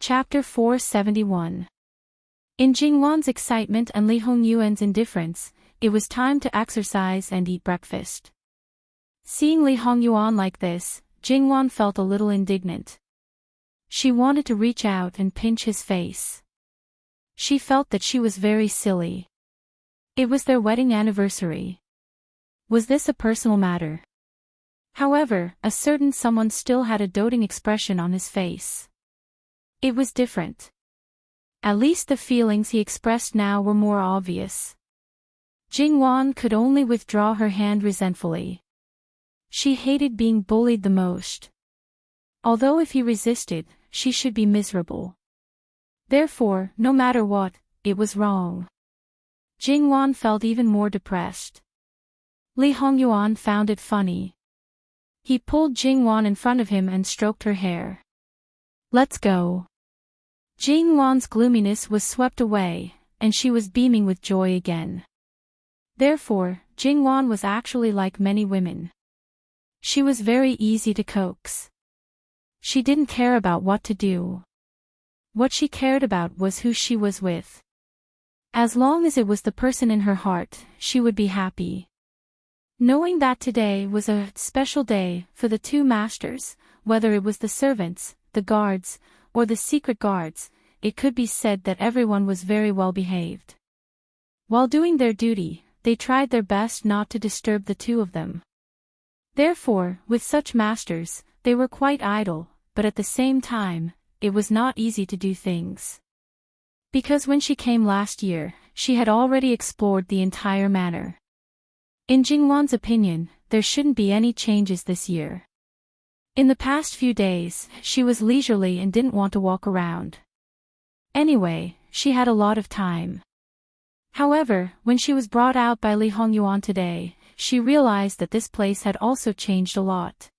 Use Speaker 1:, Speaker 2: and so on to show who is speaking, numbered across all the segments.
Speaker 1: Chapter 471. In Jingwan's excitement and Li Hongyuan's indifference, it was time to exercise and eat breakfast. Seeing Li Hongyuan like this, Jingwan felt a little indignant. She wanted to reach out and pinch his face. She felt that she was very silly. It was their wedding anniversary. Was this a personal matter? However, a certain someone still had a doting expression on his face. It was different. At least the feelings he expressed now were more obvious. Jingwan could only withdraw her hand resentfully. She hated being bullied the most. Although if he resisted, she should be miserable. Therefore, no matter what, it was wrong. Jingwan felt even more depressed. Li Hongyuan found it funny. He pulled Jingwan in front of him and stroked her hair. "Let's go." Jingwan's gloominess was swept away, and she was beaming with joy again. Therefore, Jingwan was actually like many women. She was very easy to coax. She didn't care about what to do. What she cared about was who she was with. As long as it was the person in her heart, she would be happy. Knowing that today was a special day for the two masters, whether it was the servants, the guards, or the secret guards, it could be said that everyone was very well behaved. While doing their duty, they tried their best not to disturb the two of them. Therefore, with such masters, they were quite idle, but at the same time, it was not easy to do things. Because when she came last year, she had already explored the entire manor. In Jingwan's opinion, there shouldn't be any changes this year. In the past few days, she was leisurely and didn't want to walk around. Anyway, she had a lot of time. However, when she was brought out by Li Hongyuan today, she realized that this place had also changed a lot.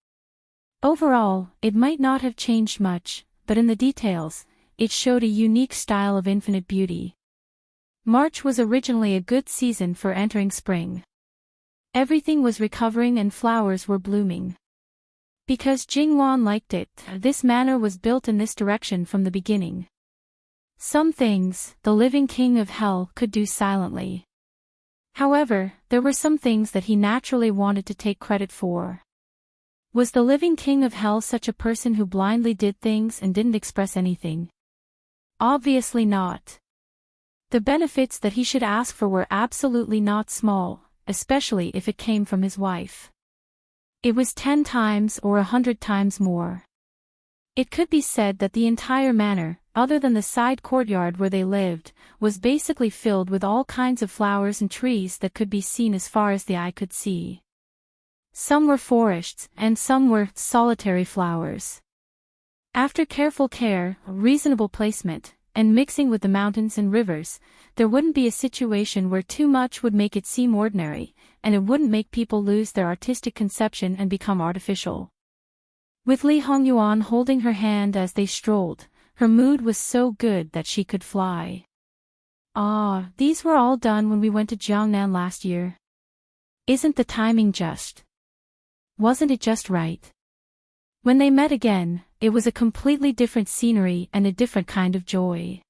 Speaker 1: Overall, it might not have changed much, but in the details, it showed a unique style of infinite beauty. March was originally a good season for entering spring. Everything was recovering and flowers were blooming. Because Jingwan liked it, this manor was built in this direction from the beginning. Some things, the living king of hell could do silently. However, there were some things that he naturally wanted to take credit for. Was the living king of hell such a person who blindly did things and didn't express anything? Obviously not. The benefits that he should ask for were absolutely not small, especially if it came from his wife. It was 10 times or 100 times more. It could be said that the entire manor, other than the side courtyard where they lived, was basically filled with all kinds of flowers and trees that could be seen as far as the eye could see. Some were forests, and some were solitary flowers. After careful care, reasonable placement, and mixing with the mountains and rivers, there wouldn't be a situation where too much would make it seem ordinary, and it wouldn't make people lose their artistic conception and become artificial. With Li Hongyuan holding her hand as they strolled, her mood was so good that she could fly. "Ah, these were all done when we went to Jiangnan last year. Isn't the timing just? Wasn't it just right?" When they met again, it was a completely different scenery and a different kind of joy.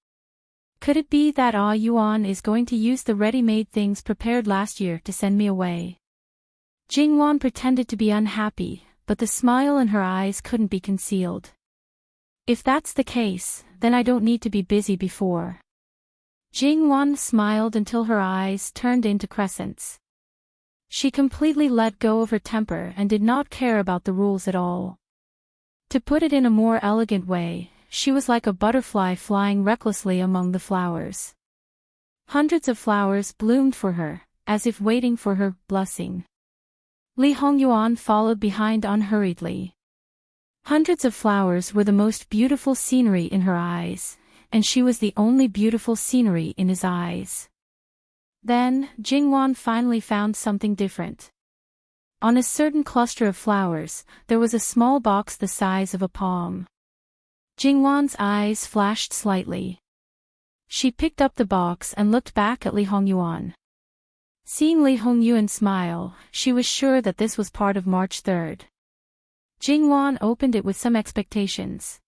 Speaker 1: Could it be that Yuan is going to use the ready-made things prepared last year to send me away? Jingwan pretended to be unhappy, but the smile in her eyes couldn't be concealed. If that's the case, then I don't need to be busy before. Jingwan smiled until her eyes turned into crescents. She completely let go of her temper and did not care about the rules at all. To put it in a more elegant way, she was like a butterfly flying recklessly among the flowers. Hundreds of flowers bloomed for her, as if waiting for her blessing. Li Hongyuan followed behind unhurriedly. Hundreds of flowers were the most beautiful scenery in her eyes, and she was the only beautiful scenery in his eyes. Then, Jingwan finally found something different. On a certain cluster of flowers, there was a small box the size of a palm. Jingwan's eyes flashed slightly. She picked up the box and looked back at Li Hongyuan. Seeing Li Hongyuan smile, she was sure that this was part of March 3rd. Jingwan opened it with some expectations.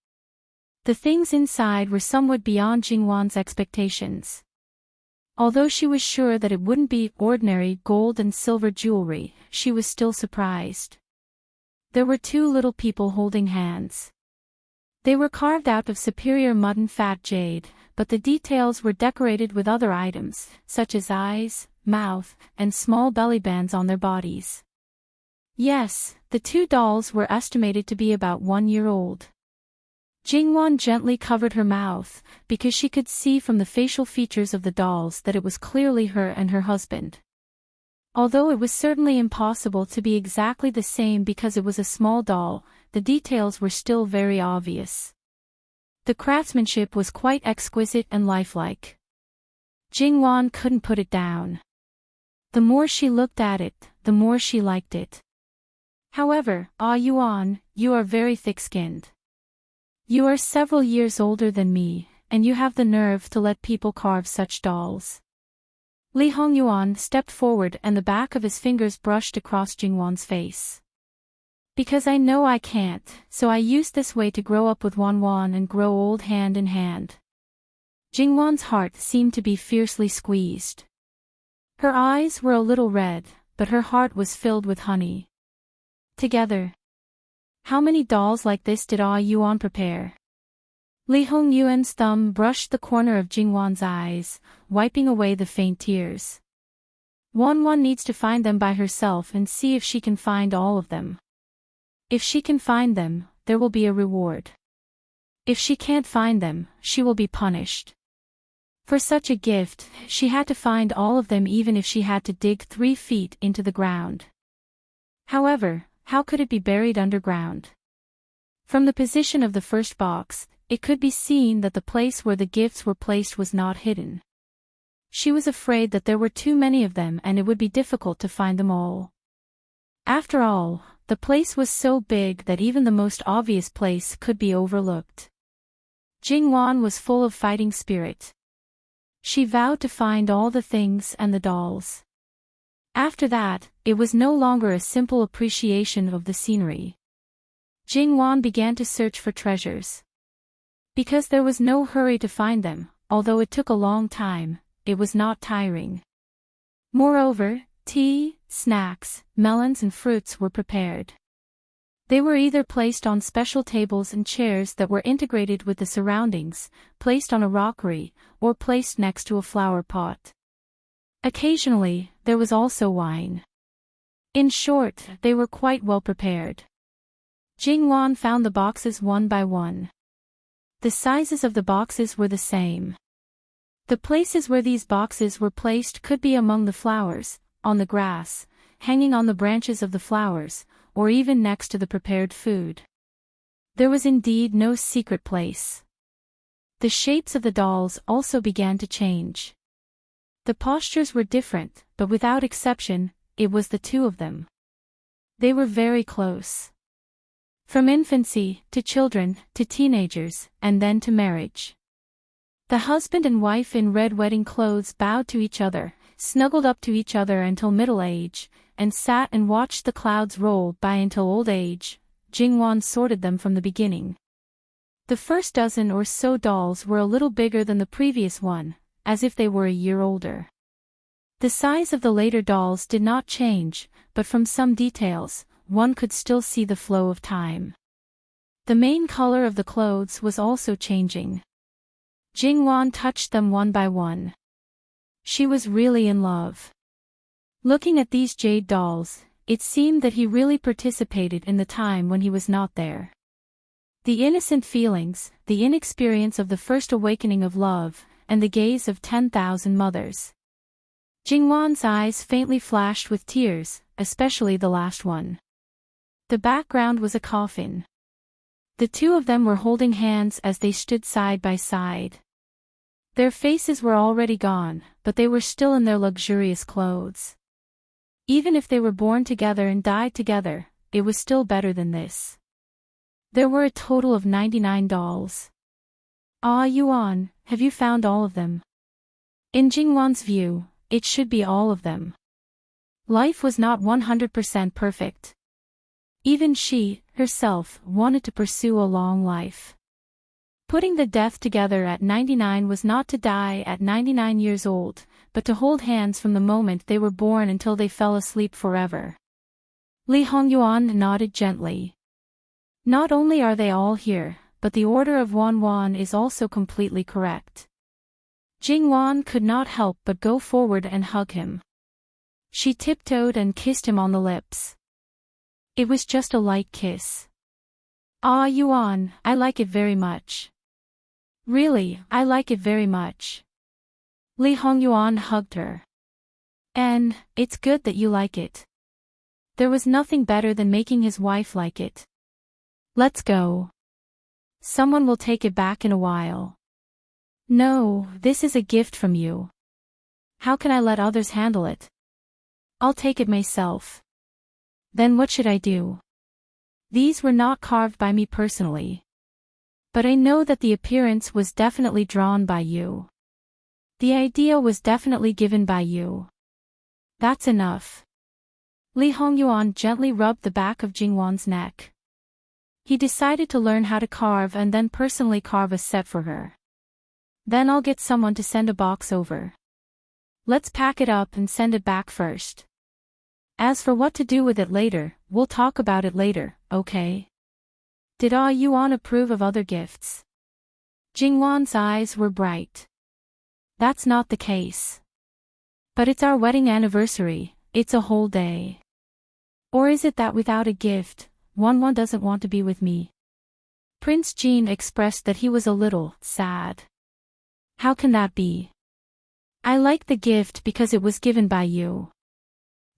Speaker 1: The things inside were somewhat beyond Jingwan's expectations. Although she was sure that it wouldn't be ordinary gold and silver jewelry, she was still surprised. There were two little people holding hands. They were carved out of superior mutton fat jade, but the details were decorated with other items, such as eyes, mouth, and small belly bands on their bodies. Yes, the two dolls were estimated to be about 1 year old. Jingwan gently covered her mouth, because she could see from the facial features of the dolls that it was clearly her and her husband. Although it was certainly impossible to be exactly the same because it was a small doll, the details were still very obvious. The craftsmanship was quite exquisite and lifelike. Jingwan couldn't put it down. The more she looked at it, the more she liked it. However, Ah Yuan, you are very thick-skinned. You are several years older than me, and you have the nerve to let people carve such dolls. Li Hongyuan stepped forward and the back of his fingers brushed across Jingwan's face. Because I know I can't, so I used this way to grow up with Wanwan and grow old hand in hand. Jingwan's heart seemed to be fiercely squeezed. Her eyes were a little red, but her heart was filled with honey. Together. How many dolls like this did Ah Yuan prepare? Li Hongyuan's thumb brushed the corner of Jingwan's eyes, wiping away the faint tears. Wanwan needs to find them by herself and see if she can find all of them. If she can find them, there will be a reward. If she can't find them, she will be punished. For such a gift, she had to find all of them even if she had to dig 3 feet into the ground. However, how could it be buried underground? From the position of the first box, it could be seen that the place where the gifts were placed was not hidden. She was afraid that there were too many of them and it would be difficult to find them all. After all, the place was so big that even the most obvious place could be overlooked. Jingwan was full of fighting spirit. She vowed to find all the things and the dolls. After that, it was no longer a simple appreciation of the scenery. Jingwan began to search for treasures. Because there was no hurry to find them, although it took a long time, it was not tiring. Moreover, tea, snacks, melons and fruits were prepared. They were either placed on special tables and chairs that were integrated with the surroundings, placed on a rockery, or placed next to a flower pot. Occasionally, there was also wine. In short, they were quite well prepared. Jingwan found the boxes one by one. The sizes of the boxes were the same. The places where these boxes were placed could be among the flowers, on the grass, hanging on the branches of the flowers, or even next to the prepared food. There was indeed no secret place. The shapes of the dolls also began to change. The postures were different, but without exception, it was the two of them. They were very close. From infancy, to children, to teenagers, and then to marriage. The husband and wife in red wedding clothes bowed to each other, snuggled up to each other until middle age, and sat and watched the clouds roll by until old age. Jingwan sorted them from the beginning. The first dozen or so dolls were a little bigger than the previous one, as if they were a year older. The size of the later dolls did not change, but from some details, one could still see the flow of time. The main color of the clothes was also changing. Jingwan touched them one by one. She was really in love. Looking at these jade dolls, it seemed that he really participated in the time when he was not there. The innocent feelings, the inexperience of the first awakening of love, and the gaze of 10,000 mothers. Jingwan's eyes faintly flashed with tears, especially the last one. The background was a coffin. The two of them were holding hands as they stood side by side. Their faces were already gone, but they were still in their luxurious clothes. Even if they were born together and died together, it was still better than this. There were a total of 99 dolls. Ah Yuan, have you found all of them? In Jingwan's view, it should be all of them. Life was not 100% perfect. Even she, herself, wanted to pursue a long life. Putting the death together at 99 was not to die at 99 years old, but to hold hands from the moment they were born until they fell asleep forever. Li Hongyuan nodded gently. Not only are they all here, but the order of Wan is also completely correct. Jingwan could not help but go forward and hug him. She tiptoed and kissed him on the lips. It was just a light kiss. Ah, Yuan, I like it very much. Really, I like it very much. Li Hongyuan hugged her. And, it's good that you like it. There was nothing better than making his wife like it. Let's go. Someone will take it back in a while. No, this is a gift from you. How can I let others handle it? I'll take it myself. Then what should I do? These were not carved by me personally. But I know that the appearance was definitely drawn by you. The idea was definitely given by you. That's enough. Li Hongyuan gently rubbed the back of Jingwan's neck. He decided to learn how to carve and then personally carve a set for her. Then I'll get someone to send a box over. Let's pack it up and send it back first. As for what to do with it later, we'll talk about it later, okay? Did Yuan approve of other gifts? Jingwan's eyes were bright. That's not the case. But it's our wedding anniversary, it's a whole day. Or is it that without a gift, Wan doesn't want to be with me? Prince Jin expressed that he was a little sad. How can that be? I like the gift because it was given by you.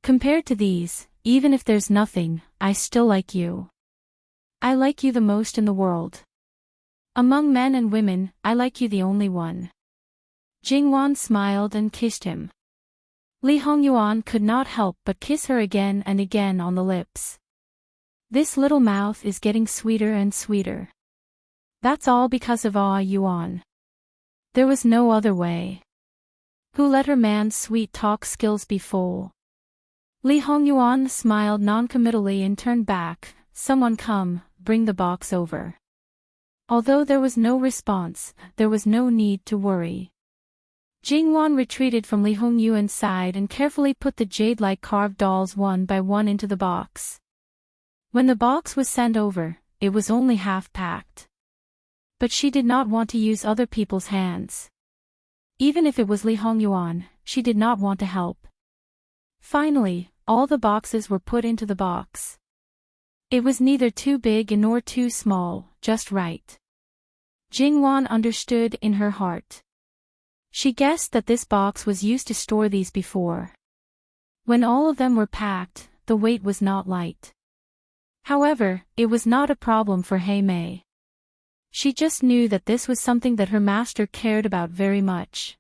Speaker 1: Compared to these, even if there's nothing, I still like you. I like you the most in the world. Among men and women, I like you the only one. Jingwan smiled and kissed him. Li Hongyuan could not help but kiss her again and again on the lips. This little mouth is getting sweeter and sweeter. That's all because of Yuan. There was no other way. Who let her man's sweet talk skills be full? Li Hongyuan smiled noncommittally and turned back. Someone come, bring the box over. Although there was no response, there was no need to worry. Jingwan retreated from Li Hongyuan's side and carefully put the jade-like carved dolls one by one into the box. When the box was sent over, it was only half packed. But she did not want to use other people's hands. Even if it was Li Hongyuan, she did not want to help. Finally, all the boxes were put into the box. It was neither too big nor too small, just right. Jingwan understood in her heart. She guessed that this box was used to store these before. When all of them were packed, the weight was not light. However, it was not a problem for Mei. She just knew that this was something that her master cared about very much.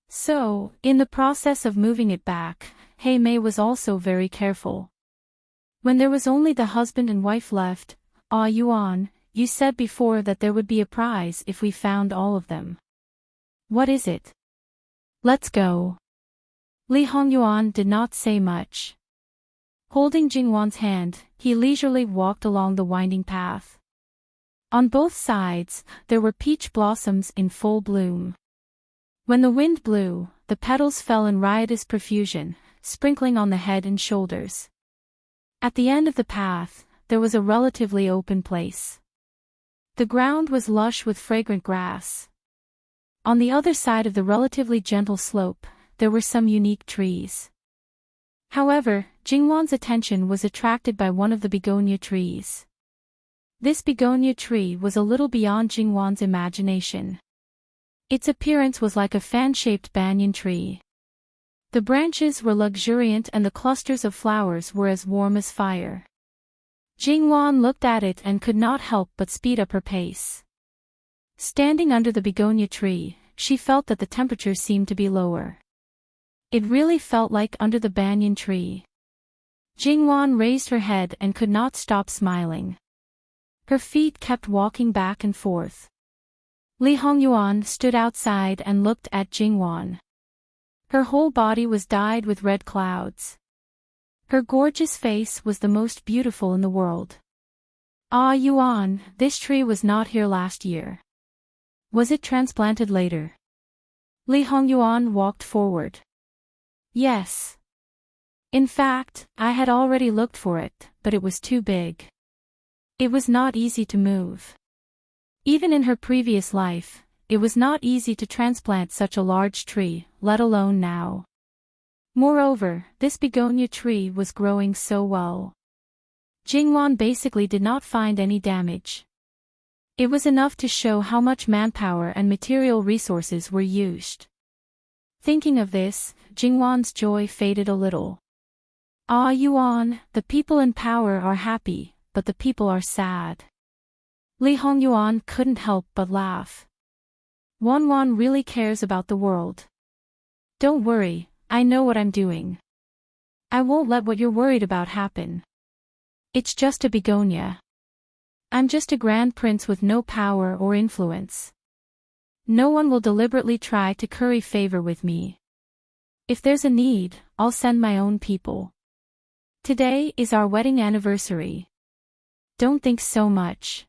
Speaker 1: So, in the process of moving it back, Mei was also very careful. When there was only the husband and wife left, Yuan, you said before that there would be a prize if we found all of them. What is it? Let's go. Li Hongyuan did not say much. Holding Jingwan's hand, he leisurely walked along the winding path. On both sides, there were peach blossoms in full bloom. When the wind blew, the petals fell in riotous profusion, sprinkling on the head and shoulders. At the end of the path, there was a relatively open place. The ground was lush with fragrant grass. On the other side of the relatively gentle slope, there were some unique trees. However, Jingwan's attention was attracted by one of the begonia trees. This begonia tree was a little beyond Jingwan's imagination. Its appearance was like a fan-shaped banyan tree. The branches were luxuriant and the clusters of flowers were as warm as fire. Jingwan looked at it and could not help but speed up her pace. Standing under the begonia tree, she felt that the temperature seemed to be lower. It really felt like under the banyan tree. Jingwan raised her head and could not stop smiling. Her feet kept walking back and forth. Li Hongyuan stood outside and looked at Jingwan. Her whole body was dyed with red clouds. Her gorgeous face was the most beautiful in the world. Yuan, this tree was not here last year. Was it transplanted later? Li Hongyuan walked forward. Yes. In fact, I had already looked for it, but it was too big. It was not easy to move. Even in her previous life, it was not easy to transplant such a large tree, let alone now. Moreover, this begonia tree was growing so well. Jingwan basically did not find any damage. It was enough to show how much manpower and material resources were used. Thinking of this, Jingwan's joy faded a little. Ah Yuan, the people in power are happy, but the people are sad. Li Hongyuan couldn't help but laugh. Wan really cares about the world. Don't worry, I know what I'm doing. I won't let what you're worried about happen. It's just a begonia. I'm just a grand prince with no power or influence. No one will deliberately try to curry favor with me. If there's a need, I'll send my own people. Today is our wedding anniversary. Don't think so much.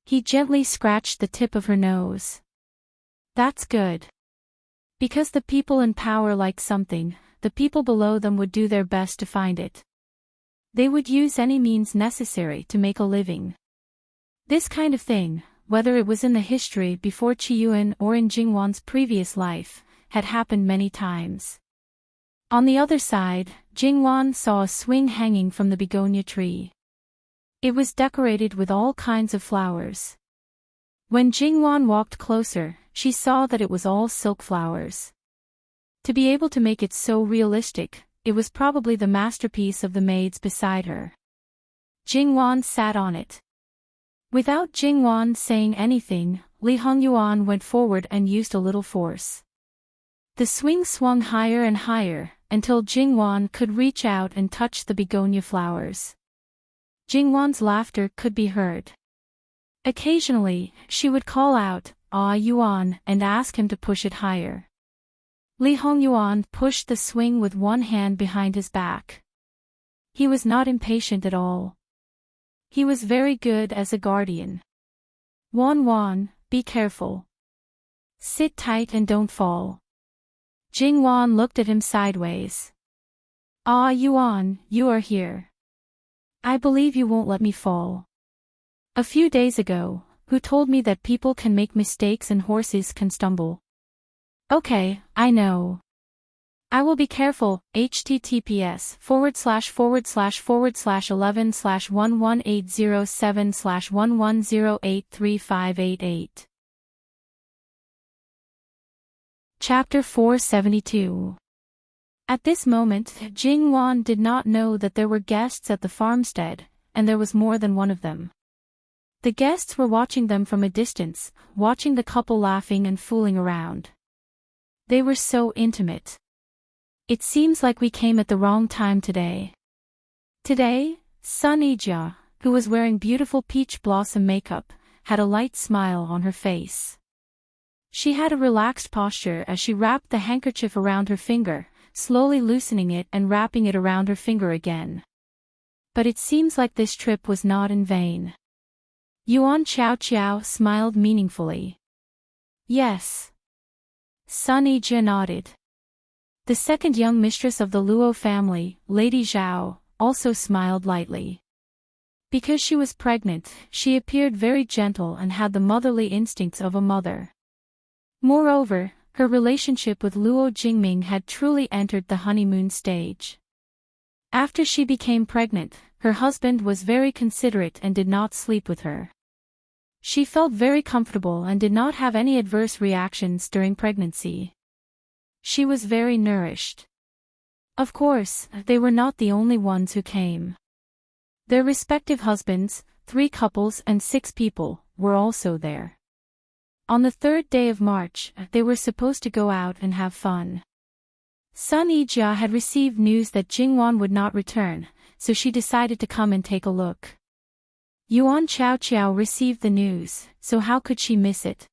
Speaker 1: He gently scratched the tip of her nose. That's good. Because the people in power like something, the people below them would do their best to find it. They would use any means necessary to make a living. This kind of thing, whether it was in the history before Qiyuan or in Jingwan's previous life, had happened many times. On the other side, Jingwan saw a swing hanging from the begonia tree. It was decorated with all kinds of flowers. When Jingwan walked closer, she saw that it was all silk flowers. To be able to make it so realistic, it was probably the masterpiece of the maids beside her. Jingwan sat on it. Without Jingwan saying anything, Li Hongyuan went forward and used a little force. The swing swung higher and higher, until Jingwan could reach out and touch the begonia flowers. Jingwan's laughter could be heard. Occasionally, she would call out, "Ah Yuan," and ask him to push it higher. Li Hongyuan pushed the swing with one hand behind his back. He was not impatient at all. He was very good as a guardian. Wan, be careful. Sit tight and don't fall. Jingwan looked at him sideways. Ah Yuan, you are here. I believe you won't let me fall. A few days ago, who told me that people can make mistakes and horses can stumble? Okay, I know. I will be careful. https://11/11807/110835888. Chapter 472. At this moment, Jingwan did not know that there were guests at the farmstead, and there was more than one of them. The guests were watching them from a distance, watching the couple laughing and fooling around. They were so intimate. It seems like we came at the wrong time today. Today, Sun Ijia, who was wearing beautiful peach blossom makeup, had a light smile on her face. She had a relaxed posture as she wrapped the handkerchief around her finger, slowly loosening it and wrapping it around her finger again. But it seems like this trip was not in vain. Yuan Qiao smiled meaningfully. Yes. Sun Yijia nodded. The second young mistress of the Luo family, Lady Zhao, also smiled lightly. Because she was pregnant, she appeared very gentle and had the motherly instincts of a mother. Moreover, her relationship with Luo Jingming had truly entered the honeymoon stage. After she became pregnant, her husband was very considerate and did not sleep with her. She felt very comfortable and did not have any adverse reactions during pregnancy. She was very nourished. Of course, they were not the only ones who came. Their respective husbands, 3 couples and 6 people, were also there. On the 3rd day of March, they were supposed to go out and have fun. Sun Yijia had received news that Jingwan would not return, so she decided to come and take a look. Yuan Qiao received the news, so how could she miss it?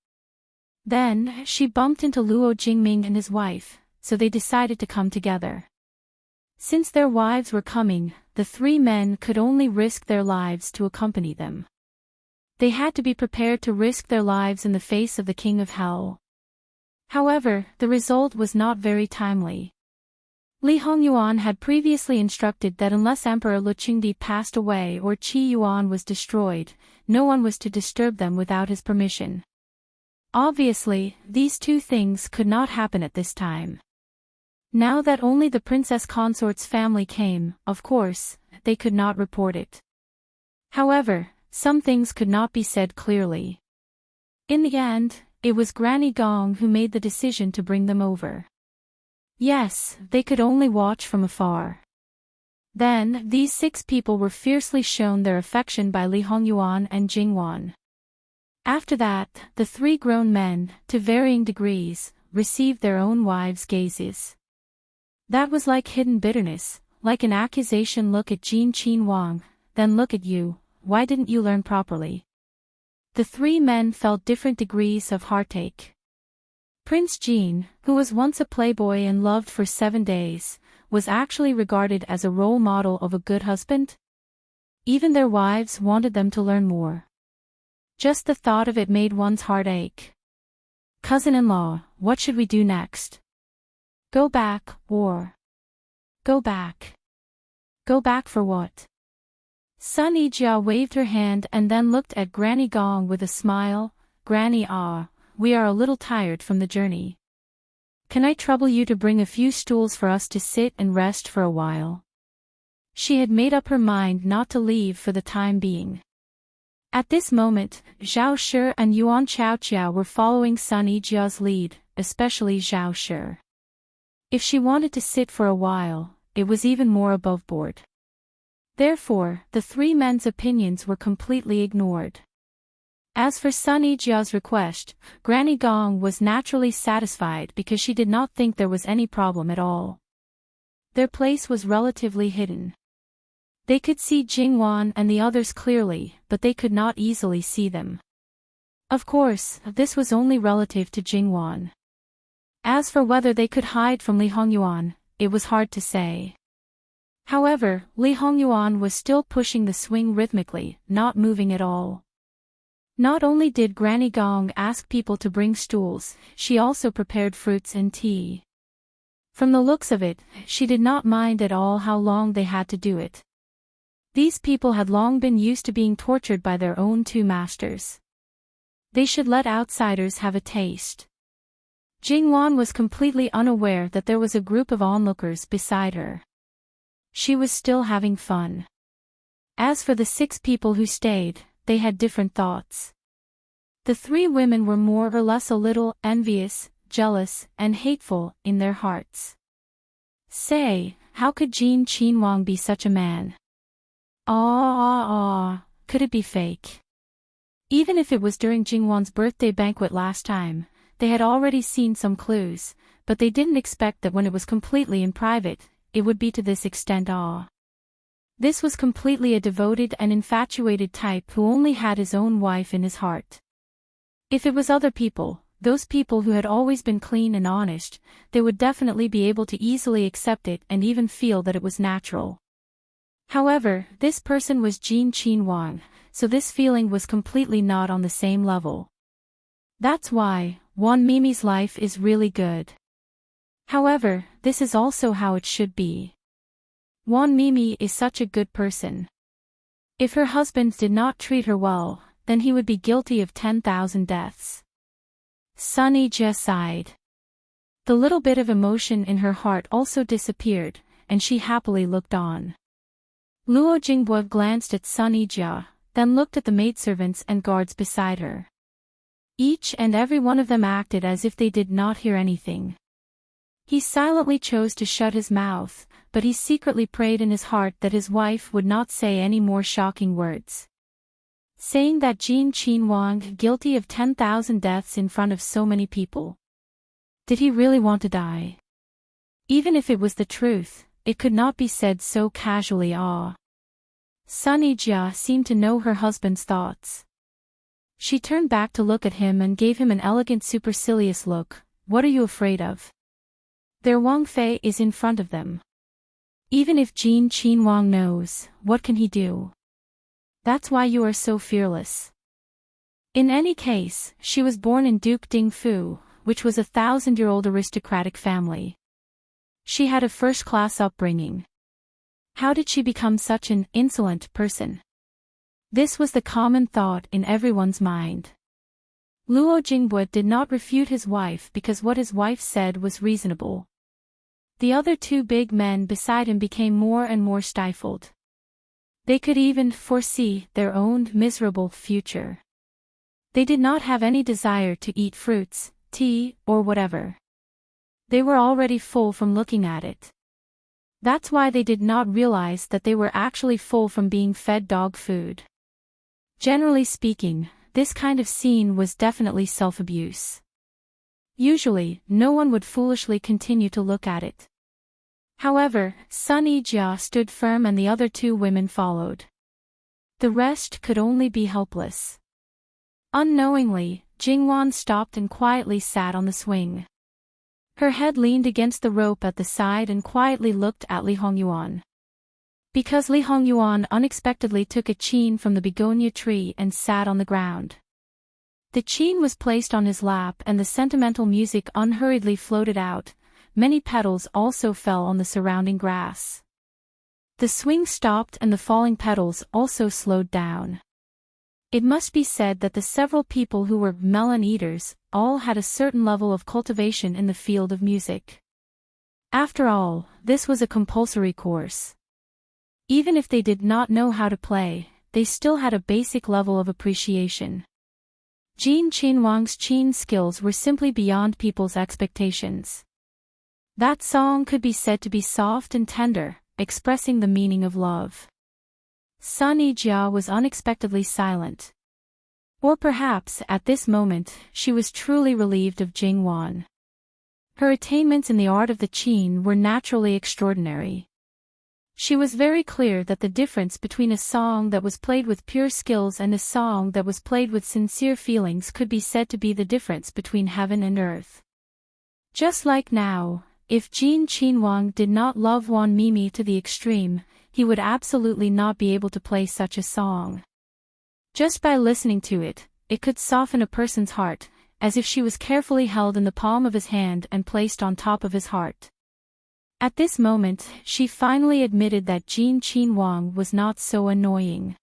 Speaker 1: Then, she bumped into Luo Jingming and his wife, so they decided to come together. Since their wives were coming, the 3 men could only risk their lives to accompany them. They had to be prepared to risk their lives in the face of the King of Hell. However, the result was not very timely. Li Hongyuan had previously instructed that unless Emperor Lu Qingdi passed away or Qi Yuan was destroyed, no one was to disturb them without his permission. Obviously, these two things could not happen at this time. Now that only the princess consort's family came, of course, they could not report it. However, some things could not be said clearly. In the end, it was Granny Gong who made the decision to bring them over. Yes, they could only watch from afar. Then, these 6 people were fiercely shown their affection by Li Hongyuan and Jingwan. After that, the 3 grown men, to varying degrees, received their own wives' gazes. That was like hidden bitterness, like an accusation. Look at Jin Qin Wang, then look at you, why didn't you learn properly? The 3 men felt different degrees of heartache. Prince Jin, who was once a playboy and loved for 7 days, was actually regarded as a role model of a good husband. Even their wives wanted them to learn more. Just the thought of it made one's heart ache. Cousin-in-law, what should we do next? Go back, or... Go back. Go back for what? Sun Yijia waved her hand and then looked at Granny Gong with a smile. Granny, we are a little tired from the journey. Can I trouble you to bring a few stools for us to sit and rest for a while? She had made up her mind not to leave for the time being. At this moment, Zhao Shi and Yuan Chaoqiao were following Sun Yijia's lead, especially Zhao Shi. If she wanted to sit for a while, it was even more above board. Therefore, the 3 men's opinions were completely ignored. As for Sun Yijia's request, Granny Gong was naturally satisfied because she did not think there was any problem at all. Their place was relatively hidden. They could see Jingwan and the others clearly, but they could not easily see them. Of course, this was only relative to Jingwan. As for whether they could hide from Li Hongyuan, it was hard to say. However, Li Hongyuan was still pushing the swing rhythmically, not moving at all. Not only did Granny Gong ask people to bring stools, she also prepared fruits and tea. From the looks of it, she did not mind at all how long they had to do it. These people had long been used to being tortured by their own 2 masters. They should let outsiders have a taste. Jingwan was completely unaware that there was a group of onlookers beside her. She was still having fun. As for the 6 people who stayed, they had different thoughts. The 3 women were more or less a little envious, jealous, and hateful in their hearts. Say, how could Jin Qinwang be such a man? Could it be fake? Even if it was during Jingwan's birthday banquet last time, they had already seen some clues, but they didn't expect that when it was completely in private, it would be to this extent. This was completely a devoted and infatuated type who only had his own wife in his heart. If it was other people, those people who had always been clean and honest, they would definitely be able to easily accept it and even feel that it was natural. However, this person was Jin Qinwang, so this feeling was completely not on the same level. That's why, Wan Mimi's life is really good. However, this is also how it should be. Wan Mimi is such a good person. If her husband did not treat her well, then he would be guilty of 10,000 deaths. Sun Yijia sighed. The little bit of emotion in her heart also disappeared, and she happily looked on. Luo Jingbo glanced at Sun Yijia, then looked at the maidservants and guards beside her. Each and every one of them acted as if they did not hear anything. He silently chose to shut his mouth, but he secretly prayed in his heart that his wife would not say any more shocking words. Saying that Jin Qinwang guilty of 10,000 deaths in front of so many people. Did he really want to die? Even if it was the truth, it could not be said so casually. Sun Yijia seemed to know her husband's thoughts. She turned back to look at him and gave him an elegant supercilious look. What are you afraid of? Their Wang Fei is in front of them. Even if Jin Qinwang knows, what can he do? That's why you are so fearless. In any case, she was born in Duke Dingfu, which was a 1,000-year-old aristocratic family. She had a first-class upbringing. How did she become such an insolent person? This was the common thought in everyone's mind. Luo Jingbo did not refute his wife because what his wife said was reasonable. The other two big men beside him became more and more stifled. They could even foresee their own miserable future. They did not have any desire to eat fruits, tea, or whatever. They were already full from looking at it. That's why they did not realize that they were actually full from being fed dog food. Generally speaking, this kind of scene was definitely self-abuse. Usually, no one would foolishly continue to look at it. However, Sun Yijia stood firm and the other two women followed. The rest could only be helpless. Unknowingly, Jingwan stopped and quietly sat on the swing. Her head leaned against the rope at the side and quietly looked at Li Hongyuan. Because Li Hongyuan unexpectedly took a chin from the begonia tree and sat on the ground. The chin was placed on his lap and the sentimental music unhurriedly floated out. Many petals also fell on the surrounding grass. The swing stopped and the falling petals also slowed down. It must be said that the several people who were melon eaters all had a certain level of cultivation in the field of music. After all, this was a compulsory course. Even if they did not know how to play, they still had a basic level of appreciation. Jin Qinwang's chin skills were simply beyond people's expectations. That song could be said to be soft and tender, expressing the meaning of love. Sun Yijia was unexpectedly silent. Or perhaps, at this moment, she was truly relieved of Jingwan. Her attainments in the art of the qin were naturally extraordinary. She was very clear that the difference between a song that was played with pure skills and a song that was played with sincere feelings could be said to be the difference between heaven and earth. Just like now, if Jin Qinwang did not love Wan Mimi to the extreme, he would absolutely not be able to play such a song. Just by listening to it, it could soften a person's heart, as if she was carefully held in the palm of his hand and placed on top of his heart. At this moment, she finally admitted that Jin Qinwang was not so annoying.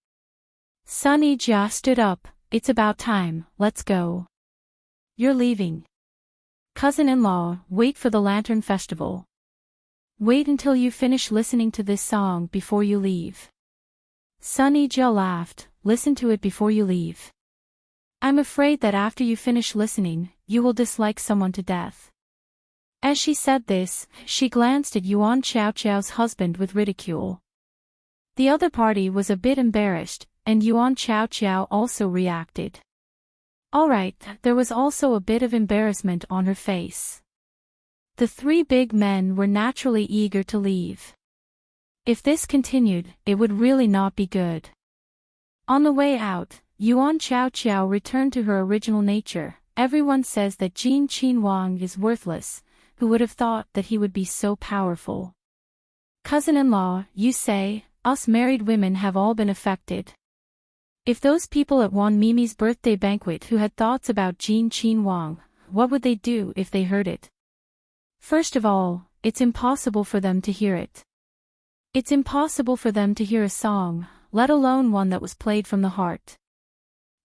Speaker 1: Sun Yijia stood up. It's about time, let's go. You're leaving. Cousin-in-law, wait for the Lantern Festival. Wait until you finish listening to this song before you leave. Sun Yijia laughed, listen to it before you leave. I'm afraid that after you finish listening, you will dislike someone to death. As she said this, she glanced at Yuan Xiao's husband with ridicule. The other party was a bit embarrassed, and Yuan Xiao also reacted. Alright, there was also a bit of embarrassment on her face. The three big men were naturally eager to leave. If this continued, it would really not be good. On the way out, Yuan Xiao returned to her original nature. Everyone says that Jin Qinwang is worthless. Who would have thought that he would be so powerful? Cousin-in-law, you say, us married women have all been affected. If those people at Wan Mimi's birthday banquet who had thoughts about Jin Qinwang, what would they do if they heard it? First of all, it's impossible for them to hear it. It's impossible for them to hear a song, let alone one that was played from the heart.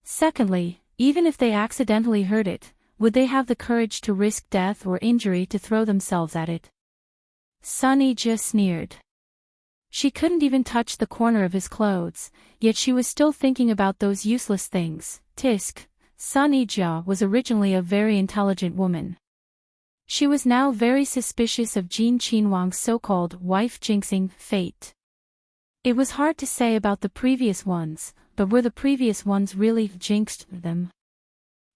Speaker 1: Secondly, even if they accidentally heard it, would they have the courage to risk death or injury to throw themselves at it? Sun Yijia sneered. She couldn't even touch the corner of his clothes, yet she was still thinking about those useless things. Tisk, Sun Yijia was originally a very intelligent woman. She was now very suspicious of Jin Qinwang's so-called wife jinxing fate. It was hard to say about the previous ones, but were the previous ones really jinxed them?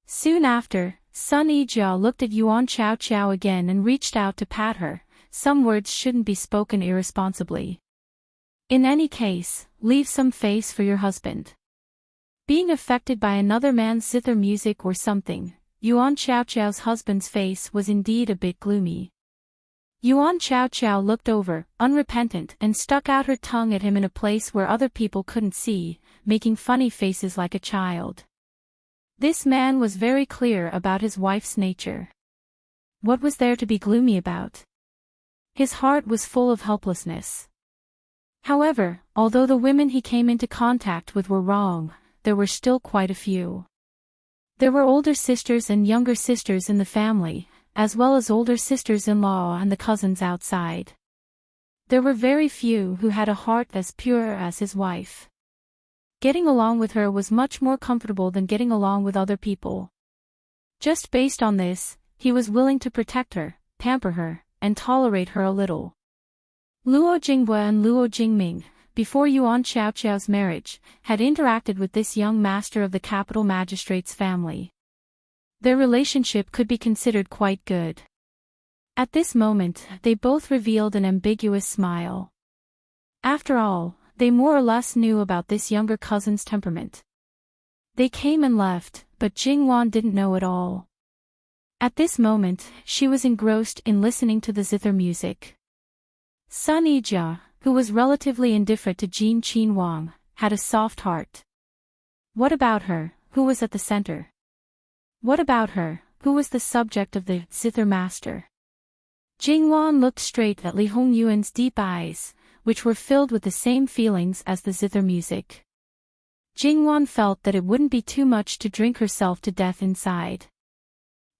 Speaker 1: Soon after, Sun Yijia looked at Yuan Xiao again and reached out to pat her. Some words shouldn't be spoken irresponsibly. In any case, leave some face for your husband. Being affected by another man's zither music or something, Yuan Xiao's husband's face was indeed a bit gloomy. Yuan Xiao looked over, unrepentant, and stuck out her tongue at him in a place where other people couldn't see, making funny faces like a child. This man was very clear about his wife's nature. What was there to be gloomy about? His heart was full of helplessness. However, although the women he came into contact with were wrong, there were still quite a few. There were older sisters and younger sisters in the family, as well as older sisters-in-law and the cousins outside. There were very few who had a heart as pure as his wife. Getting along with her was much more comfortable than getting along with other people. Just based on this, he was willing to protect her, pamper her, and tolerate her a little. Luo Jingbei and Luo Jingming, before Yuan Xiaoqiao's marriage, had interacted with this young master of the capital magistrate's family. Their relationship could be considered quite good. At this moment, they both revealed an ambiguous smile. After all, they more or less knew about this younger cousin's temperament. They came and left, but Jingwan didn't know it all. At this moment, she was engrossed in listening to the zither music. Sun Yijia, who was relatively indifferent to Jin Qin Wang, had a soft heart. What about her, who was at the center? What about her, who was the subject of the zither master? Jingwan looked straight at Li Hongyuan's deep eyes, which were filled with the same feelings as the zither music. Jingwan felt that it wouldn't be too much to drink herself to death inside.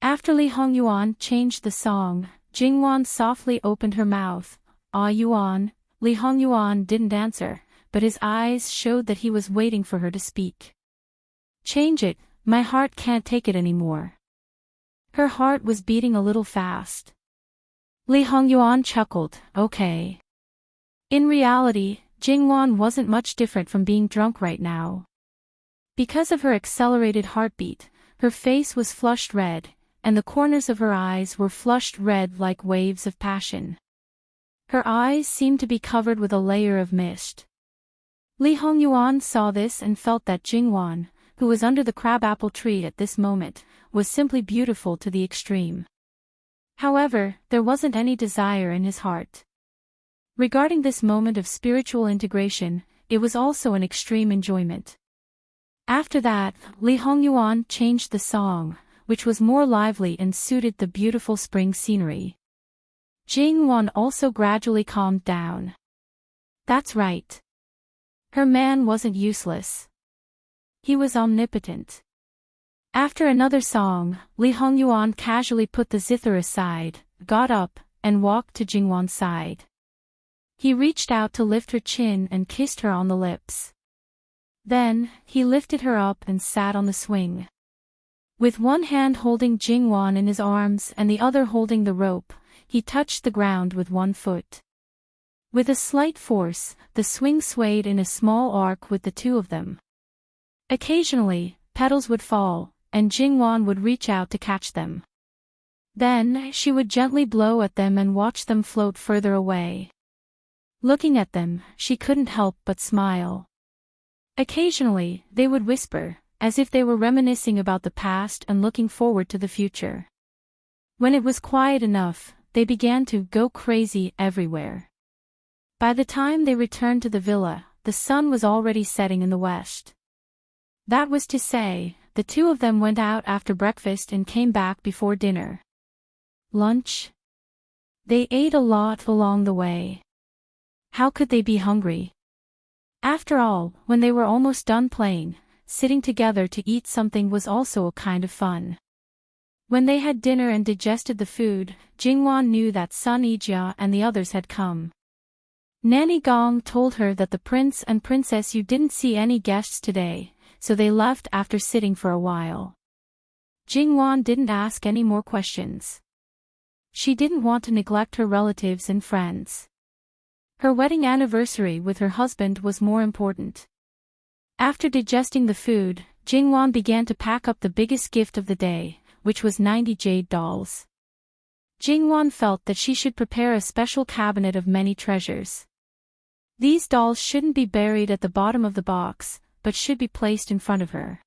Speaker 1: After Li Hongyuan changed the song, Jingwan softly opened her mouth. "Ah Yuan." Li Hongyuan didn't answer, but his eyes showed that he was waiting for her to speak. "Change it, my heart can't take it anymore." Her heart was beating a little fast. Li Hongyuan chuckled, "Okay." In reality, Jingwan wasn't much different from being drunk right now. Because of her accelerated heartbeat, her face was flushed red, and the corners of her eyes were flushed red like waves of passion. Her eyes seemed to be covered with a layer of mist. Li Hongyuan saw this and felt that Jingwan, who was under the crabapple tree at this moment, was simply beautiful to the extreme. However, there wasn't any desire in his heart. Regarding this moment of spiritual integration, it was also an extreme enjoyment. After that, Li Hongyuan changed the song, which was more lively and suited the beautiful spring scenery. Jingwan also gradually calmed down. That's right. Her man wasn't useless. He was omnipotent. After another song, Li Hongyuan casually put the zither aside, got up, and walked to Jingwan's side. He reached out to lift her chin and kissed her on the lips. Then, he lifted her up and sat on the swing. With one hand holding Jingwan in his arms and the other holding the rope, he touched the ground with one foot. With a slight force, the swing swayed in a small arc with the two of them. Occasionally, petals would fall, and Jingwan would reach out to catch them. Then, she would gently blow at them and watch them float further away. Looking at them, she couldn't help but smile. Occasionally, they would whisper, as if they were reminiscing about the past and looking forward to the future. When it was quiet enough, they began to go crazy everywhere. By the time they returned to the villa, the sun was already setting in the west. That was to say, the two of them went out after breakfast and came back before dinner. Lunch? They ate a lot along the way. How could they be hungry? After all, when they were almost done playing, sitting together to eat something was also a kind of fun. When they had dinner and digested the food, Jingwan knew that Sun Yijia and the others had come. Nanny Gong told her that the prince and princess Yu didn't see any guests today, so they left after sitting for a while. Jingwan didn't ask any more questions. She didn't want to neglect her relatives and friends. Her wedding anniversary with her husband was more important. After digesting the food, Jingwan began to pack up the biggest gift of the day, which was 90 jade dolls. Jingwan felt that she should prepare a special cabinet of many treasures. These dolls shouldn't be buried at the bottom of the box, but should be placed in front of her.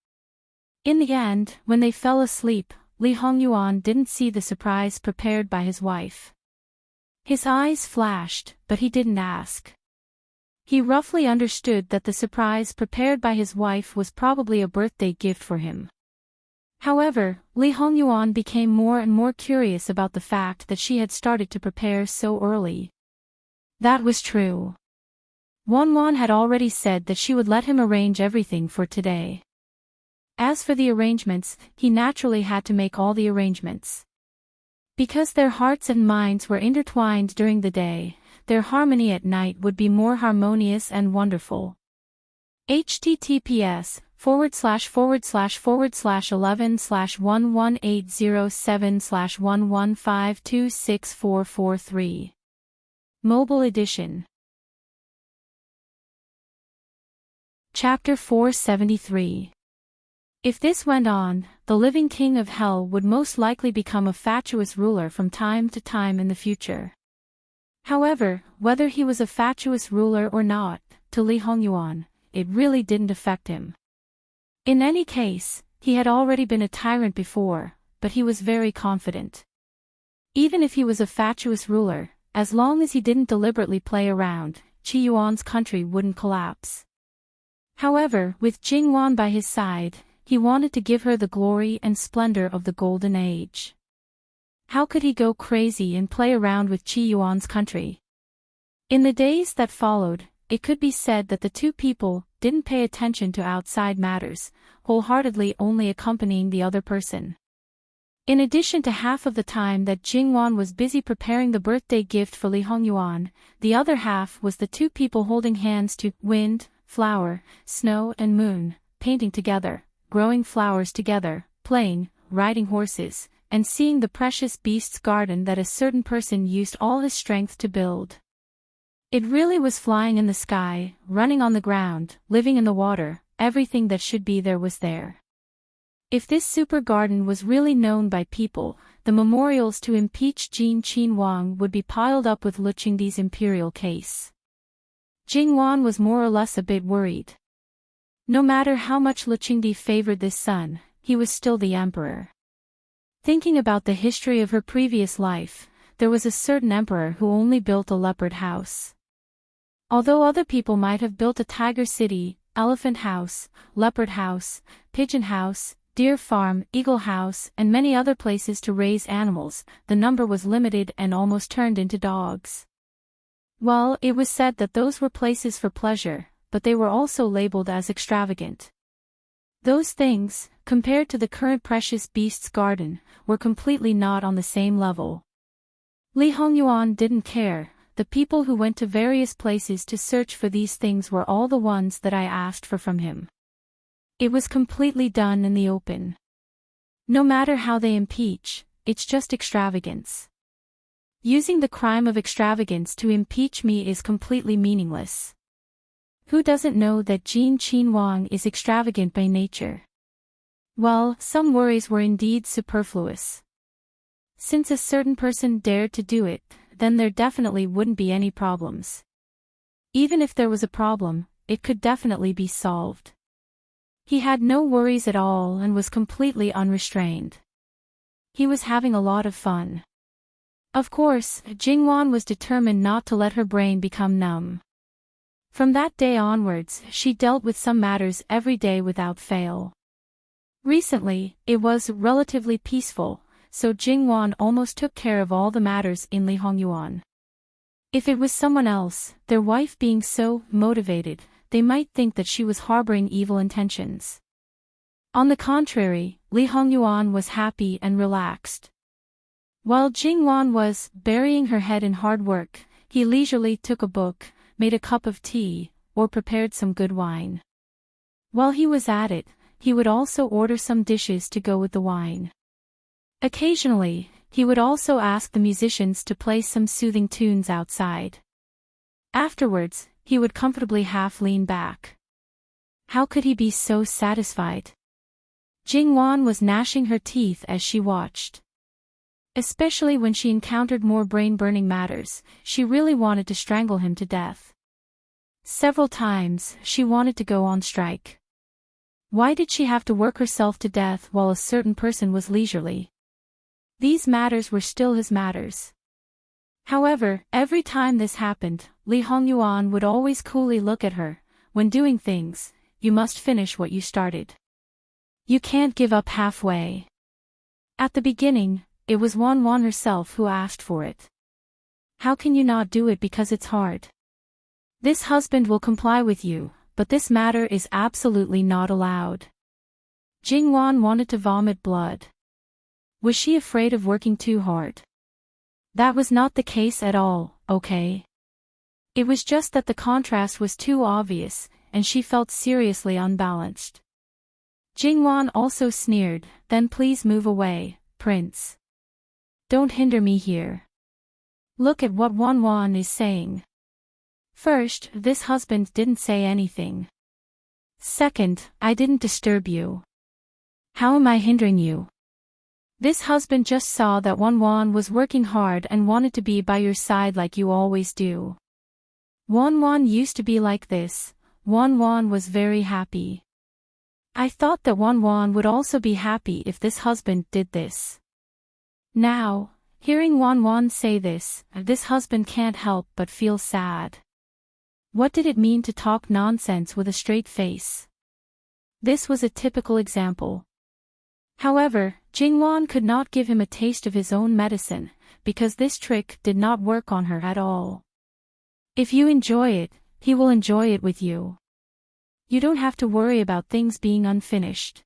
Speaker 1: In the end, when they fell asleep, Li Hongyuan didn't see the surprise prepared by his wife. His eyes flashed, but he didn't ask. He roughly understood that the surprise prepared by his wife was probably a birthday gift for him. However, Li Hongyuan became more and more curious about the fact that she had started to prepare so early. That was true. Wanwan had already said that she would let him arrange everything for today. As for the arrangements, he naturally had to make all the arrangements. Because their hearts and minds were intertwined during the day, their harmony at night would be more harmonious and wonderful. https://11/11807/115264443 Mobile Edition. Chapter 473. If this went on, the living king of hell would most likely become a fatuous ruler from time to time in the future. However, whether he was a fatuous ruler or not, to Li Hongyuan, it really didn't affect him. In any case, he had already been a tyrant before, but he was very confident. Even if he was a fatuous ruler, as long as he didn't deliberately play around, Qi Yuan's country wouldn't collapse. However, with Jingwan by his side, he wanted to give her the glory and splendor of the Golden Age. How could he go crazy and play around with Qi Yuan's country? In the days that followed, it could be said that the two people didn't pay attention to outside matters, wholeheartedly only accompanying the other person. In addition to half of the time that Jingwan was busy preparing the birthday gift for Li Hongyuan, the other half was the two people holding hands to wind, flower, snow and moon, painting together, growing flowers together, playing, riding horses, and seeing the precious beast's garden that a certain person used all his strength to build. It really was flying in the sky, running on the ground, living in the water, everything that should be there was there. If this super garden was really known by people, the memorials to impeach Qin Wang would be piled up with Lu Qingdi's imperial case. Jingwan was more or less a bit worried. No matter how much Lu Qingdi favored this son, he was still the emperor. Thinking about the history of her previous life, there was a certain emperor who only built a leopard house. Although other people might have built a tiger city, elephant house, leopard house, pigeon house, deer farm, eagle house, and many other places to raise animals, the number was limited and almost turned into dogs. Well, it was said that those were places for pleasure, but they were also labeled as extravagant. Those things, compared to the current precious beast's garden, were completely not on the same level. Li Hongyuan didn't care. The people who went to various places to search for these things were all the ones that I asked for from him. It was completely done in the open. No matter how they impeach, it's just extravagance. Using the crime of extravagance to impeach me is completely meaningless. Who doesn't know that Qin Wang is extravagant by nature? Well, some worries were indeed superfluous. Since a certain person dared to do it, then there definitely wouldn't be any problems. Even if there was a problem, it could definitely be solved. He had no worries at all and was completely unrestrained. He was having a lot of fun. Of course, Jingwan was determined not to let her brain become numb. From that day onwards, she dealt with some matters every day without fail. Recently, it was relatively peaceful, so Jingwan almost took care of all the matters in Li Hongyuan. If it was someone else, their wife being so motivated, they might think that she was harboring evil intentions. On the contrary, Li Hongyuan was happy and relaxed. While Jingwan was burying her head in hard work, he leisurely took a book, made a cup of tea, or prepared some good wine. While he was at it, he would also order some dishes to go with the wine. Occasionally, he would also ask the musicians to play some soothing tunes outside. Afterwards, he would comfortably half lean back. How could he be so satisfied? Jingwan was gnashing her teeth as she watched. Especially when she encountered more brain-burning matters, she really wanted to strangle him to death. Several times, she wanted to go on strike. Why did she have to work herself to death while a certain person was leisurely? These matters were still his matters. However, every time this happened, Li Hongyuan would always coolly look at her. When doing things, you must finish what you started. You can't give up halfway. At the beginning, it was Wan herself who asked for it. How can you not do it because it's hard? This husband will comply with you, but this matter is absolutely not allowed. Jingwan wanted to vomit blood. Was she afraid of working too hard? That was not the case at all, okay? It was just that the contrast was too obvious, and she felt seriously unbalanced. Jingwan also sneered, then please move away, prince. Don't hinder me here. Look at what Wan is saying. First, this husband didn't say anything. Second, I didn't disturb you. How am I hindering you? This husband just saw that Wan was working hard and wanted to be by your side like you always do. Wan used to be like this. Wan was very happy. I thought that Wan would also be happy if this husband did this. Now, hearing Wan say this husband can't help but feel sad. What did it mean to talk nonsense with a straight face? This was a typical example. However, Jingwan could not give him a taste of his own medicine, because this trick did not work on her at all. If you enjoy it, he will enjoy it with you. You don't have to worry about things being unfinished.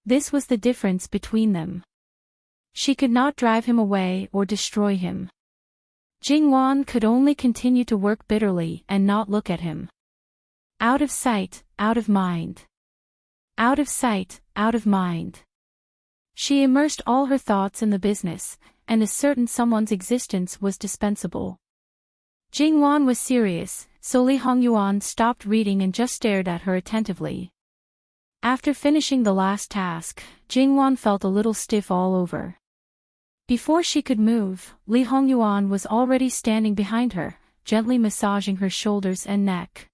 Speaker 1: This was the difference between them. She could not drive him away or destroy him. Jingwan could only continue to work bitterly and not look at him. Out of sight, out of mind. Out of sight, out of mind. She immersed all her thoughts in the business, and a certain someone's existence was dispensable. Jingwan was serious, so Li Hongyuan stopped reading and just stared at her attentively. After finishing the last task, Jingwan felt a little stiff all over. Before she could move, Li Hongyuan was already standing behind her, gently massaging her shoulders and neck.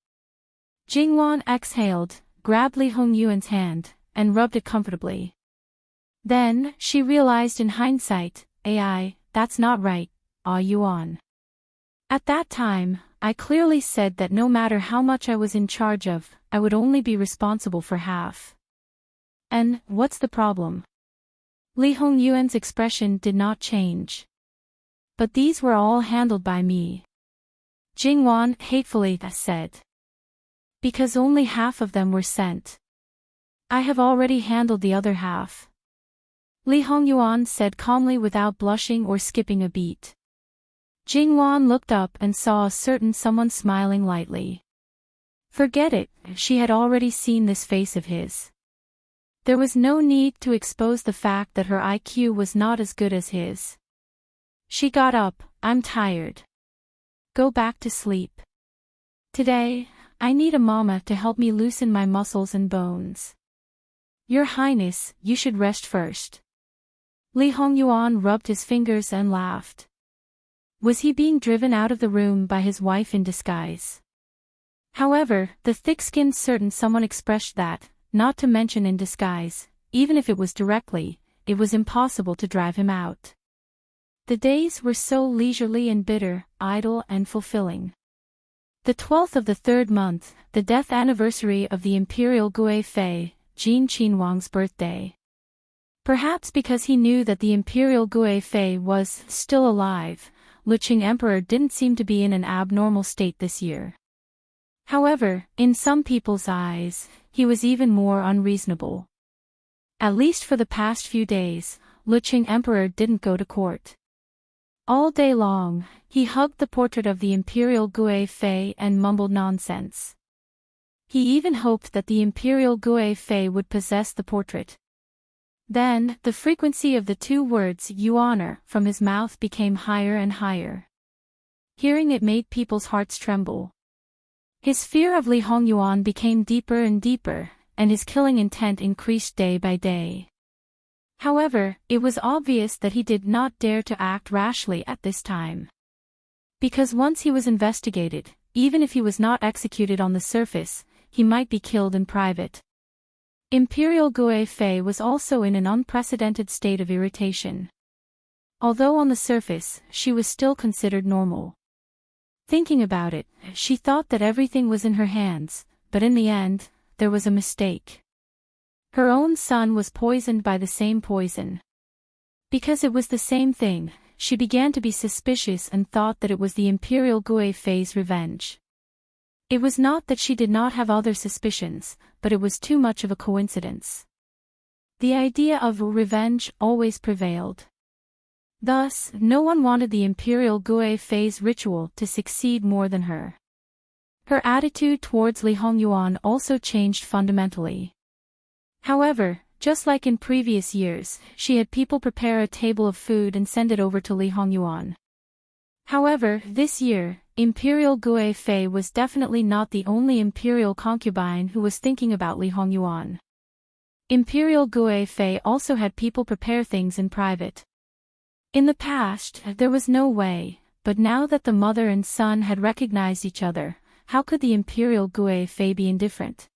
Speaker 1: Jingwan exhaled, grabbed Li Hongyuan's hand, and rubbed it comfortably. Then, she realized in hindsight, that's not right, Yuan. At that time, I clearly said that no matter how much I was in charge of, I would only be responsible for half. And, what's the problem? Li Hongyuan's expression did not change. But these were all handled by me. Jingwan hatefully said. Because only half of them were sent. I have already handled the other half. Li Hongyuan said calmly without blushing or skipping a beat. Jingwan looked up and saw a certain someone smiling lightly. Forget it, she had already seen this face of his. There was no need to expose the fact that her IQ was not as good as his. She got up, I'm tired. Go back to sleep. Today, I need a mama to help me loosen my muscles and bones. Your Highness, you should rest first. Li Hongyuan rubbed his fingers and laughed. Was he being driven out of the room by his wife in disguise? However, the thick-skinned certain someone expressed that, not to mention in disguise, even if it was directly, it was impossible to drive him out. The days were so leisurely and bitter, idle and fulfilling. The 12th of the 3rd month, the death anniversary of the Imperial Gui Fei, Jin Qinhuang's birthday. Perhaps because he knew that the Imperial Gui Fei was still alive, Luqing Emperor didn't seem to be in an abnormal state this year. However, in some people's eyes, he was even more unreasonable. At least for the past few days, Luqing Emperor didn't go to court. All day long, he hugged the portrait of the Imperial Gui Fei and mumbled nonsense. He even hoped that the Imperial Gui Fei would possess the portrait. Then, the frequency of the two words "you honor" from his mouth became higher and higher. Hearing it made people's hearts tremble. His fear of Li Hongyuan became deeper and deeper, and his killing intent increased day by day. However, it was obvious that he did not dare to act rashly at this time. Because once he was investigated, even if he was not executed on the surface, he might be killed in private. Imperial Gui Fei was also in an unprecedented state of irritation. Although on the surface, she was still considered normal. Thinking about it, she thought that everything was in her hands, but in the end, there was a mistake. Her own son was poisoned by the same poison. Because it was the same thing, she began to be suspicious and thought that it was the Imperial Gue Fei's revenge. It was not that she did not have other suspicions, but it was too much of a coincidence. The idea of revenge always prevailed. Thus, no one wanted the Imperial Gue Fei's ritual to succeed more than her. Her attitude towards Li Hongyuan also changed fundamentally. However, just like in previous years, she had people prepare a table of food and send it over to Li Hongyuan. However, this year, Imperial Gue Fei was definitely not the only imperial concubine who was thinking about Li Hongyuan. Imperial Gue Fei also had people prepare things in private. In the past, there was no way, but now that the mother and son had recognized each other, how could the Imperial Gue Fei be indifferent?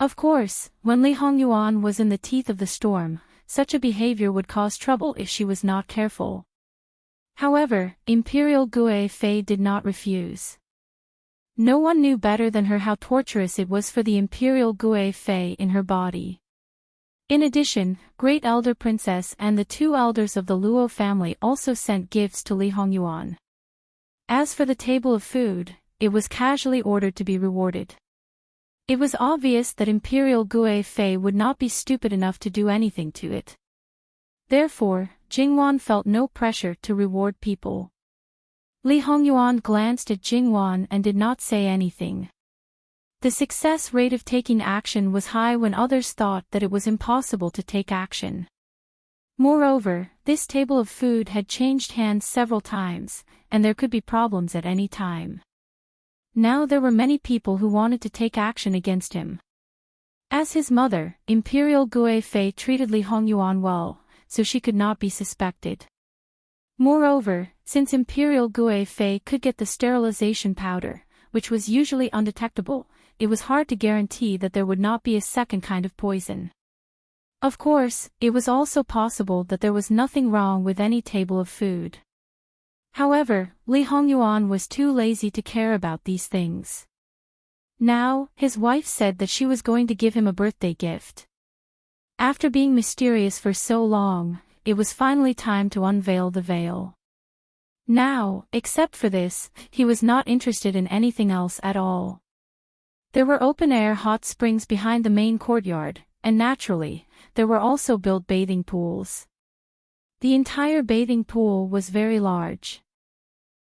Speaker 1: Of course, when Li Hongyuan was in the teeth of the storm, such a behavior would cause trouble if she was not careful. However, Imperial Gue Fei did not refuse. No one knew better than her how torturous it was for the Imperial Gue Fei in her body. In addition, Great Elder Princess and the two elders of the Luo family also sent gifts to Li Hongyuan. As for the table of food, it was casually ordered to be rewarded. It was obvious that Imperial Gue Fei would not be stupid enough to do anything to it. Therefore, Jingwan felt no pressure to reward people. Li Hongyuan glanced at Jingwan and did not say anything. The success rate of taking action was high when others thought that it was impossible to take action. Moreover, this table of food had changed hands several times, and there could be problems at any time. Now there were many people who wanted to take action against him. As his mother, Imperial Gue Fei treated Li Hongyuan well, so she could not be suspected. Moreover, since Imperial Gue Fei could get the sterilization powder, which was usually undetectable, it was hard to guarantee that there would not be a second kind of poison. Of course, it was also possible that there was nothing wrong with any table of food. However, Li Hongyuan was too lazy to care about these things. Now, his wife said that she was going to give him a birthday gift. After being mysterious for so long, it was finally time to unveil the veil. Now, except for this, he was not interested in anything else at all. There were open-air hot springs behind the main courtyard, and naturally, there were also built bathing pools. The entire bathing pool was very large.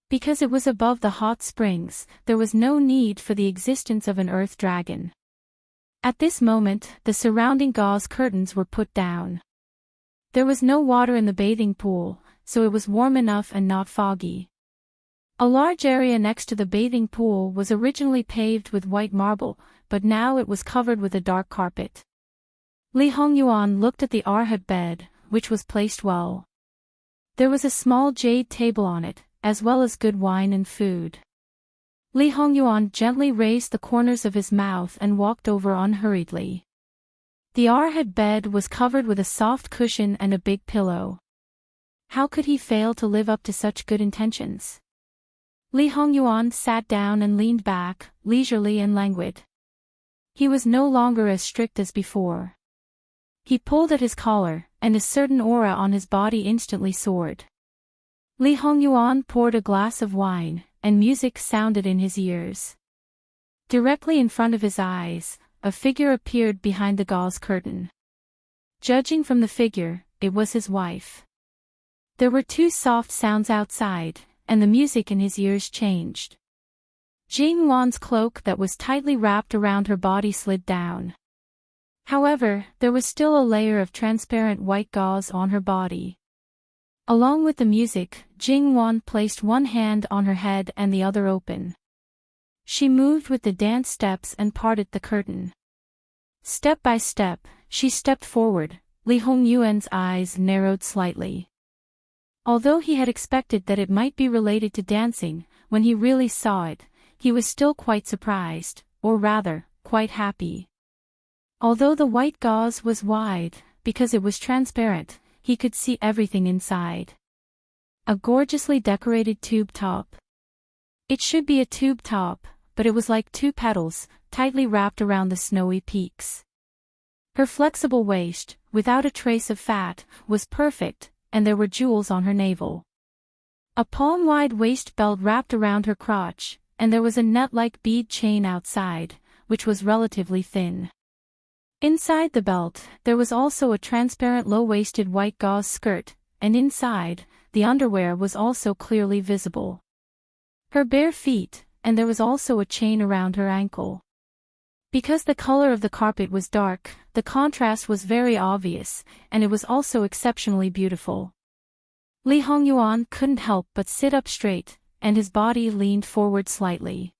Speaker 1: Because it was above the hot springs, there was no need for the existence of an earth dragon. At this moment, the surrounding gauze curtains were put down. There was no water in the bathing pool, so it was warm enough and not foggy. A large area next to the bathing pool was originally paved with white marble, but now it was covered with a dark carpet. Li Hongyuan looked at the arhat bed, which was placed well. There was a small jade table on it, as well as good wine and food. Li Hongyuan gently raised the corners of his mouth and walked over unhurriedly. The arhat bed was covered with a soft cushion and a big pillow. How could he fail to live up to such good intentions? Li Hongyuan sat down and leaned back, leisurely and languid. He was no longer as strict as before. He pulled at his collar, and a certain aura on his body instantly soared. Li Hongyuan poured a glass of wine, and music sounded in his ears. Directly in front of his eyes, a figure appeared behind the gauze curtain. Judging from the figure, it was his wife. There were two soft sounds outside, and the music in his ears changed. Jing Wan's cloak that was tightly wrapped around her body slid down. However, there was still a layer of transparent white gauze on her body. Along with the music, Jing Wan placed one hand on her head and the other open. She moved with the dance steps and parted the curtain. Step by step, she stepped forward. Li Hongyuan's eyes narrowed slightly. Although he had expected that it might be related to dancing, when he really saw it, he was still quite surprised, or rather, quite happy. Although the white gauze was wide, because it was transparent, he could see everything inside. A gorgeously decorated tube top. It should be a tube top, but it was like two petals, tightly wrapped around the snowy peaks. Her flexible waist, without a trace of fat, was perfect, and there were jewels on her navel. A palm-wide waist belt wrapped around her crotch, and there was a net-like bead chain outside, which was relatively thin. Inside the belt, there was also a transparent low-waisted white gauze skirt, and inside, the underwear was also clearly visible. Her bare feet, and there was also a chain around her ankle. Because the color of the carpet was dark, the contrast was very obvious, and it was also exceptionally beautiful. Li Hongyuan couldn't help but sit up straight, and his body leaned forward slightly.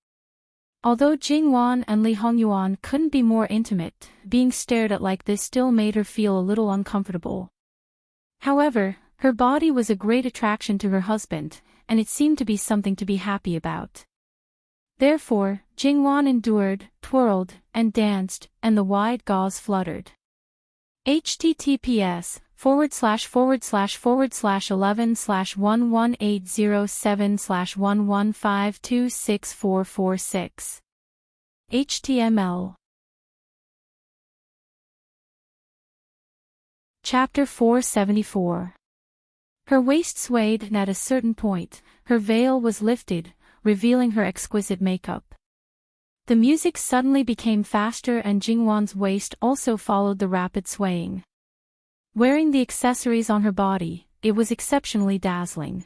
Speaker 1: Although Jingwan and Li Hongyuan couldn't be more intimate, being stared at like this still made her feel a little uncomfortable. However, her body was a great attraction to her husband, and it seemed to be something to be happy about. Therefore, Jingwan endured, twirled, and danced, and the wide gauze fluttered. https://11/11807/115264446 HTML. Chapter 474. Her waist swayed, and at a certain point, her veil was lifted, revealing her exquisite makeup. The music suddenly became faster, and Jingwan's waist also followed the rapid swaying. Wearing the accessories on her body, it was exceptionally dazzling.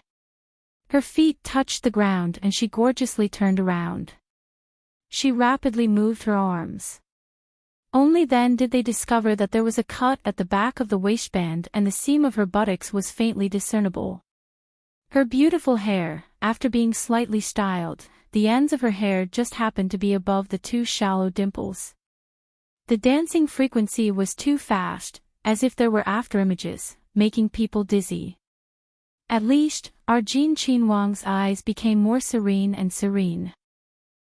Speaker 1: Her feet touched the ground and she gorgeously turned around. She rapidly moved her arms. Only then did they discover that there was a cut at the back of the waistband and the seam of her buttocks was faintly discernible. Her beautiful hair, after being slightly styled, the ends of her hair just happened to be above the two shallow dimples. The dancing frequency was too fast, as if there were afterimages, making people dizzy. At least, Arjin Qinhuang's eyes became more serene and serene.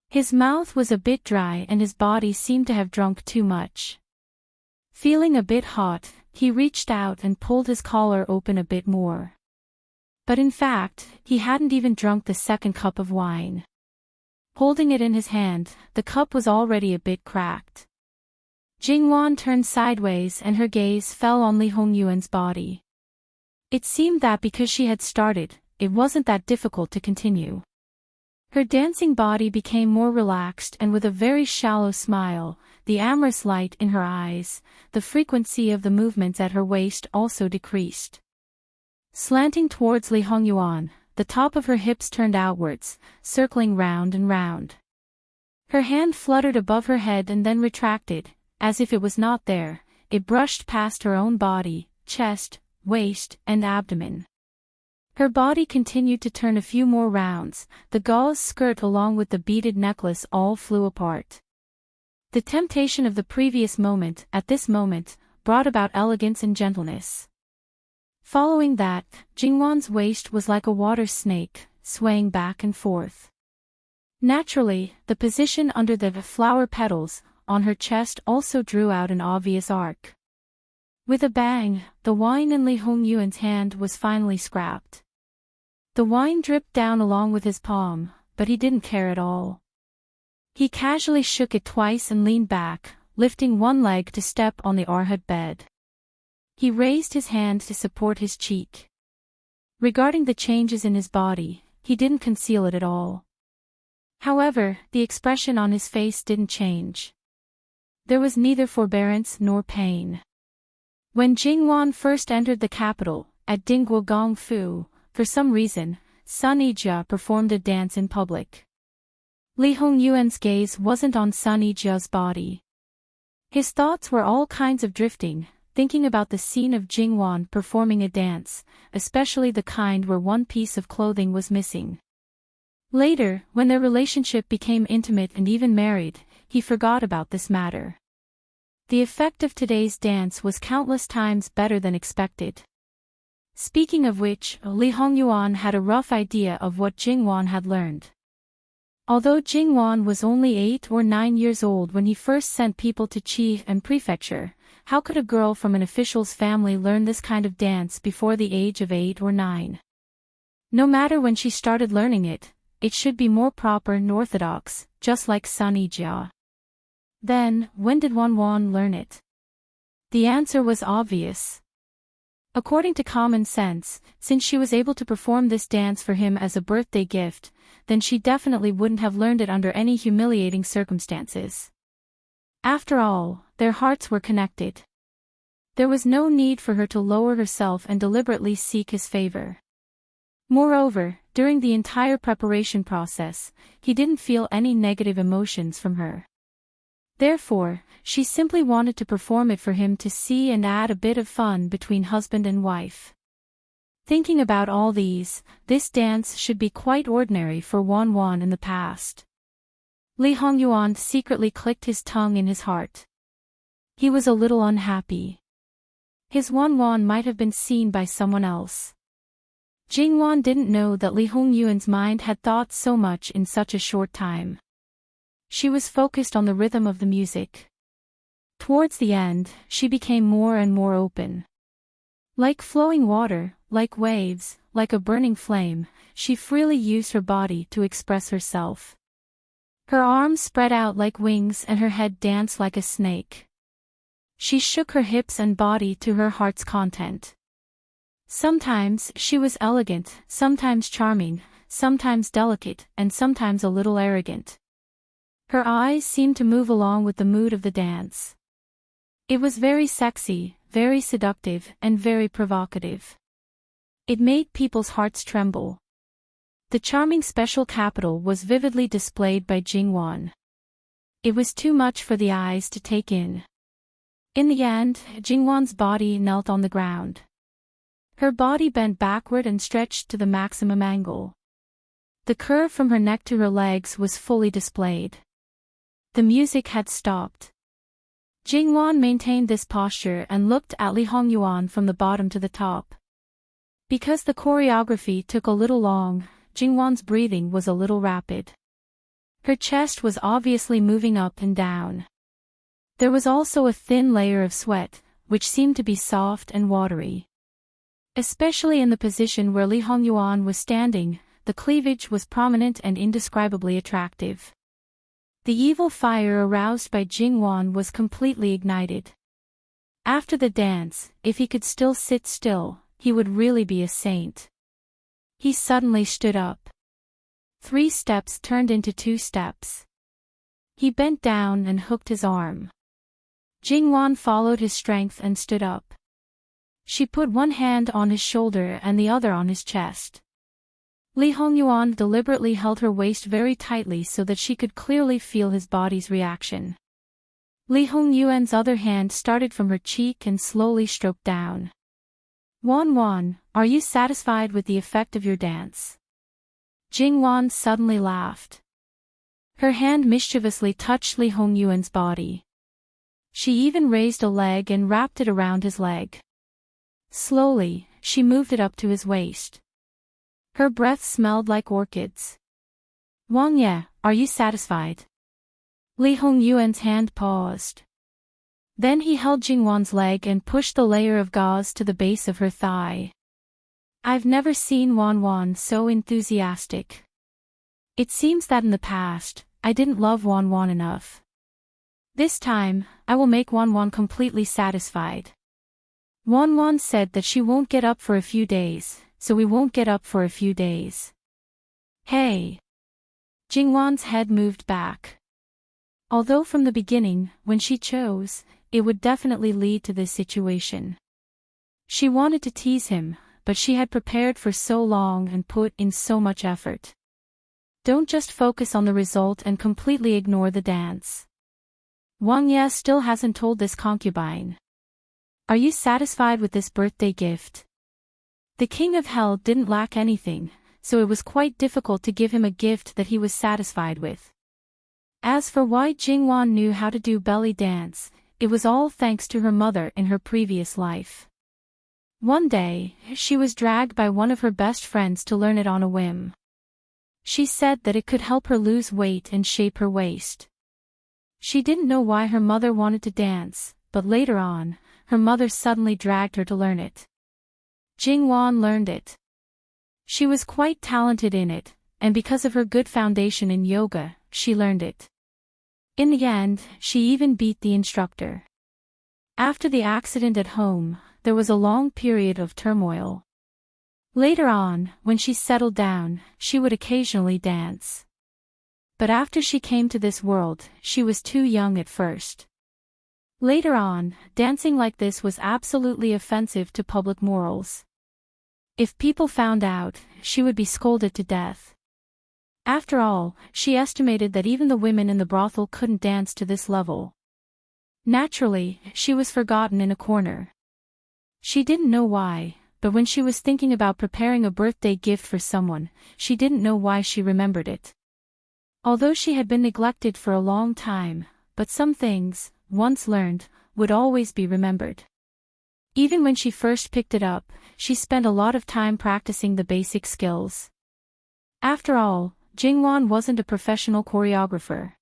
Speaker 1: His mouth was a bit dry and his body seemed to have drunk too much. Feeling a bit hot, he reached out and pulled his collar open a bit more. But in fact, he hadn't even drunk the second cup of wine. Holding it in his hand, the cup was already a bit cracked. Jingwan turned sideways and her gaze fell on Li Hongyuan's body. It seemed that because she had started, it wasn't that difficult to continue. Her dancing body became more relaxed and with a very shallow smile, the amorous light in her eyes, the frequency of the movements at her waist also decreased. Slanting towards Li Hongyuan, the top of her hips turned outwards, circling round and round. Her hand fluttered above her head and then retracted, as if it was not there, it brushed past her own body, chest, waist, and abdomen. Her body continued to turn a few more rounds, the gauze skirt along with the beaded necklace all flew apart. The temptation of the previous moment, at this moment, brought about elegance and gentleness. Following that, Jingwan's waist was like a water snake, swaying back and forth. Naturally, the position under the flower petals on her chest also drew out an obvious arc. With a bang, the wine in Li Hongyuan's hand was finally scrapped. The wine dripped down along with his palm, but he didn't care at all. He casually shook it twice and leaned back, lifting one leg to step on the arhat bed. He raised his hand to support his cheek. Regarding the changes in his body, he didn't conceal it at all. However, the expression on his face didn't change. There was neither forbearance nor pain. When Jingwan first entered the capital, at Dingguo Gongfu, for some reason, Sun Yijia performed a dance in public. Li Hongyuan's gaze wasn't on Sun Yijia's body. His thoughts were all kinds of drifting, thinking about the scene of Jingwan performing a dance, especially the kind where one piece of clothing was missing. Later, when their relationship became intimate and even married, he forgot about this matter. The effect of today's dance was countless times better than expected. Speaking of which, Li Hongyuan had a rough idea of what Jingwan had learned. Although Jingwan was only 8 or 9 years old when he first sent people to Qi and prefecture, how could a girl from an official's family learn this kind of dance before the age of 8 or 9? No matter when she started learning it, it should be more proper and orthodox, just like Sun Yijia. Then, when did Wan learn it? The answer was obvious. According to common sense, since she was able to perform this dance for him as a birthday gift, then she definitely wouldn't have learned it under any humiliating circumstances. After all, their hearts were connected. There was no need for her to lower herself and deliberately seek his favor. Moreover, during the entire preparation process, he didn't feel any negative emotions from her. Therefore, she simply wanted to perform it for him to see and add a bit of fun between husband and wife. Thinking about all these, this dance should be quite ordinary for Wang in the past. Li Hongyuan secretly clicked his tongue in his heart. He was a little unhappy. His Wang might have been seen by someone else. Jingwan didn't know that Li Hongyuan's mind had thought so much in such a short time. She was focused on the rhythm of the music. Towards the end, she became more and more open. Like flowing water, like waves, like a burning flame, she freely used her body to express herself. Her arms spread out like wings and her head danced like a snake. She shook her hips and body to her heart's content. Sometimes she was elegant, sometimes charming, sometimes delicate, and sometimes a little arrogant. Her eyes seemed to move along with the mood of the dance. It was very sexy, very seductive, and very provocative. It made people's hearts tremble. The charming special capital was vividly displayed by Jingwan. It was too much for the eyes to take in. In the end, Jingwan's body knelt on the ground. Her body bent backward and stretched to the maximum angle. The curve from her neck to her legs was fully displayed. The music had stopped. Jingwan maintained this posture and looked at Li Hongyuan from the bottom to the top. Because the choreography took a little long, Jingwan's breathing was a little rapid. Her chest was obviously moving up and down. There was also a thin layer of sweat, which seemed to be soft and watery. Especially in the position where Li Hongyuan was standing, the cleavage was prominent and indescribably attractive. The evil fire aroused by Jingwan was completely ignited. After the dance, if he could still sit still, he would really be a saint. He suddenly stood up. 3 steps turned into 2 steps. He bent down and hooked his arm. Jingwan followed his strength and stood up. She put one hand on his shoulder and the other on his chest. Li Hongyuan deliberately held her waist very tightly so that she could clearly feel his body's reaction. Li Hongyuan's other hand started from her cheek and slowly stroked down. Wan, are you satisfied with the effect of your dance? Jingwan suddenly laughed. Her hand mischievously touched Li Hongyuan's body. She even raised a leg and wrapped it around his leg. Slowly, she moved it up to his waist. Her breath smelled like orchids. Wang, are you satisfied? Li Hongyuan's hand paused. Then he held Jingwan's leg and pushed the layer of gauze to the base of her thigh. I've never seen Wan so enthusiastic. It seems that in the past, I didn't love Wan enough. This time, I will make Wan completely satisfied. Wan said that she won't get up for a few days, so we won't get up for a few days. Hey! Jingwan's head moved back. Although from the beginning, when she chose, it would definitely lead to this situation. She wanted to tease him, but she had prepared for so long and put in so much effort. Don't just focus on the result and completely ignore the dance. Wang still hasn't told this concubine. Are you satisfied with this birthday gift? The king of hell didn't lack anything, so it was quite difficult to give him a gift that he was satisfied with. As for why Jingwan knew how to do belly dance, it was all thanks to her mother in her previous life. One day, she was dragged by one of her best friends to learn it on a whim. She said that it could help her lose weight and shape her waist. She didn't know why her mother wanted to dance, but later on, her mother suddenly dragged her to learn it. Jingwan learned it. She was quite talented in it, and because of her good foundation in yoga, she learned it. In the end, she even beat the instructor. After the accident at home, there was a long period of turmoil. Later on, when she settled down, she would occasionally dance. But after she came to this world, she was too young at first. Later on, dancing like this was absolutely offensive to public morals. If people found out, she would be scolded to death. After all, she estimated that even the women in the brothel couldn't dance to this level. Naturally, she was forgotten in a corner. She didn't know why, but when she was thinking about preparing a birthday gift for someone, she didn't know why she remembered it. Although she had been neglected for a long time, but some things, once learned, would always be remembered. Even when she first picked it up, she spent a lot of time practicing the basic skills. After all, Jingwan wasn't a professional choreographer.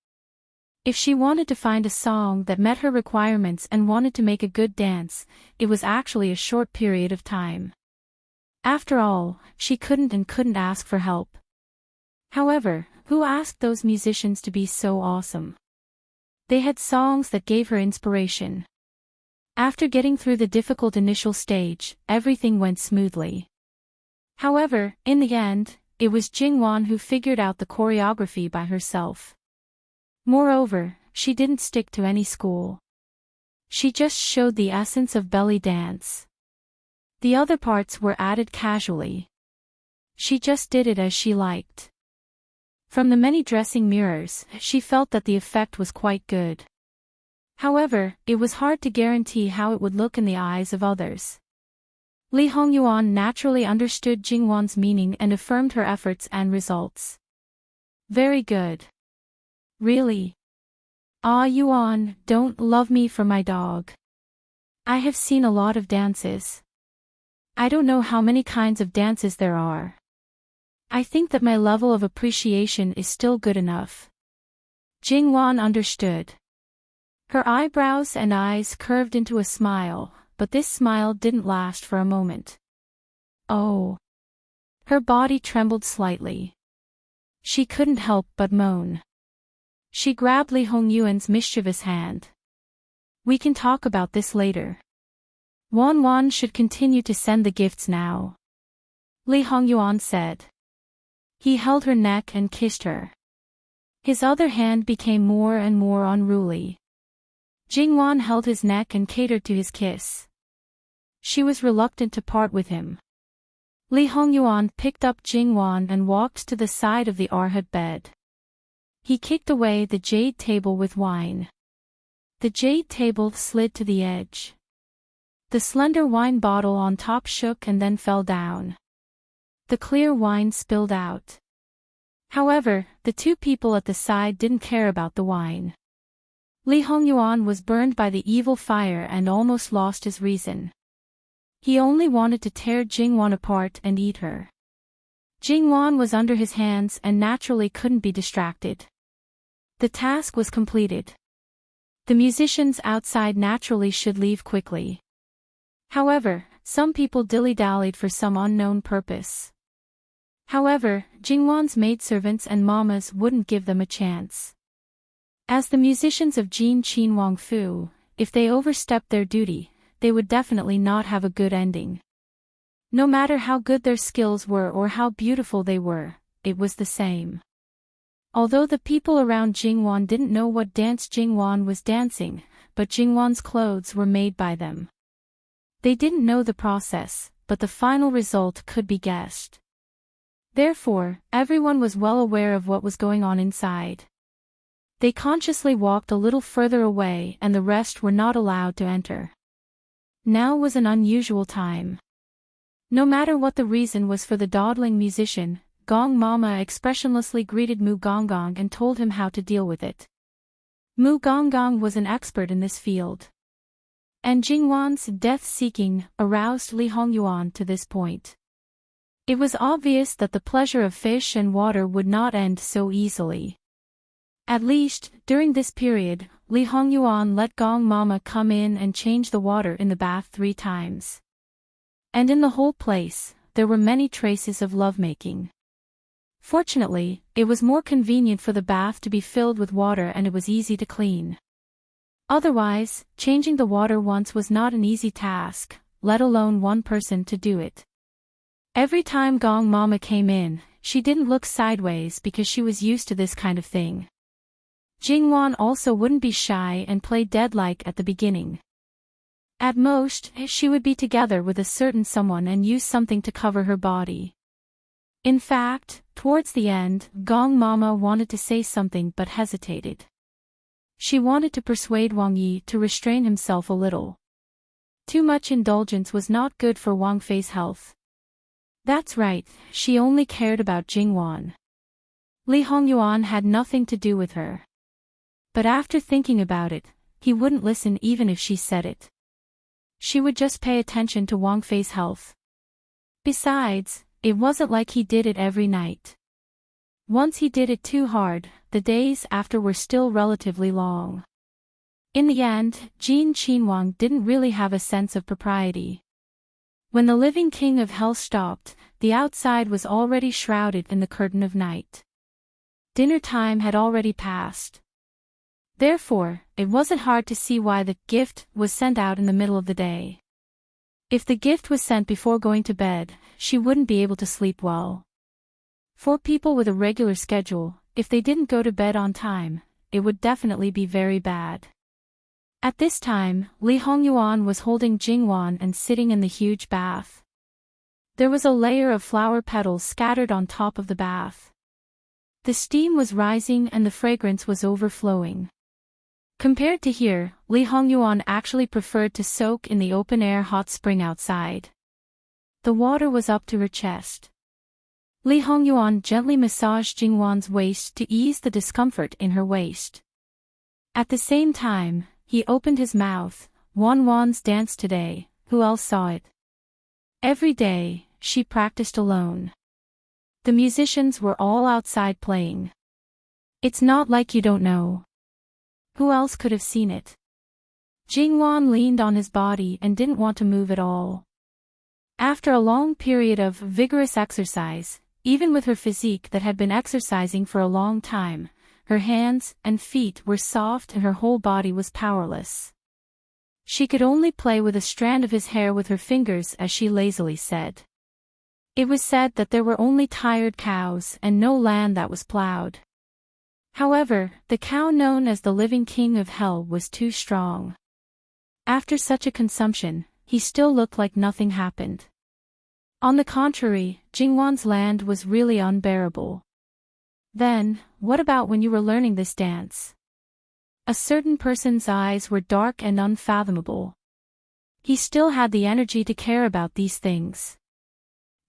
Speaker 1: If she wanted to find a song that met her requirements and wanted to make a good dance, it was actually a short period of time. After all, she couldn't ask for help. However, who asked those musicians to be so awesome? They had songs that gave her inspiration. After getting through the difficult initial stage, everything went smoothly. However, in the end, it was Jingwan who figured out the choreography by herself. Moreover, she didn't stick to any school. She just showed the essence of belly dance. The other parts were added casually. She just did it as she liked. From the many dressing mirrors, she felt that the effect was quite good. However, it was hard to guarantee how it would look in the eyes of others. Li Hongyuan naturally understood Jingwan's meaning and affirmed her efforts and results. Very good. Really? Ah, Yuan, don't love me for my dog. I have seen a lot of dances. I don't know how many kinds of dances there are. I think that my level of appreciation is still good enough. Jingwan understood. Her eyebrows and eyes curved into a smile, but this smile didn't last for a moment. Oh. Her body trembled slightly. She couldn't help but moan. She grabbed Li Hongyuan's mischievous hand. We can talk about this later. Wan should continue to send the gifts now. Li Hongyuan said. He held her neck and kissed her. His other hand became more and more unruly. Jingwan held his neck and catered to his kiss. She was reluctant to part with him. Li Hongyuan picked up Jingwan and walked to the side of the arhat bed. He kicked away the jade table with wine. The jade table slid to the edge. The slender wine bottle on top shook and then fell down. The clear wine spilled out. However, the two people at the side didn't care about the wine. Li Hongyuan was burned by the evil fire and almost lost his reason. He only wanted to tear Jingwan apart and eat her. Jingwan was under his hands and naturally couldn't be distracted. The task was completed. The musicians outside naturally should leave quickly. However, some people dilly-dallied for some unknown purpose. However, Jingwan's maidservants and mamas wouldn't give them a chance. As the musicians of Jin Qin Wang Fu, if they overstepped their duty, they would definitely not have a good ending. No matter how good their skills were or how beautiful they were, it was the same. Although the people around Jingwan didn't know what dance Jingwan was dancing, but Jingwan's clothes were made by them. They didn't know the process, but the final result could be guessed. Therefore, everyone was well aware of what was going on inside. They consciously walked a little further away and the rest were not allowed to enter. Now was an unusual time. No matter what the reason was for the dawdling musician, Gong Mama expressionlessly greeted Mu Gonggong and told him how to deal with it. Mu Gonggong was an expert in this field. And Jingwan's death-seeking aroused Li Hongyuan to this point. It was obvious that the pleasure of fish and water would not end so easily. At least, during this period, Li Hongyuan let Gong Mama come in and change the water in the bath 3 times. And in the whole place, there were many traces of lovemaking. Fortunately, it was more convenient for the bath to be filled with water and it was easy to clean. Otherwise, changing the water once was not an easy task, let alone one person to do it. Every time Gong Mama came in, she didn't look sideways because she was used to this kind of thing. Jingwan also wouldn't be shy and play dead-like at the beginning. At most, she would be together with a certain someone and use something to cover her body. In fact, towards the end, Gong Mama wanted to say something but hesitated. She wanted to persuade Wang Yi to restrain himself a little. Too much indulgence was not good for Wang Fei's health. That's right, she only cared about Jingwan. Li Hongyuan had nothing to do with her. But after thinking about it, he wouldn't listen even if she said it. She would just pay attention to Wang Fei's health. Besides, it wasn't like he did it every night. Once he did it too hard, the days after were still relatively long. In the end, Jin Qinhuang didn't really have a sense of propriety. When the living king of hell stopped, the outside was already shrouded in the curtain of night. Dinner time had already passed. Therefore, it wasn't hard to see why the gift was sent out in the middle of the day. If the gift was sent before going to bed, she wouldn't be able to sleep well. For people with a regular schedule, if they didn't go to bed on time, it would definitely be very bad. At this time, Li Hongyuan was holding Jingwan and sitting in the huge bath. There was a layer of flower petals scattered on top of the bath. The steam was rising and the fragrance was overflowing. Compared to here, Li Hongyuan actually preferred to soak in the open-air hot spring outside. The water was up to her chest. Li Hongyuan gently massaged Jingwan's waist to ease the discomfort in her waist. At the same time, he opened his mouth. Wan's dance today, who else saw it? Every day, she practiced alone. The musicians were all outside playing. It's not like you don't know. Who else could have seen it? Jingwan leaned on his body and didn't want to move at all. After a long period of vigorous exercise, even with her physique that had been exercising for a long time, her hands and feet were soft and her whole body was powerless. She could only play with a strand of his hair with her fingers as she lazily said. It was said that there were only tired cows and no land that was plowed. However, the cow known as the living king of hell was too strong. After such a consumption, he still looked like nothing happened. On the contrary, Jingwan's land was really unbearable. Then, what about when you were learning this dance? A certain person's eyes were dark and unfathomable. He still had the energy to care about these things.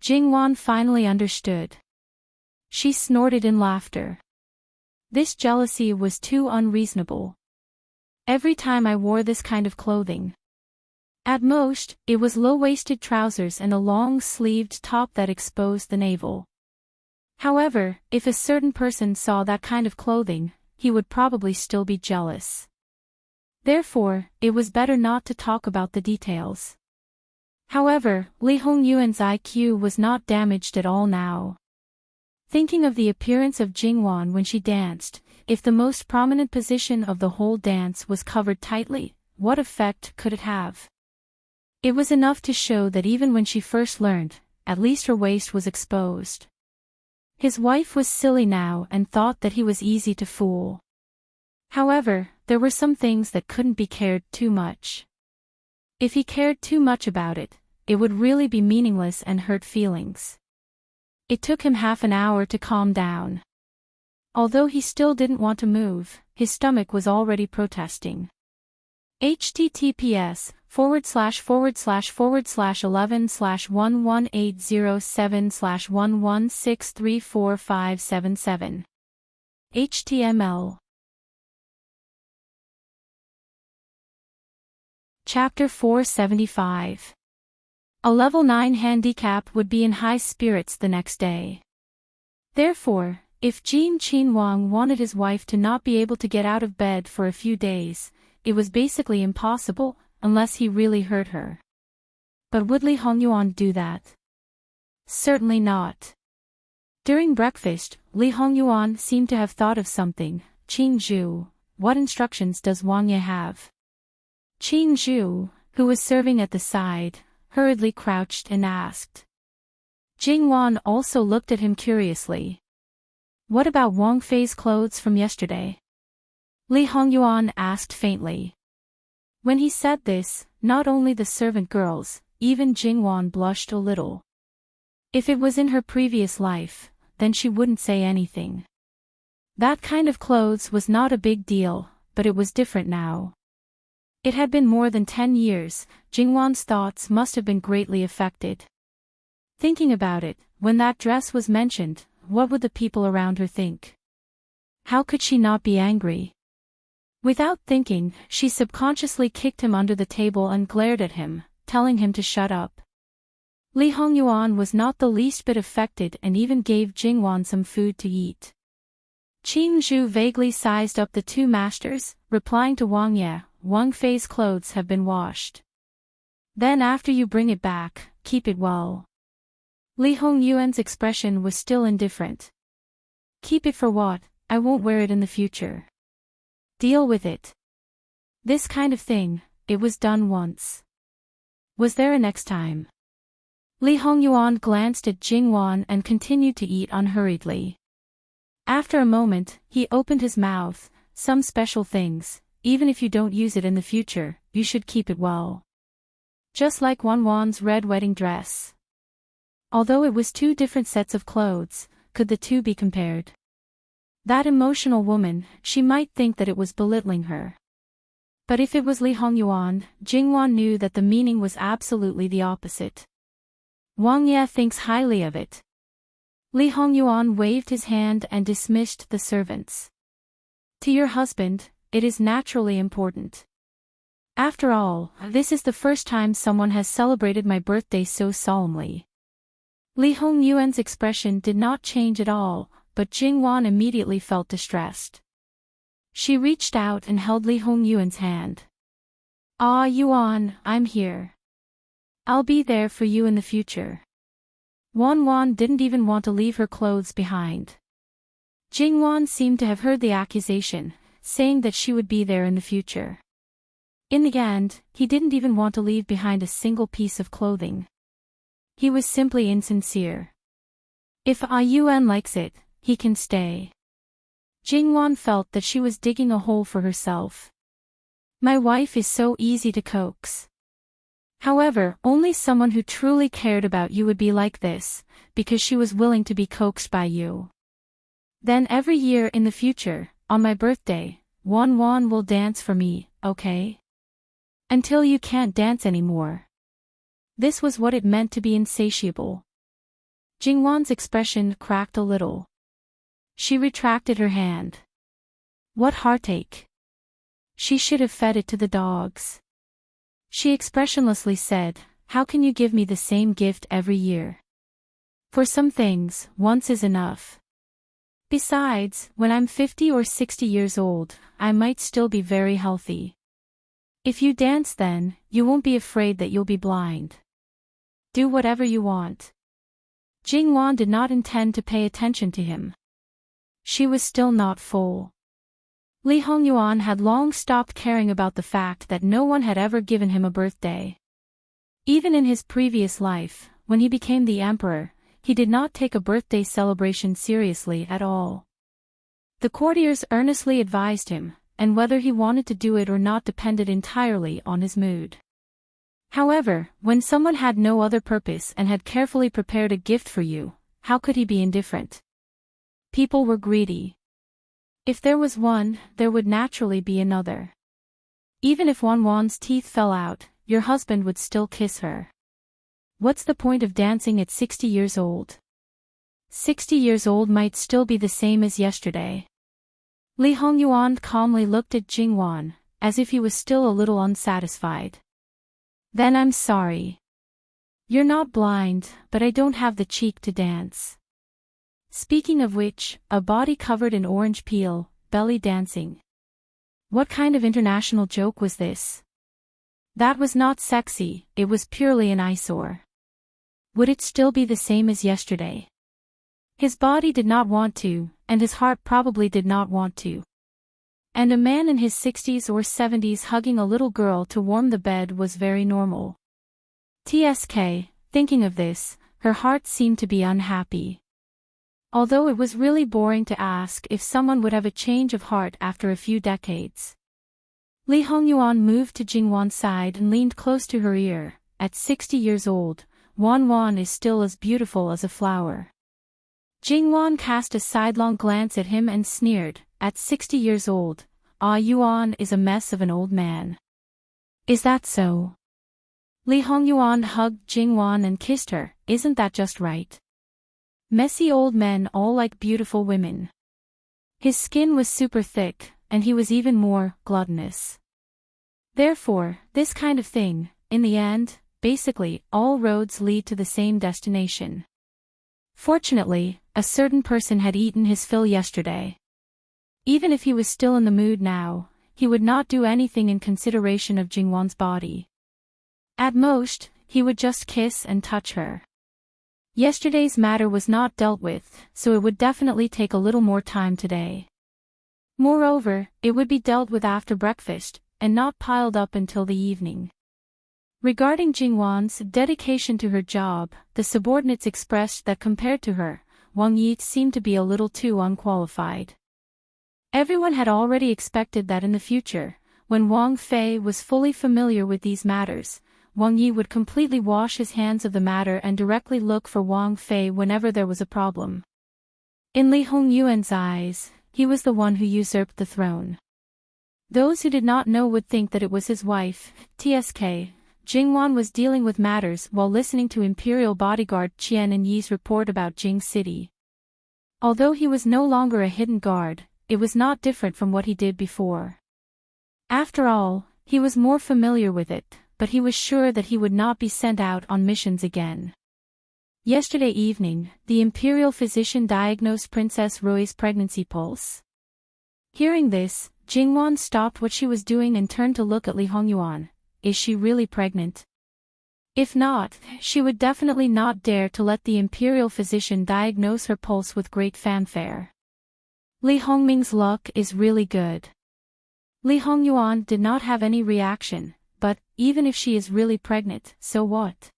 Speaker 1: Jingwan finally understood. She snorted in laughter. This jealousy was too unreasonable. Every time I wore this kind of clothing. At most, it was low-waisted trousers and a long-sleeved top that exposed the navel. However, if a certain person saw that kind of clothing, he would probably still be jealous. Therefore, it was better not to talk about the details. However, Li Hongyuan's IQ was not damaged at all now. Thinking of the appearance of Jingwan when she danced, if the most prominent position of the whole dance was covered tightly, what effect could it have? It was enough to show that even when she first learned, at least her waist was exposed. His wife was silly now and thought that he was easy to fool. However, there were some things that couldn't be cared too much. If he cared too much about it, it would really be meaningless and hurt feelings. It took him half an hour to calm down. Although he still didn't want to move, his stomach was already protesting. https://11/11807/116345777 HTML. Chapter 475. A level 9 handicap would be in high spirits the next day. Therefore, if Jin Qinhuang wanted his wife to not be able to get out of bed for a few days, it was basically impossible, unless he really hurt her. But would Li Hongyuan do that? Certainly not. During breakfast, Li Hongyuan seemed to have thought of something. Qingzhu, what instructions does Wang Ye have? Qing Zhu, who was serving at the side, hurriedly crouched and asked. Jingwan also looked at him curiously. What about Wang Fei's clothes from yesterday? Li Hongyuan asked faintly. When he said this, not only the servant girls, even Jingwan blushed a little. If it was in her previous life, then she wouldn't say anything. That kind of clothes was not a big deal, but it was different now. It had been more than 10 years, Jingwan's thoughts must have been greatly affected. Thinking about it, when that dress was mentioned, what would the people around her think? How could she not be angry? Without thinking, she subconsciously kicked him under the table and glared at him, telling him to shut up. Li Hongyuan was not the least bit affected and even gave Jingwan some food to eat. Qing Zhu vaguely sized up the two masters, replying to Wang Ye, Wang Fei's clothes have been washed. Then after you bring it back, keep it well. Li Hongyuan's expression was still indifferent. Keep it for what? I won't wear it in the future. Deal with it. This kind of thing, it was done once. Was there a next time? Li Hongyuan glanced at Jingwan and continued to eat unhurriedly. After a moment, he opened his mouth. Some special things, even if you don't use it in the future, you should keep it well. Just like Wanwan's red wedding dress. Although it was two different sets of clothes, could the two be compared? That emotional woman, she might think that it was belittling her. But if it was Li Hongyuan, Jingwan knew that the meaning was absolutely the opposite. Wang Ye thinks highly of it. Li Hongyuan waved his hand and dismissed the servants. To your husband, it is naturally important. After all, this is the first time someone has celebrated my birthday so solemnly. Li Hongyuan's expression did not change at all, but Jingwan immediately felt distressed. She reached out and held Li Hongyuan's hand. Ah, Yuan, I'm here. I'll be there for you in the future. Wanwan didn't even want to leave her clothes behind. Jingwan seemed to have heard the accusation, saying that she would be there in the future. In the end, he didn't even want to leave behind a single piece of clothing. He was simply insincere. If Yuan likes it, he can stay. Jingwan felt that she was digging a hole for herself. My wife is so easy to coax. However, only someone who truly cared about you would be like this, because she was willing to be coaxed by you. Then every year in the future, on my birthday, Wanwan will dance for me, okay? Until you can't dance anymore. This was what it meant to be insatiable. Jingwan's expression cracked a little. She retracted her hand. What heartache. She should have fed it to the dogs. She expressionlessly said, how can you give me the same gift every year? For some things, once is enough. Besides, when I'm 50 or 60 years old, I might still be very healthy. If you dance then, you won't be afraid that you'll be blind. Do whatever you want. Jingwan did not intend to pay attention to him. She was still not full. Li Hongyuan had long stopped caring about the fact that no one had ever given him a birthday. Even in his previous life, when he became the emperor, he did not take a birthday celebration seriously at all. The courtiers earnestly advised him, and whether he wanted to do it or not depended entirely on his mood. However, when someone had no other purpose and had carefully prepared a gift for you, how could he be indifferent? People were greedy. If there was one, there would naturally be another. Even if Wanwan's teeth fell out, your husband would still kiss her. What's the point of dancing at 60 years old? 60 years old might still be the same as yesterday. Li Hongyuan calmly looked at Jingwan, as if he was still a little unsatisfied. Then I'm sorry. You're not blind, but I don't have the cheek to dance. Speaking of which, a body covered in orange peel, belly dancing. What kind of international joke was this? That was not sexy, it was purely an eyesore. Would it still be the same as yesterday? His body did not want to, and his heart probably did not want to. And a man in his 60s or 70s hugging a little girl to warm the bed was very normal. TSK, thinking of this, her heart seemed to be unhappy. Although it was really boring to ask if someone would have a change of heart after a few decades. Li Hongyuan moved to Jingwan's side and leaned close to her ear. At 60 years old, Wan is still as beautiful as a flower. Jingwan cast a sidelong glance at him and sneered, at 60 years old, Yuan is a mess of an old man. Is that so? Li Hongyuan hugged Jingwan and kissed her, isn't that just right? Messy old men all like beautiful women. His skin was super thick, and he was even more gluttonous. Therefore, this kind of thing, in the end, basically, all roads lead to the same destination. Fortunately, a certain person had eaten his fill yesterday. Even if he was still in the mood now, he would not do anything in consideration of Jingwan's body. At most, he would just kiss and touch her. Yesterday's matter was not dealt with, so it would definitely take a little more time today. Moreover, it would be dealt with after breakfast, and not piled up until the evening. Regarding Jingwan's dedication to her job, the subordinates expressed that compared to her, Wang Yi seemed to be a little too unqualified. Everyone had already expected that in the future, when Wang Fei was fully familiar with these matters, Wang Yi would completely wash his hands of the matter and directly look for Wang Fei whenever there was a problem. In Li Hongyuan's eyes, he was the one who usurped the throne. Those who did not know would think that it was his wife, TSK. Jingwan was dealing with matters while listening to Imperial bodyguard Qian and Yi's report about Jing City. Although he was no longer a hidden guard, it was not different from what he did before. After all, he was more familiar with it, but he was sure that he would not be sent out on missions again. Yesterday evening, the imperial physician diagnosed Princess Rui's pregnancy pulse. Hearing this, Jingwan stopped what she was doing and turned to look at Li Hongyuan. Is she really pregnant? If not, she would definitely not dare to let the imperial physician diagnose her pulse with great fanfare. Li Hongming's luck is really good. Li Hongyuan did not have any reaction, but, even if she is really pregnant, so what?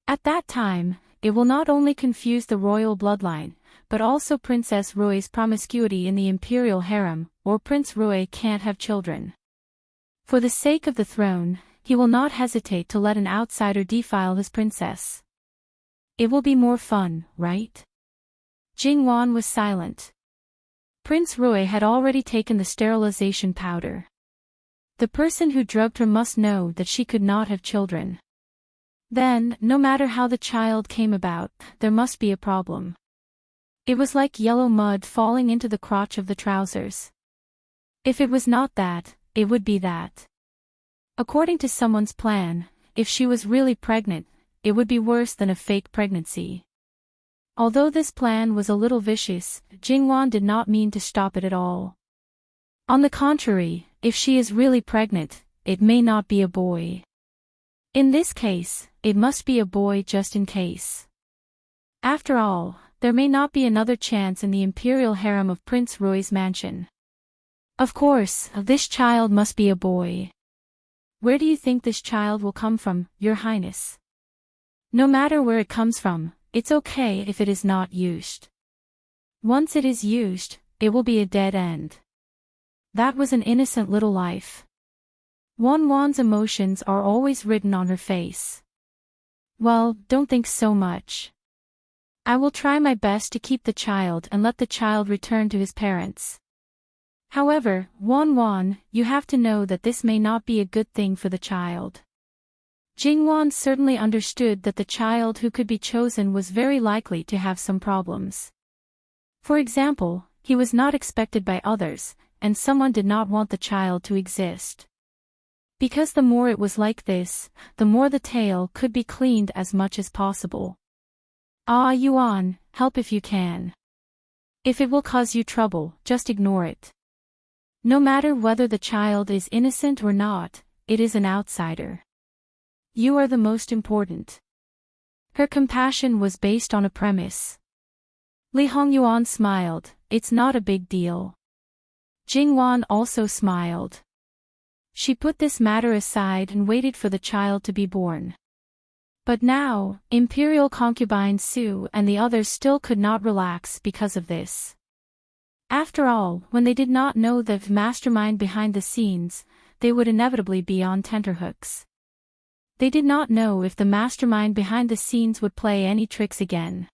Speaker 1: At that time, it will not only confuse the royal bloodline, but also Princess Rui's promiscuity in the imperial harem, or Prince Rui can't have children. For the sake of the throne, he will not hesitate to let an outsider defile his princess. It will be more fun, right? Jingwan was silent. Prince Rui had already taken the sterilization powder. The person who drugged her must know that she could not have children. Then, no matter how the child came about, there must be a problem. It was like yellow mud falling into the crotch of the trousers. If it was not that, it would be that. According to someone's plan, if she was really pregnant, it would be worse than a fake pregnancy. Although this plan was a little vicious, Jingwan did not mean to stop it at all. On the contrary, if she is really pregnant, it may not be a boy. In this case, it must be a boy just in case. After all, there may not be another chance in the imperial harem of Prince Rui's mansion. Of course, this child must be a boy. Where do you think this child will come from, Your Highness? No matter where it comes from, it's okay if it is not used. Once it is used, it will be a dead end. That was an innocent little life. Wan's emotions are always written on her face. Well, don't think so much. I will try my best to keep the child and let the child return to his parents. However, Wan, you have to know that this may not be a good thing for the child. Jingwan certainly understood that the child who could be chosen was very likely to have some problems. For example, he was not expected by others, and someone did not want the child to exist. Because the more it was like this, the more the tail could be cleaned as much as possible. Yuan, help if you can. If it will cause you trouble, just ignore it. No matter whether the child is innocent or not, it is an outsider. You are the most important. Her compassion was based on a premise. Li Hongyuan smiled, it's not a big deal. Jingwan also smiled. She put this matter aside and waited for the child to be born. But now, Imperial concubine Su and the others still could not relax because of this. After all, when they did not know the mastermind behind the scenes, they would inevitably be on tenterhooks. They did not know if the mastermind behind the scenes would play any tricks again.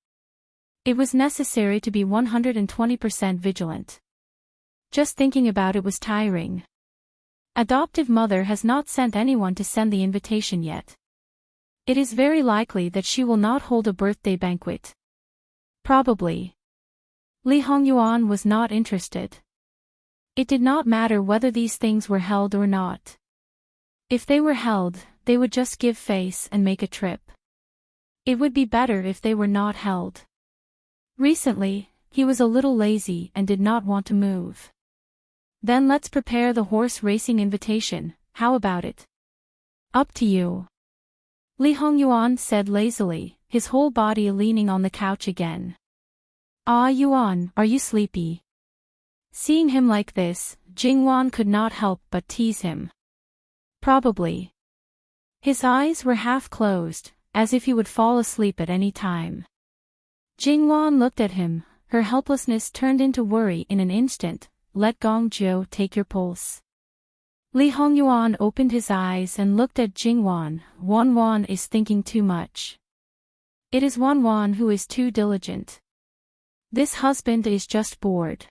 Speaker 1: It was necessary to be 120% vigilant. Just thinking about it was tiring. Adoptive mother has not sent anyone to send the invitation yet. It is very likely that she will not hold a birthday banquet. Probably. Li Hongyuan was not interested. It did not matter whether these things were held or not. If they were held, they would just give face and make a trip. It would be better if they were not held. Recently, he was a little lazy and did not want to move. Then let's prepare the horse racing invitation, how about it? Up to you. Li Hongyuan said lazily, his whole body leaning on the couch again. Ah Yuan, are you sleepy? Seeing him like this, Jingwan could not help but tease him. Probably. His eyes were half closed, as if he would fall asleep at any time. Jingwan looked at him, her helplessness turned into worry in an instant. Let Gongzhou take your pulse. Li Hongyuan opened his eyes and looked at Jingwan. Wanwan is thinking too much. It is Wanwan who is too diligent. This husband is just bored.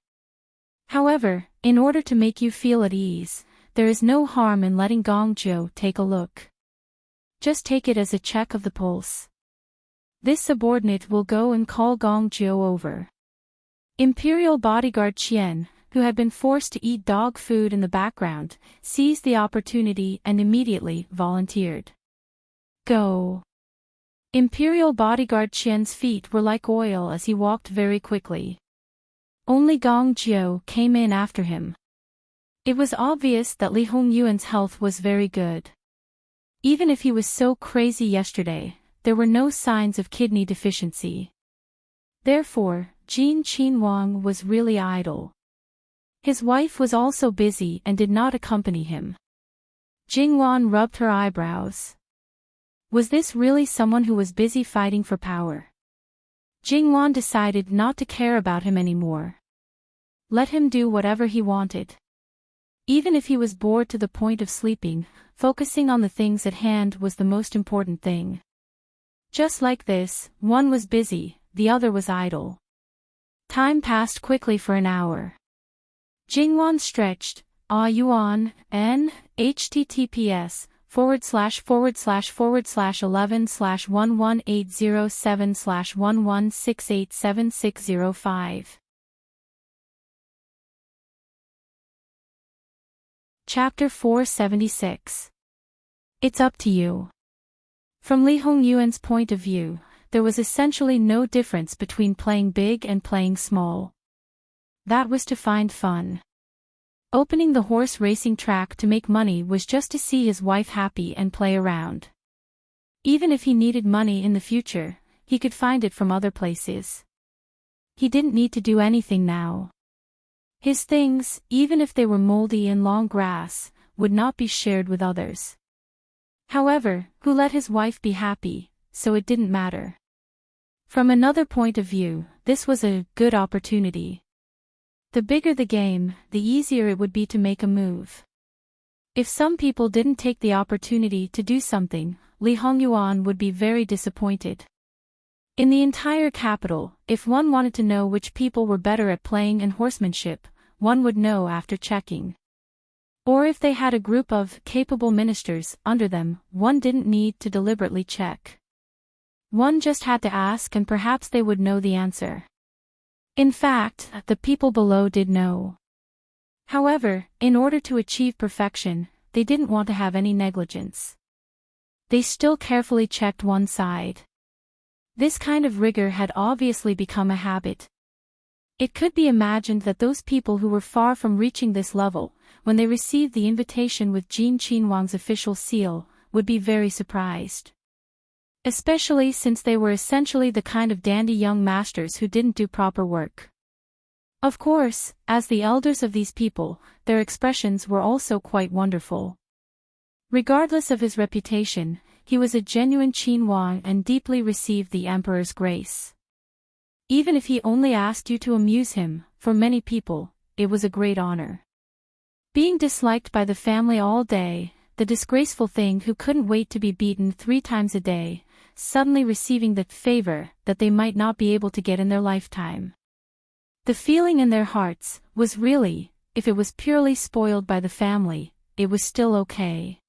Speaker 1: However, in order to make you feel at ease, there is no harm in letting Gongzhou take a look. Just take it as a check of the pulse. This subordinate will go and call Gongzhou over. Imperial bodyguard Qian, who had been forced to eat dog food in the background, seized the opportunity and immediately volunteered. Go. Imperial bodyguard Qian's feet were like oil as he walked very quickly. Only Gongzhou came in after him. It was obvious that Li Hongyuan's health was very good. Even if he was so crazy yesterday, there were no signs of kidney deficiency. Therefore, Jin Qinwang was really idle. His wife was also busy and did not accompany him. Jingwan rubbed her eyebrows. Was this really someone who was busy fighting for power? Jingwan decided not to care about him anymore. Let him do whatever he wanted. Even if he was bored to the point of sleeping, focusing on the things at hand was the most important thing. Just like this, one was busy, the other was idle. Time passed quickly for an hour. Jingwan stretched, Yuan, N, https://11/11807/116876605. Chapter 476. It's up to you. From Li Hongyuan's point of view, there was essentially no difference between playing big and playing small. That was to find fun. Opening the horse racing track to make money was just to see his wife happy and play around. Even if he needed money in the future, he could find it from other places. He didn't need to do anything now. His things, even if they were moldy and long grass, would not be shared with others. However, who let his wife be happy, so it didn't matter. From another point of view, this was a good opportunity. The bigger the game, the easier it would be to make a move. If some people didn't take the opportunity to do something, Li Hongyuan would be very disappointed. In the entire capital, if one wanted to know which people were better at playing and horsemanship, one would know after checking. Or if they had a group of capable ministers under them, one didn't need to deliberately check. One just had to ask and perhaps they would know the answer. In fact, the people below did know. However, in order to achieve perfection, they didn't want to have any negligence. They still carefully checked one side. This kind of rigor had obviously become a habit. It could be imagined that those people who were far from reaching this level, when they received the invitation with Jin Qinwang's official seal, would be very surprised. Especially since they were essentially the kind of dandy young masters who didn't do proper work. Of course, as the elders of these people, their expressions were also quite wonderful. Regardless of his reputation, he was a genuine Qin Wang and deeply received the emperor's grace. Even if he only asked you to amuse him, for many people, it was a great honor. Being disliked by the family all day, the disgraceful thing who couldn't wait to be beaten 3 times a day, suddenly receiving that favor that they might not be able to get in their lifetime. The feeling in their hearts was really, if it was purely spoiled by the family, it was still okay.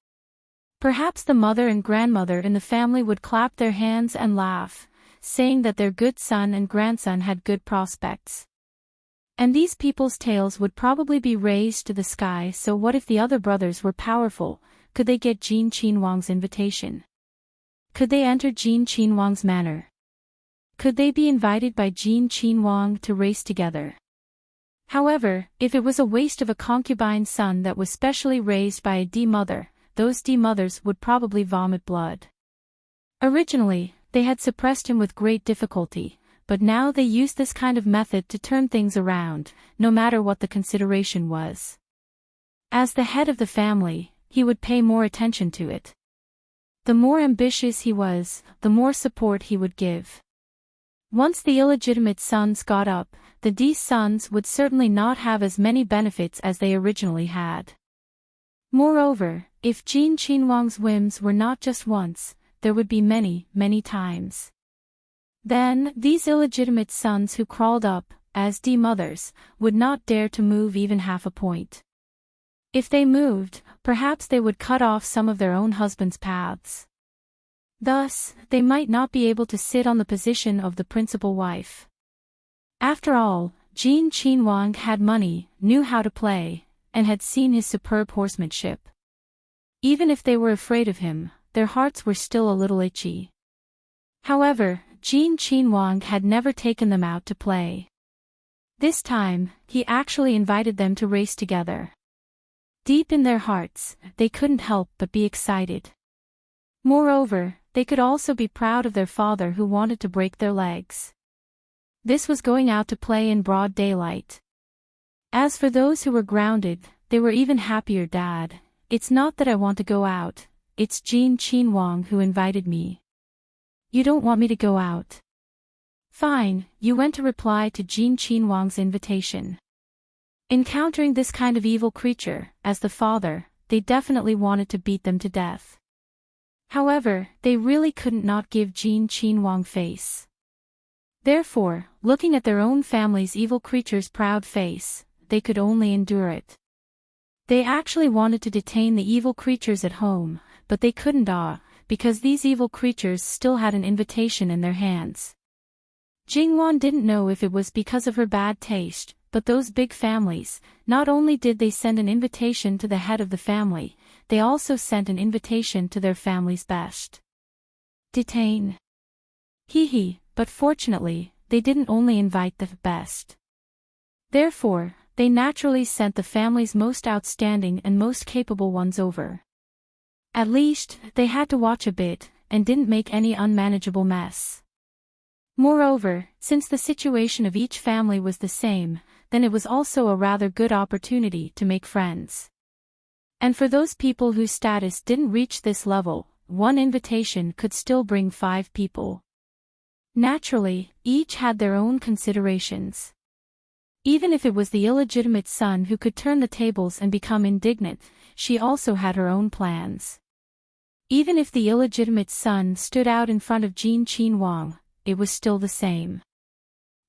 Speaker 1: Perhaps the mother and grandmother in the family would clap their hands and laugh, saying that their good son and grandson had good prospects. And these people's tails would probably be raised to the sky. So what if the other brothers were powerful? Could they get Jin Qin Wang's invitation? Could they enter Jin Qin Wang's manor? Could they be invited by Jin Qin Wang to race together? However, if it was a waste of a concubine's son that was specially raised by a D-mother, those D-mothers would probably vomit blood. Originally, they had suppressed him with great difficulty, but now they used this kind of method to turn things around, no matter what the consideration was. As the head of the family, he would pay more attention to it. The more ambitious he was, the more support he would give. Once the illegitimate sons got up, the D sons would certainly not have as many benefits as they originally had. Moreover, if Jin Qin Wang's whims were not just once, there would be many, many times. Then, these illegitimate sons who crawled up, as D-mothers, would not dare to move even half a point. If they moved, perhaps they would cut off some of their own husbands' paths. Thus, they might not be able to sit on the position of the principal wife. After all, Jin Qin Wang had money, knew how to play, and had seen his superb horsemanship. Even if they were afraid of him, their hearts were still a little itchy. However, Jin Qin Wang had never taken them out to play. This time, he actually invited them to race together. Deep in their hearts, they couldn't help but be excited. Moreover, they could also be proud of their father who wanted to break their legs. This was going out to play in broad daylight. As for those who were grounded, they were even happier. Dad, it's not that I want to go out, it's Jin Qin Wang who invited me. You don't want me to go out? Fine, you went to reply to Jin Qin Wang's invitation. Encountering this kind of evil creature, as the father, they definitely wanted to beat them to death. However, they really couldn't not give Jin Qin Wang face. Therefore, looking at their own family's evil creature's proud face, they could only endure it. They actually wanted to detain the evil creatures at home, but they couldn't because these evil creatures still had an invitation in their hands. Jingwan didn't know if it was because of her bad taste, but those big families, not only did they send an invitation to the head of the family, they also sent an invitation to their family's best. Detain. Hee, but fortunately, they didn't only invite the best. Therefore, they naturally sent the family's most outstanding and most capable ones over. At least, they had to watch a bit, and didn't make any unmanageable mess. Moreover, since the situation of each family was the same, then it was also a rather good opportunity to make friends. And for those people whose status didn't reach this level, one invitation could still bring 5 people. Naturally, each had their own considerations. Even if it was the illegitimate son who could turn the tables and become indignant, she also had her own plans. Even if the illegitimate son stood out in front of Jin Qin Wang, it was still the same.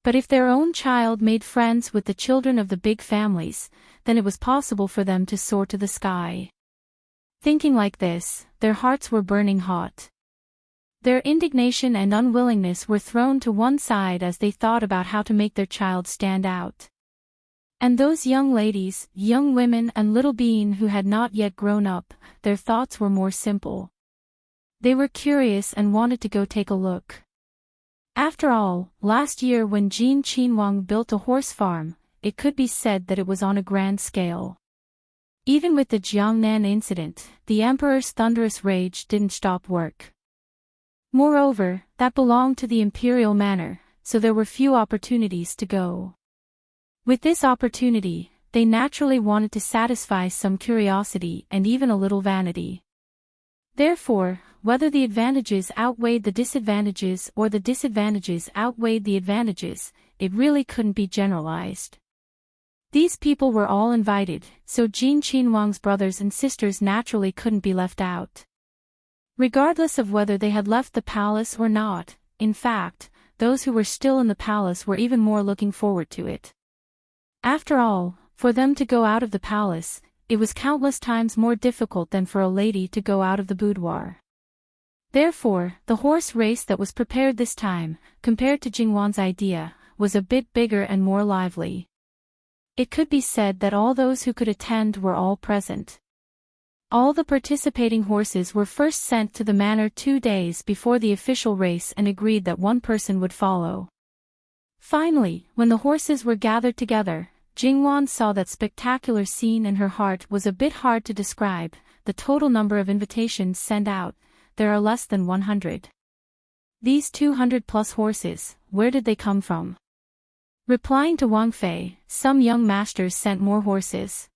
Speaker 1: But if their own child made friends with the children of the big families, then it was possible for them to soar to the sky. Thinking like this, their hearts were burning hot. Their indignation and unwillingness were thrown to one side as they thought about how to make their child stand out. And those young ladies, young women and little being who had not yet grown up, their thoughts were more simple. They were curious and wanted to go take a look. After all, last year when Jin Qin Wang built a horse farm, it could be said that it was on a grand scale. Even with the Jiangnan incident, the emperor's thunderous rage didn't stop work. Moreover, that belonged to the imperial manor, so there were few opportunities to go. With this opportunity, they naturally wanted to satisfy some curiosity and even a little vanity. Therefore, whether the advantages outweighed the disadvantages or the disadvantages outweighed the advantages, it really couldn't be generalized. These people were all invited, so Jin Qinhuang's brothers and sisters naturally couldn't be left out. Regardless of whether they had left the palace or not, in fact, those who were still in the palace were even more looking forward to it. After all, for them to go out of the palace, it was countless times more difficult than for a lady to go out of the boudoir. Therefore, the horse race that was prepared this time, compared to Jingwan's idea, was a bit bigger and more lively. It could be said that all those who could attend were all present. All the participating horses were first sent to the manor 2 days before the official race and agreed that one person would follow. Finally, when the horses were gathered together, Jingwan saw that spectacular scene and her heart was a bit hard to describe. The total number of invitations sent out, there are less than 100. These 200+ horses, where did they come from? Replying to Wang Fei, some young masters sent more horses.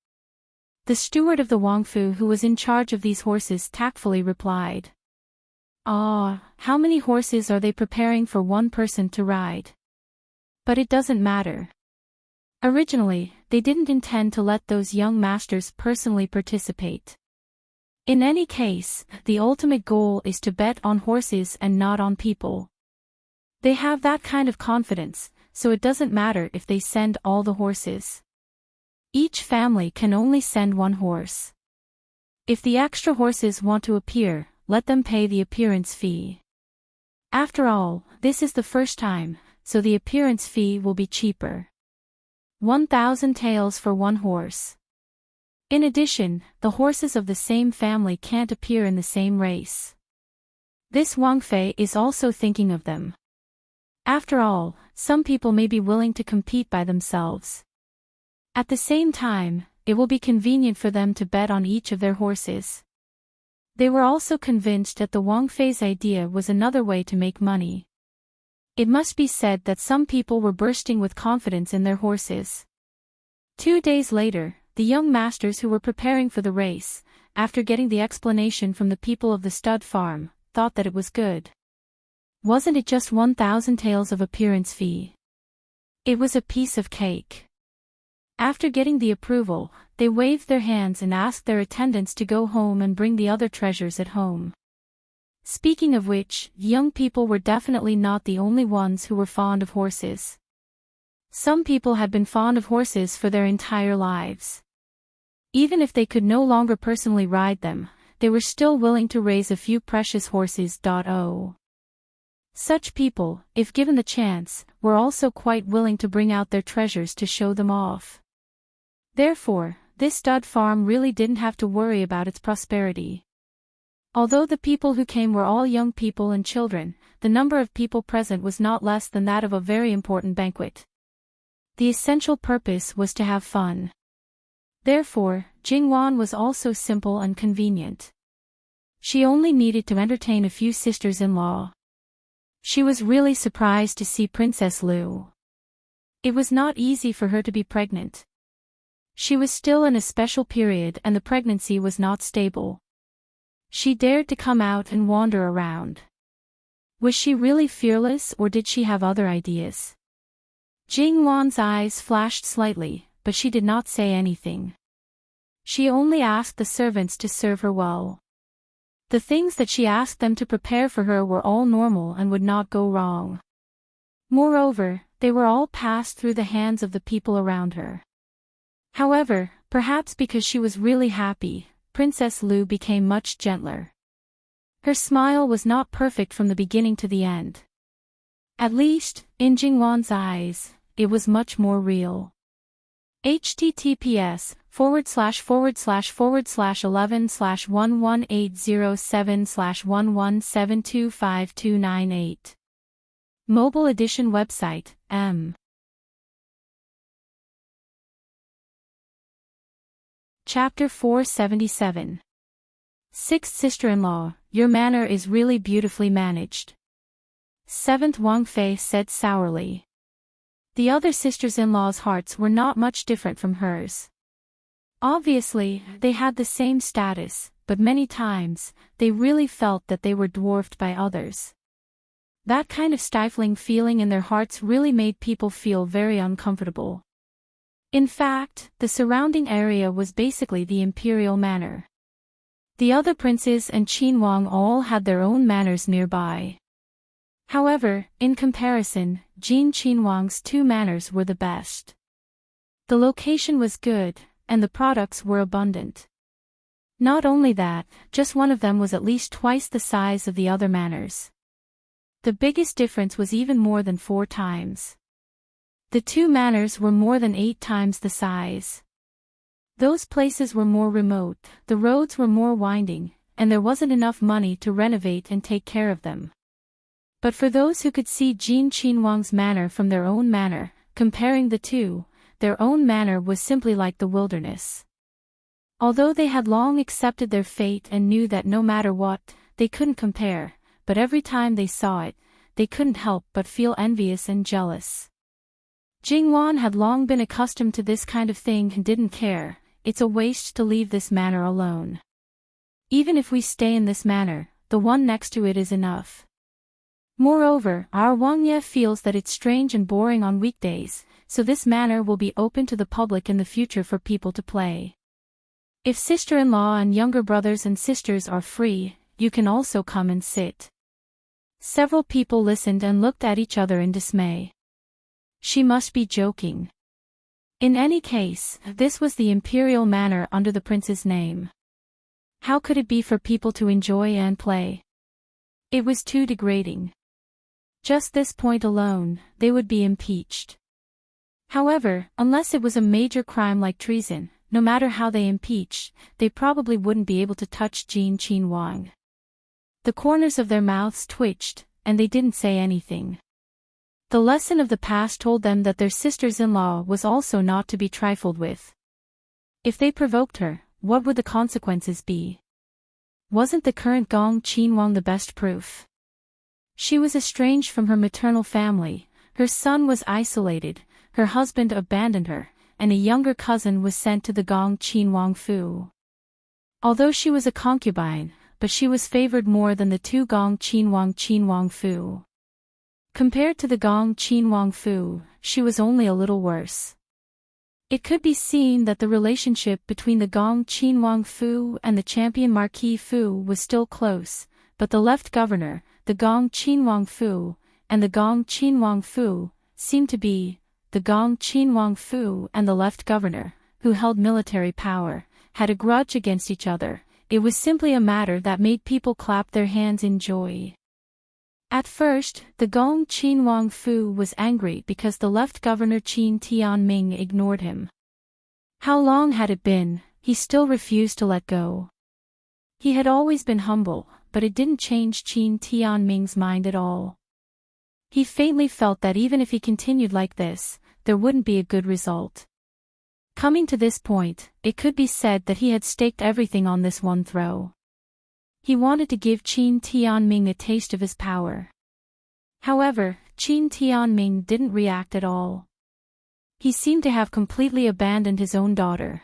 Speaker 1: The steward of the Wangfu who was in charge of these horses tactfully replied. "Ah, how many horses are they preparing for one person to ride? But it doesn't matter." Originally, they didn't intend to let those young masters personally participate. In any case, the ultimate goal is to bet on horses and not on people. They have that kind of confidence, so it doesn't matter if they send all the horses. Each family can only send one horse. If the extra horses want to appear, let them pay the appearance fee. After all, this is the first time, so the appearance fee will be cheaper. 1,000 taels for one horse. In addition, the horses of the same family can't appear in the same race. This Wang Fei is also thinking of them. After all, some people may be willing to compete by themselves. At the same time, it will be convenient for them to bet on each of their horses. They were also convinced that the Wang Fei's idea was another way to make money. It must be said that some people were bursting with confidence in their horses. 2 days later, the young masters who were preparing for the race, after getting the explanation from the people of the stud farm, thought that it was good. Wasn't it just 1,000 taels of appearance fee? It was a piece of cake. After getting the approval, they waved their hands and asked their attendants to go home and bring the other treasures at home. Speaking of which, young people were definitely not the only ones who were fond of horses. Some people had been fond of horses for their entire lives. Even if they could no longer personally ride them, they were still willing to raise a few precious horses. Such people, if given the chance, were also quite willing to bring out their treasures to show them off. Therefore, this stud farm really didn't have to worry about its prosperity. Although the people who came were all young people and children, the number of people present was not less than that of a very important banquet. The essential purpose was to have fun. Therefore, Jingwan was also simple and convenient. She only needed to entertain a few sisters-in-law. She was really surprised to see Princess Lu. It was not easy for her to be pregnant. She was still in a special period and the pregnancy was not stable. She dared to come out and wander around. Was she really fearless or did she have other ideas? Jingwan's eyes flashed slightly, but she did not say anything. She only asked the servants to serve her well. The things that she asked them to prepare for her were all normal and would not go wrong. Moreover, they were all passed through the hands of the people around her. However, perhaps because she was really happy, Princess Lu became much gentler. Her smile was not perfect from the beginning to the end. At least, in Jingwan's eyes, it was much more real. https:///11/11807/1172528. Mobile edition website, M. Chapter 477. Sixth sister-in-law, your manor is really beautifully managed. Seventh Wang Fei said sourly. The other sisters-in-law's hearts were not much different from hers. Obviously, they had the same status, but many times, they really felt that they were dwarfed by others. That kind of stifling feeling in their hearts really made people feel very uncomfortable. In fact, the surrounding area was basically the imperial manor. The other princes and Qin Wang all had their own manors nearby. However, in comparison, Qin Wang's two manors were the best. The location was good, and the products were abundant. Not only that, just one of them was at least twice the size of the other manors. The biggest difference was even more than 4 times. The two manors were more than 8 times the size. Those places were more remote, the roads were more winding, and there wasn't enough money to renovate and take care of them. But for those who could see Qin Wang's manor from their own manor, comparing the two, their own manor was simply like the wilderness. Although they had long accepted their fate and knew that no matter what, they couldn't compare, but every time they saw it, they couldn't help but feel envious and jealous. Jingwan had long been accustomed to this kind of thing and didn't care. It's a waste to leave this manor alone. Even if we stay in this manor, the one next to it is enough. Moreover, our Wang Ye feels that it's strange and boring on weekdays, so this manor will be open to the public in the future for people to play. If sister-in-law and younger brothers and sisters are free, you can also come and sit. Several people listened and looked at each other in dismay. She must be joking. In any case, this was the imperial manor under the prince's name. How could it be for people to enjoy and play? It was too degrading. Just this point alone, they would be impeached. However, unless it was a major crime like treason, no matter how they impeached, they probably wouldn't be able to touch Qin Wang. The corners of their mouths twitched, and they didn't say anything. The lesson of the past told them that their sisters-in-law was also not to be trifled with. If they provoked her, what would the consequences be? Wasn't the current Gong Qin Wang the best proof? She was estranged from her maternal family, her son was isolated, her husband abandoned her, and a younger cousin was sent to the Gong Qin Wang Fu. Although she was a concubine, but she was favored more than the two Gong Qin Wang Fu. Compared to the Gong Qin Wang Fu, she was only a little worse. It could be seen that the relationship between the Gong Qin Wang Fu and the champion Marquis Fu was still close, but the left governor, the Gong Qin Wang Fu, and the Gong Qin Wang Fu, seemed to be, the Gong Qin Wang Fu and the left governor, who held military power, had a grudge against each other. It was simply a matter that made people clap their hands in joy. At first, the Gong Qin Wang Fu was angry because the left governor Qin Tianming ignored him. How long had it been, he still refused to let go. He had always been humble, but it didn't change Qin Tianming's mind at all. He faintly felt that even if he continued like this, there wouldn't be a good result. Coming to this point, it could be said that he had staked everything on this one throw. He wanted to give Qin Tianming a taste of his power. However, Qin Tianming didn't react at all. He seemed to have completely abandoned his own daughter.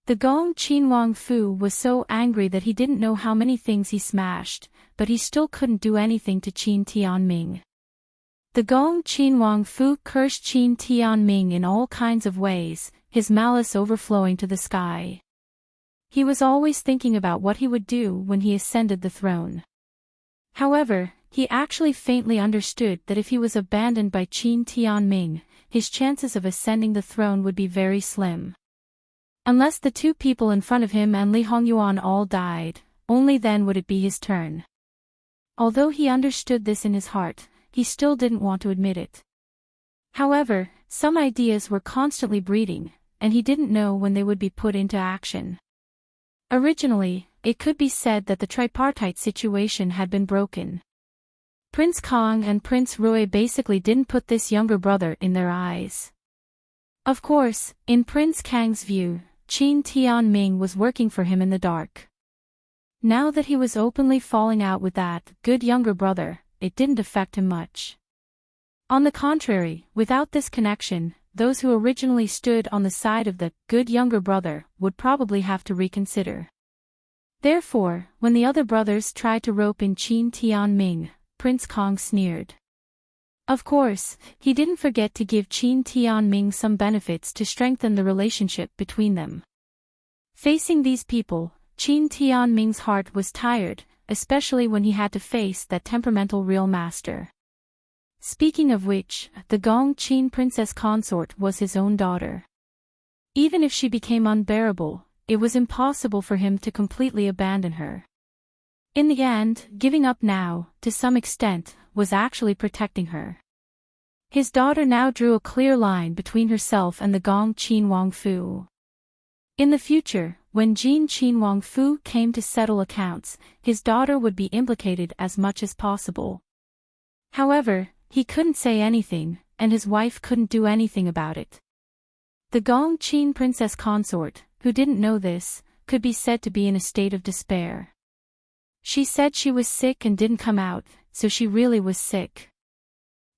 Speaker 1: The Gong Qin Wang Fu was so angry that he didn't know how many things he smashed, but he still couldn't do anything to Qin Tianming. The Gong Qin Wang Fu cursed Qin Tianming in all kinds of ways, his malice overflowing to the sky. He was always thinking about what he would do when he ascended the throne. However, he actually faintly understood that if he was abandoned by Qin Tianming, his chances of ascending the throne would be very slim. Unless the two people in front of him and Li Hongyuan all died, only then would it be his turn. Although he understood this in his heart, he still didn't want to admit it. However, some ideas were constantly breeding, and he didn't know when they would be put into action. Originally, it could be said that the tripartite situation had been broken. Prince Kong and Prince Rui basically didn't put this younger brother in their eyes. Of course, in Prince Kang's view, Qin Tianming was working for him in the dark. Now that he was openly falling out with that good younger brother, it didn't affect him much. On the contrary, without this connection, those who originally stood on the side of the good younger brother would probably have to reconsider. Therefore, when the other brothers tried to rope in Qin Tianming, Prince Kong sneered. Of course, he didn't forget to give Qin Tianming some benefits to strengthen the relationship between them. Facing these people, Qin Tianming's heart was tired, especially when he had to face that temperamental real master. Speaking of which, the Gong Qin princess consort was his own daughter. Even if she became unbearable, it was impossible for him to completely abandon her. In the end, giving up now, to some extent, was actually protecting her. His daughter now drew a clear line between herself and the Gong Qin Wang Fu. In the future, when Jin Qin Wang Fu came to settle accounts, his daughter would be implicated as much as possible. However, he couldn't say anything, and his wife couldn't do anything about it. The Gong Qin princess consort, who didn't know this, could be said to be in a state of despair. She said she was sick and didn't come out, so she really was sick.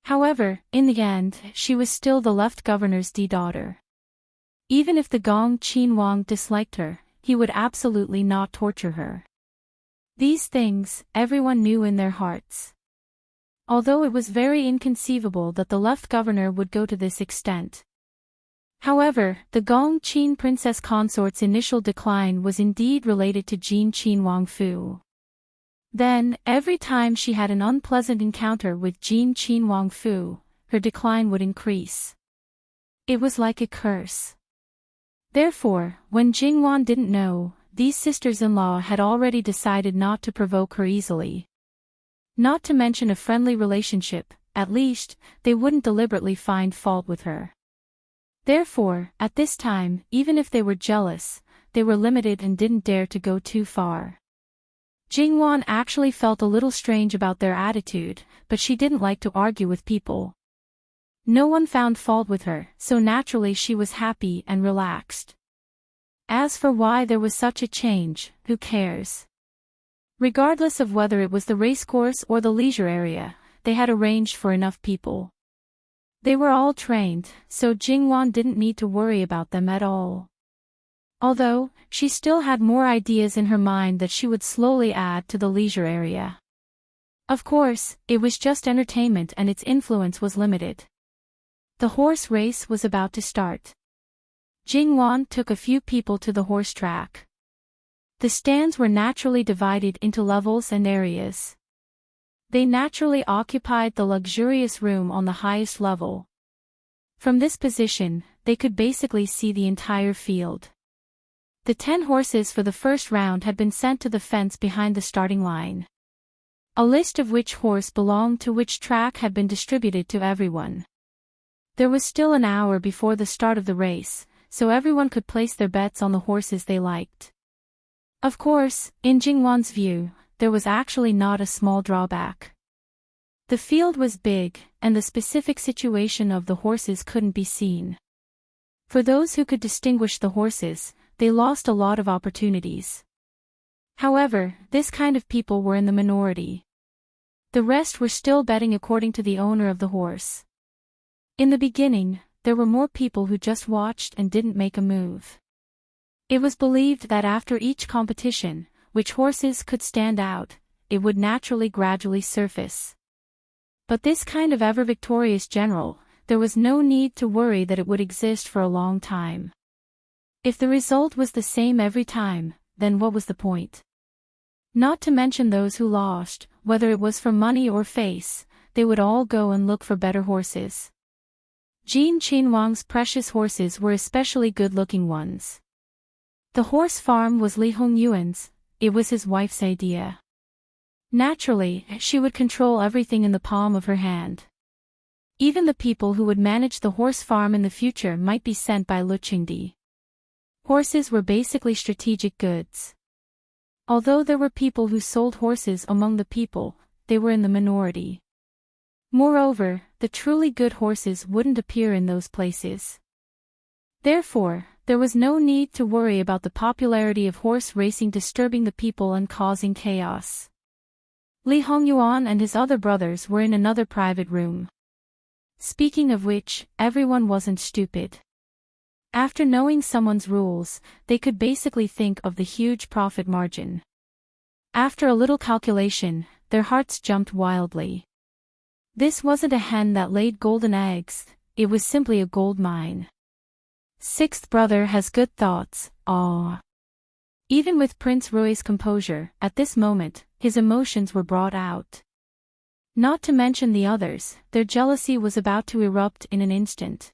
Speaker 1: However, in the end, she was still the left governor's daughter. Even if the Gong Qin Wang disliked her, he would absolutely not torture her. These things, everyone knew in their hearts. Although it was very inconceivable that the left governor would go to this extent. However, the Gong Qin princess consort's initial decline was indeed related to Jin Qin Wang Fu. Then, every time she had an unpleasant encounter with Jin Qin Wang Fu, her decline would increase. It was like a curse. Therefore, when Jingwan didn't know, these sisters-in-law had already decided not to provoke her easily. Not to mention a friendly relationship, at least, they wouldn't deliberately find fault with her. Therefore, at this time, even if they were jealous, they were limited and didn't dare to go too far. Jingwan actually felt a little strange about their attitude, but she didn't like to argue with people. No one found fault with her, so naturally she was happy and relaxed. As for why there was such a change, who cares? Regardless of whether it was the racecourse or the leisure area, they had arranged for enough people. They were all trained, so Jingwan didn't need to worry about them at all. Although, she still had more ideas in her mind that she would slowly add to the leisure area. Of course, it was just entertainment and its influence was limited. The horse race was about to start. Jingwan took a few people to the horse track. The stands were naturally divided into levels and areas. They naturally occupied the luxurious room on the highest level. From this position, they could basically see the entire field. The 10 horses for the first round had been sent to the fence behind the starting line. A list of which horse belonged to which track had been distributed to everyone. There was still an hour before the start of the race, so everyone could place their bets on the horses they liked. Of course, in Jingwan's view, there was actually not a small drawback. The field was big, and the specific situation of the horses couldn't be seen. For those who could distinguish the horses, they lost a lot of opportunities. However, this kind of people were in the minority. The rest were still betting according to the owner of the horse. In the beginning, there were more people who just watched and didn't make a move. It was believed that after each competition, which horses could stand out, it would naturally gradually surface. But this kind of ever-victorious general, there was no need to worry that it would exist for a long time. If the result was the same every time, then what was the point? Not to mention those who lost, whether it was for money or face, they would all go and look for better horses. Jin Qin Wang's precious horses were especially good-looking ones. The horse farm was Li Hongyuan's, it was his wife's idea. Naturally, she would control everything in the palm of her hand. Even the people who would manage the horse farm in the future might be sent by Lu Qingdi. Horses were basically strategic goods. Although there were people who sold horses among the people, they were in the minority. Moreover, the truly good horses wouldn't appear in those places. Therefore, there was no need to worry about the popularity of horse racing disturbing the people and causing chaos. Li Hongyuan and his other brothers were in another private room. Speaking of which, everyone wasn't stupid. After knowing someone's rules, they could basically think of the huge profit margin. After a little calculation, their hearts jumped wildly. This wasn't a hen that laid golden eggs, it was simply a gold mine. Sixth brother has good thoughts, aww. Even with Prince Rui's composure, at this moment, his emotions were brought out. Not to mention the others, their jealousy was about to erupt in an instant.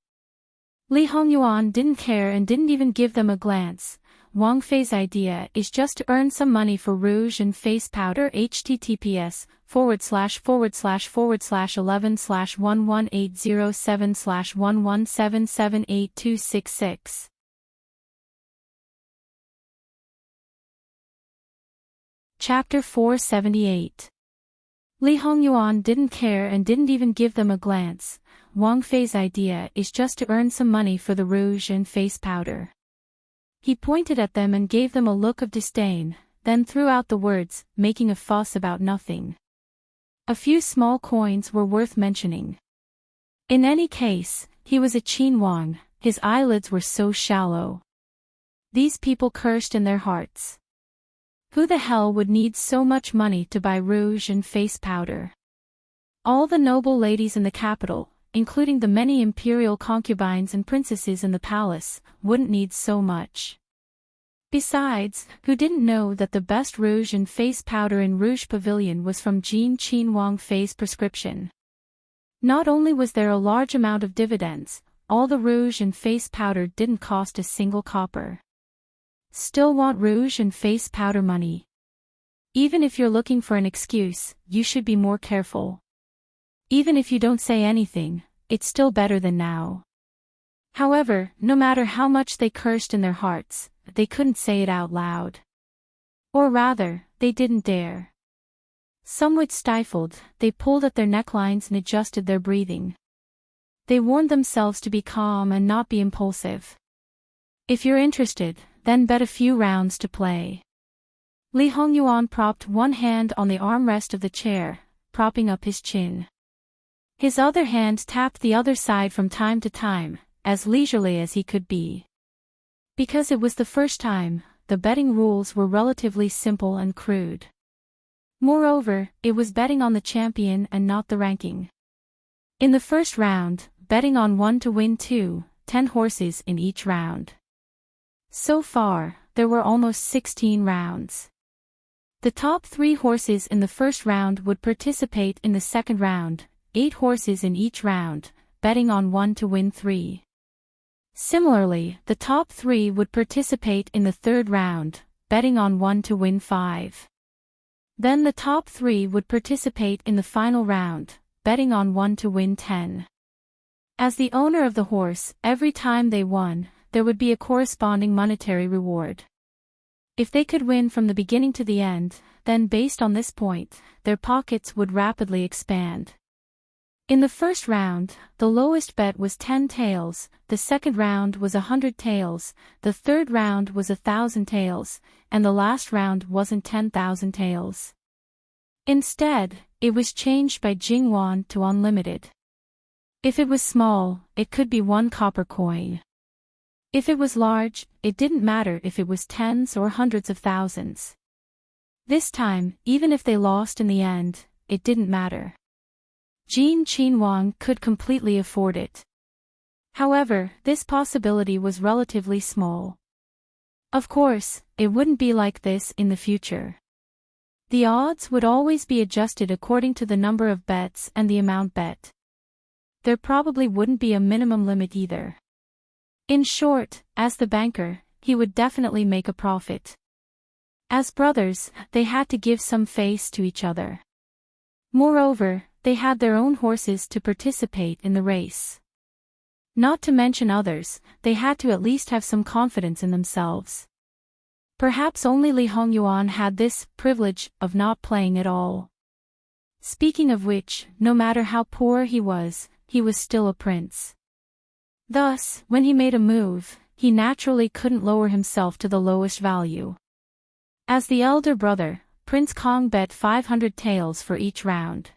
Speaker 1: Li Hongyuan didn't care and didn't even give them a glance. Wang Fei's idea is just to earn some money for rouge and face powder. https://11/118007/117782666. Chapter 478. Li Hongyuan didn't care and didn't even give them a glance. Wang Fei's idea is just to earn some money for the rouge and face powder. He pointed at them and gave them a look of disdain, then threw out the words, making a fuss about nothing. A few small coins were worth mentioning. In any case, he was a Qin Wang, his eyelids were so shallow. These people cursed in their hearts. Who the hell would need so much money to buy rouge and face powder? All the noble ladies in the capital, including the many imperial concubines and princesses in the palace, wouldn't need so much. Besides, who didn't know that the best rouge and face powder in Rouge Pavilion was from Qin Wang Fei's prescription? Not only was there a large amount of dividends, all the rouge and face powder didn't cost a single copper. Still want rouge and face powder money? Even if you're looking for an excuse, you should be more careful. Even if you don't say anything, it's still better than now. However, no matter how much they cursed in their hearts, they couldn't say it out loud. Or rather, they didn't dare. Somewhat stifled, they pulled at their necklines and adjusted their breathing. They warned themselves to be calm and not be impulsive. If you're interested, then bet a few rounds to play. Li Hongyuan propped one hand on the armrest of the chair, propping up his chin. His other hand tapped the other side from time to time, as leisurely as he could be. Because it was the first time, the betting rules were relatively simple and crude. Moreover, it was betting on the champion and not the ranking. In the first round, betting on 1 to win 10 horses in each round. So far, there were almost 16 rounds. The top 3 horses in the first round would participate in the second round, 8 horses in each round, betting on 1 to win 3. Similarly, the top 3 would participate in the third round, betting on 1 to win 5. Then the top 3 would participate in the final round, betting on 1 to win 10. As the owner of the horse, every time they won, there would be a corresponding monetary reward. If they could win from the beginning to the end, then based on this point, their pockets would rapidly expand. In the first round, the lowest bet was 10 taels, the second round was 100 taels, the third round was 1,000 taels, and the last round wasn't 10,000 taels. Instead, it was changed by Jingwan to unlimited. If it was small, it could be 1 copper coin. If it was large, it didn't matter if it was tens or hundreds of thousands. This time, even if they lost in the end, it didn't matter. Qin Wang could completely afford it. However, this possibility was relatively small. Of course, it wouldn't be like this in the future. The odds would always be adjusted according to the number of bets and the amount bet. There probably wouldn't be a minimum limit either. In short, as the banker, he would definitely make a profit. As brothers, they had to give some face to each other. Moreover, they had their own horses to participate in the race. Not to mention others, they had to at least have some confidence in themselves. Perhaps only Li Hongyuan had this privilege of not playing at all. Speaking of which, no matter how poor he was still a prince. Thus, when he made a move, he naturally couldn't lower himself to the lowest value. As the elder brother, Prince Kong bet 500 taels for each round.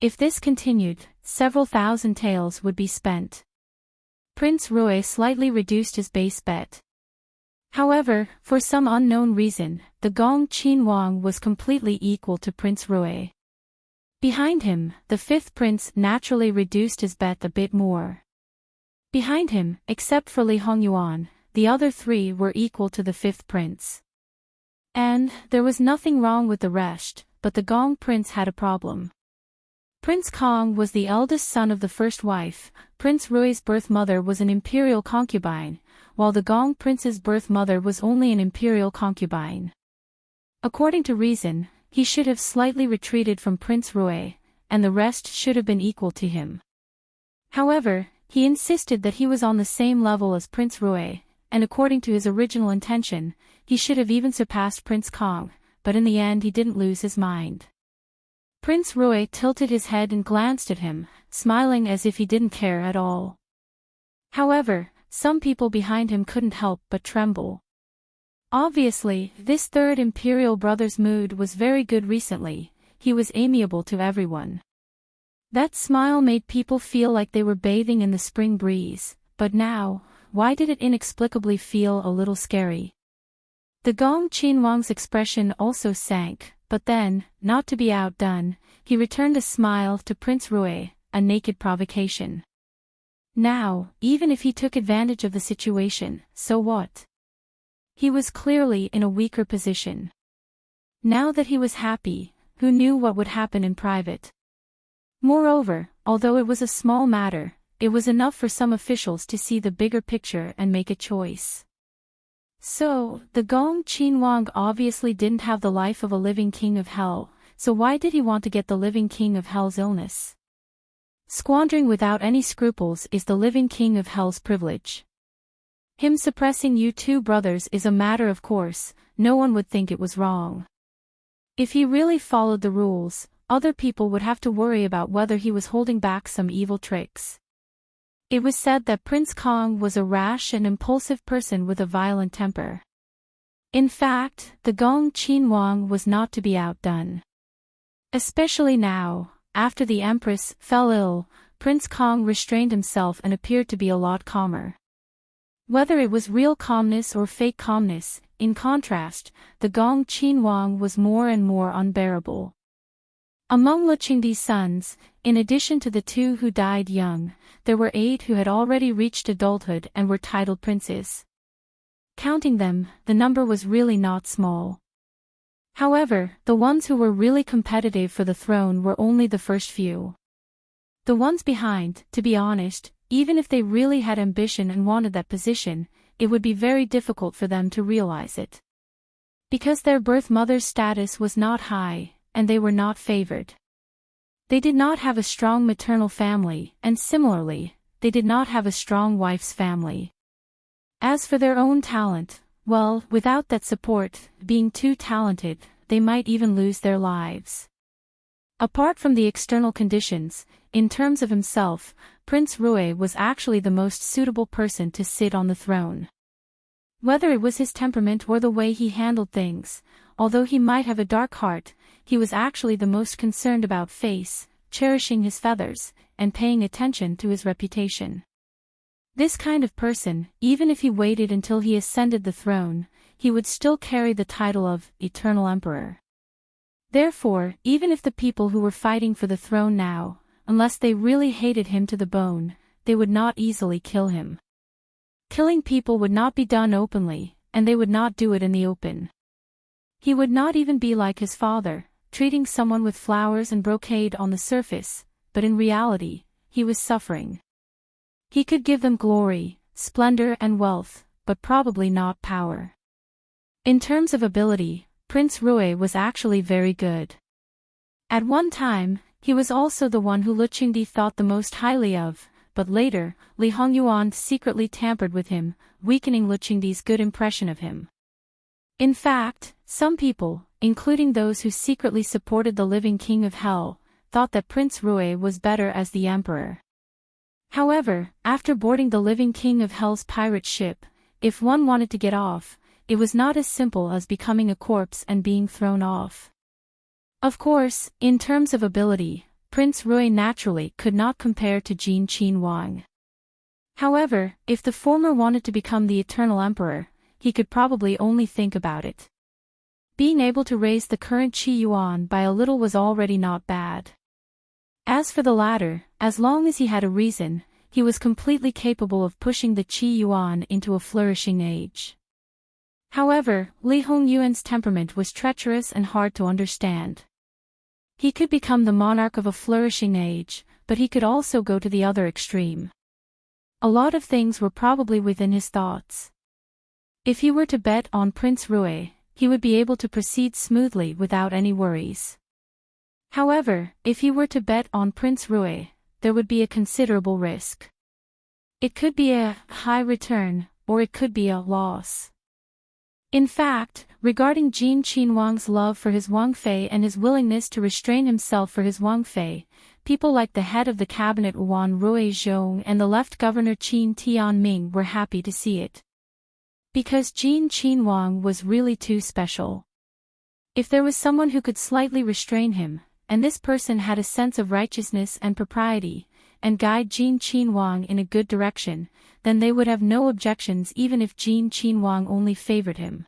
Speaker 1: If this continued, several thousand taels would be spent. Prince Rui slightly reduced his base bet. However, for some unknown reason, the Gong Qin Wang was completely equal to Prince Rui. Behind him, the fifth prince naturally reduced his bet a bit more. Behind him, except for Li Hongyuan, the other three were equal to the fifth prince. And there was nothing wrong with the rest, but the Gong prince had a problem. Prince Kong was the eldest son of the first wife. Prince Rui's birth mother was an imperial concubine, while the Gong prince's birth mother was only an imperial concubine. According to reason, he should have slightly retreated from Prince Rui, and the rest should have been equal to him. However, he insisted that he was on the same level as Prince Rui, and according to his original intention, he should have even surpassed Prince Kong, but in the end he didn't lose his mind. Prince Rui tilted his head and glanced at him, smiling as if he didn't care at all. However, some people behind him couldn't help but tremble. Obviously, this third imperial brother's mood was very good recently. He was amiable to everyone. That smile made people feel like they were bathing in the spring breeze, but now, why did it inexplicably feel a little scary? The Gong Qin Wang's expression also sank, but then, not to be outdone, he returned a smile to Prince Rui, a naked provocation. Now, even if he took advantage of the situation, so what? He was clearly in a weaker position. Now that he was happy, who knew what would happen in private? Moreover, although it was a small matter, it was enough for some officials to see the bigger picture and make a choice. So, the Gong Qin Wang obviously didn't have the life of a living king of hell, so why did he want to get the living king of hell's illness? Squandering without any scruples is the living king of hell's privilege. Him suppressing you two brothers is a matter of course, no one would think it was wrong. If he really followed the rules, other people would have to worry about whether he was holding back some evil tricks. It was said that Prince Kong was a rash and impulsive person with a violent temper. In fact, the Gong Qin Wang was not to be outdone. Especially now, after the Empress fell ill, Prince Kong restrained himself and appeared to be a lot calmer. Whether it was real calmness or fake calmness, in contrast, the Gong Qin Wang was more and more unbearable. Among Luqingdi's sons, in addition to the 2 who died young, there were 8 who had already reached adulthood and were titled princes. Counting them, the number was really not small. However, the ones who were really competitive for the throne were only the first few. The ones behind, to be honest, even if they really had ambition and wanted that position, it would be very difficult for them to realize it. Because their birth mother's status was not high, and they were not favored. They did not have a strong maternal family, and similarly, they did not have a strong wife's family. As for their own talent, well, without that support, being too talented, they might even lose their lives. Apart from the external conditions, in terms of himself, Prince Rui was actually the most suitable person to sit on the throne. Whether it was his temperament or the way he handled things, although he might have a dark heart, he was actually the most concerned about face, cherishing his feathers, and paying attention to his reputation. This kind of person, even if he waited until he ascended the throne, he would still carry the title of Eternal Emperor. Therefore, even if the people who were fighting for the throne now, unless they really hated him to the bone, they would not easily kill him. Killing people would not be done openly, and they would not do it in the open. He would not even be like his father, treating someone with flowers and brocade on the surface, but in reality, he was suffering. He could give them glory, splendor and wealth, but probably not power. In terms of ability, Prince Rui was actually very good. At one time, he was also the one who Luqingdi thought the most highly of, but later, Li Hongyuan secretly tampered with him, weakening Luqingdi's good impression of him. In fact, some people, including those who secretly supported the living king of hell, thought that Prince Rui was better as the emperor. However, after boarding the living king of hell's pirate ship, if one wanted to get off, it was not as simple as becoming a corpse and being thrown off. Of course, in terms of ability, Prince Rui naturally could not compare to Jin Qin Wang. However, if the former wanted to become the eternal emperor, he could probably only think about it. Being able to raise the current Qi Yuan by a little was already not bad. As for the latter, as long as he had a reason, he was completely capable of pushing the Qi Yuan into a flourishing age. However, Li Hongyuan's temperament was treacherous and hard to understand. He could become the monarch of a flourishing age, but he could also go to the other extreme. A lot of things were probably within his thoughts. If he were to bet on Prince Rui, he would be able to proceed smoothly without any worries. However, if he were to bet on Prince Rui, there would be a considerable risk. It could be a high return, or it could be a loss. In fact, regarding Jin Qin Wang's love for his Wang Fei and his willingness to restrain himself for his Wang Fei, people like the head of the cabinet Wan Ruizhong and the left governor Qin Tianming were happy to see it. Because Jin Qin Wang was really too special. If there was someone who could slightly restrain him, and this person had a sense of righteousness and propriety, and guide Jin Qin Wang in a good direction, then they would have no objections even if Jin Qin Wang only favored him.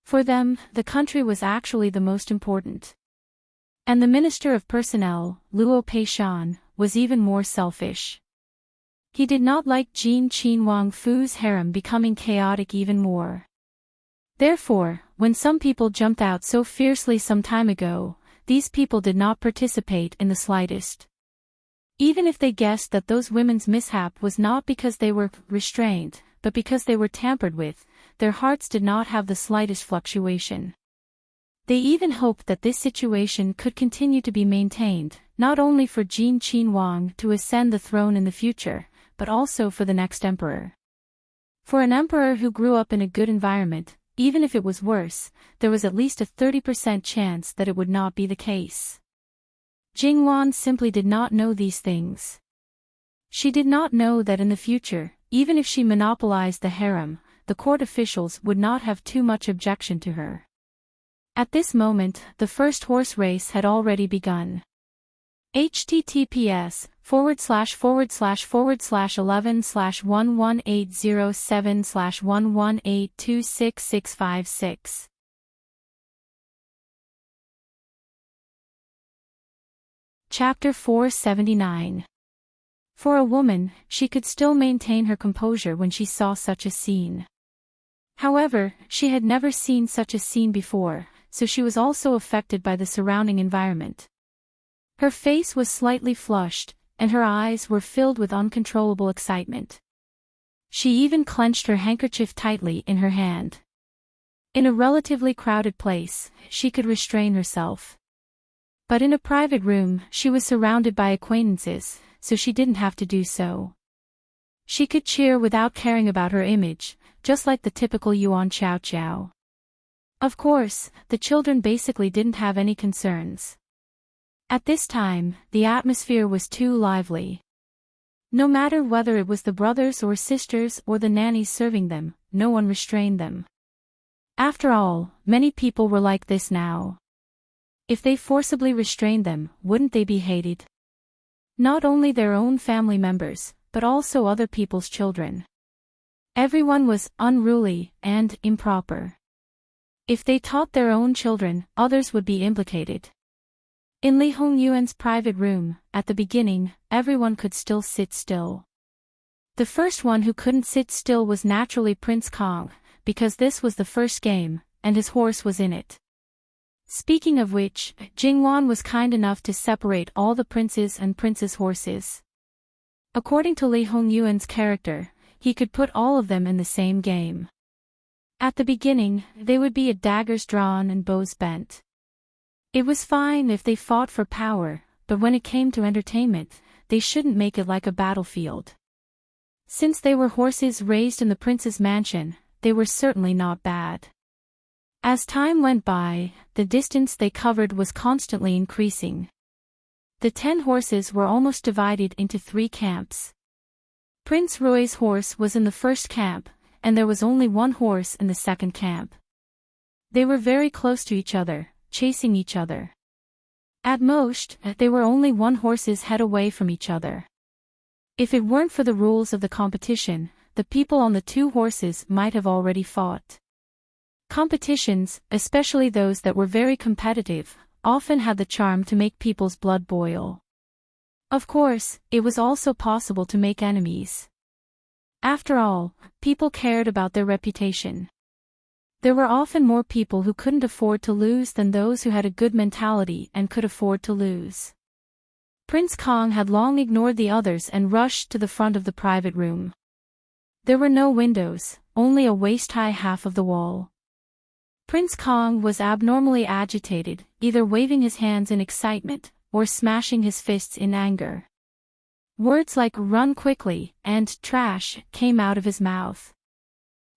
Speaker 1: For them, the country was actually the most important. And the Minister of Personnel, Luo Peishan, was even more selfish. He did not like Jin Qin Wang Fu's harem becoming chaotic even more. Therefore, when some people jumped out so fiercely some time ago, these people did not participate in the slightest. Even if they guessed that those women's mishap was not because they were restrained, but because they were tampered with, their hearts did not have the slightest fluctuation. They even hoped that this situation could continue to be maintained, not only for Jin Qin Wang to ascend the throne in the future, but also for the next emperor. For an emperor who grew up in a good environment, even if it was worse, there was at least a 30% chance that it would not be the case. Jingwan simply did not know these things. She did not know that in the future, even if she monopolized the harem, the court officials would not have too much objection to her. At this moment, the first horse race had already begun. https://11/118007/118266656. Chapter 479. For a woman, she could still maintain her composure when she saw such a scene. However, she had never seen such a scene before, so she was also affected by the surrounding environment. Her face was slightly flushed, and her eyes were filled with uncontrollable excitement. She even clenched her handkerchief tightly in her hand. In a relatively crowded place, she could restrain herself. But in a private room, she was surrounded by acquaintances, so she didn't have to do so. She could cheer without caring about her image, just like the typical Yuan Chao Chao. Of course, the children basically didn't have any concerns. At this time, the atmosphere was too lively. No matter whether it was the brothers or sisters or the nannies serving them, no one restrained them. After all, many people were like this now. If they forcibly restrained them, wouldn't they be hated? Not only their own family members, but also other people's children. Everyone was unruly and improper. If they taught their own children, others would be implicated. In Li Hongyuan's private room, at the beginning, everyone could still sit still. The first one who couldn't sit still was naturally Prince Kong, because this was the first game, and his horse was in it. Speaking of which, Jingwan was kind enough to separate all the princes and princess horses. According to Li Hongyuan's character, he could put all of them in the same game. At the beginning, they would be at daggers drawn and bows bent. It was fine if they fought for power, but when it came to entertainment, they shouldn't make it like a battlefield. Since they were horses raised in the prince's mansion, they were certainly not bad. As time went by, the distance they covered was constantly increasing. The 10 horses were almost divided into 3 camps. Prince Rui's horse was in the first camp, and there was only one horse in the second camp. They were very close to each other, chasing each other. At most, they were only one horse's head away from each other. If it weren't for the rules of the competition, the people on the two horses might have already fought. Competitions, especially those that were very competitive, often had the charm to make people's blood boil. Of course, it was also possible to make enemies. After all, people cared about their reputation. There were often more people who couldn't afford to lose than those who had a good mentality and could afford to lose. Prince Kong had long ignored the others and rushed to the front of the private room. There were no windows, only a waist-high half of the wall. Prince Kong was abnormally agitated, either waving his hands in excitement, or smashing his fists in anger. Words like "run quickly" and "trash" came out of his mouth.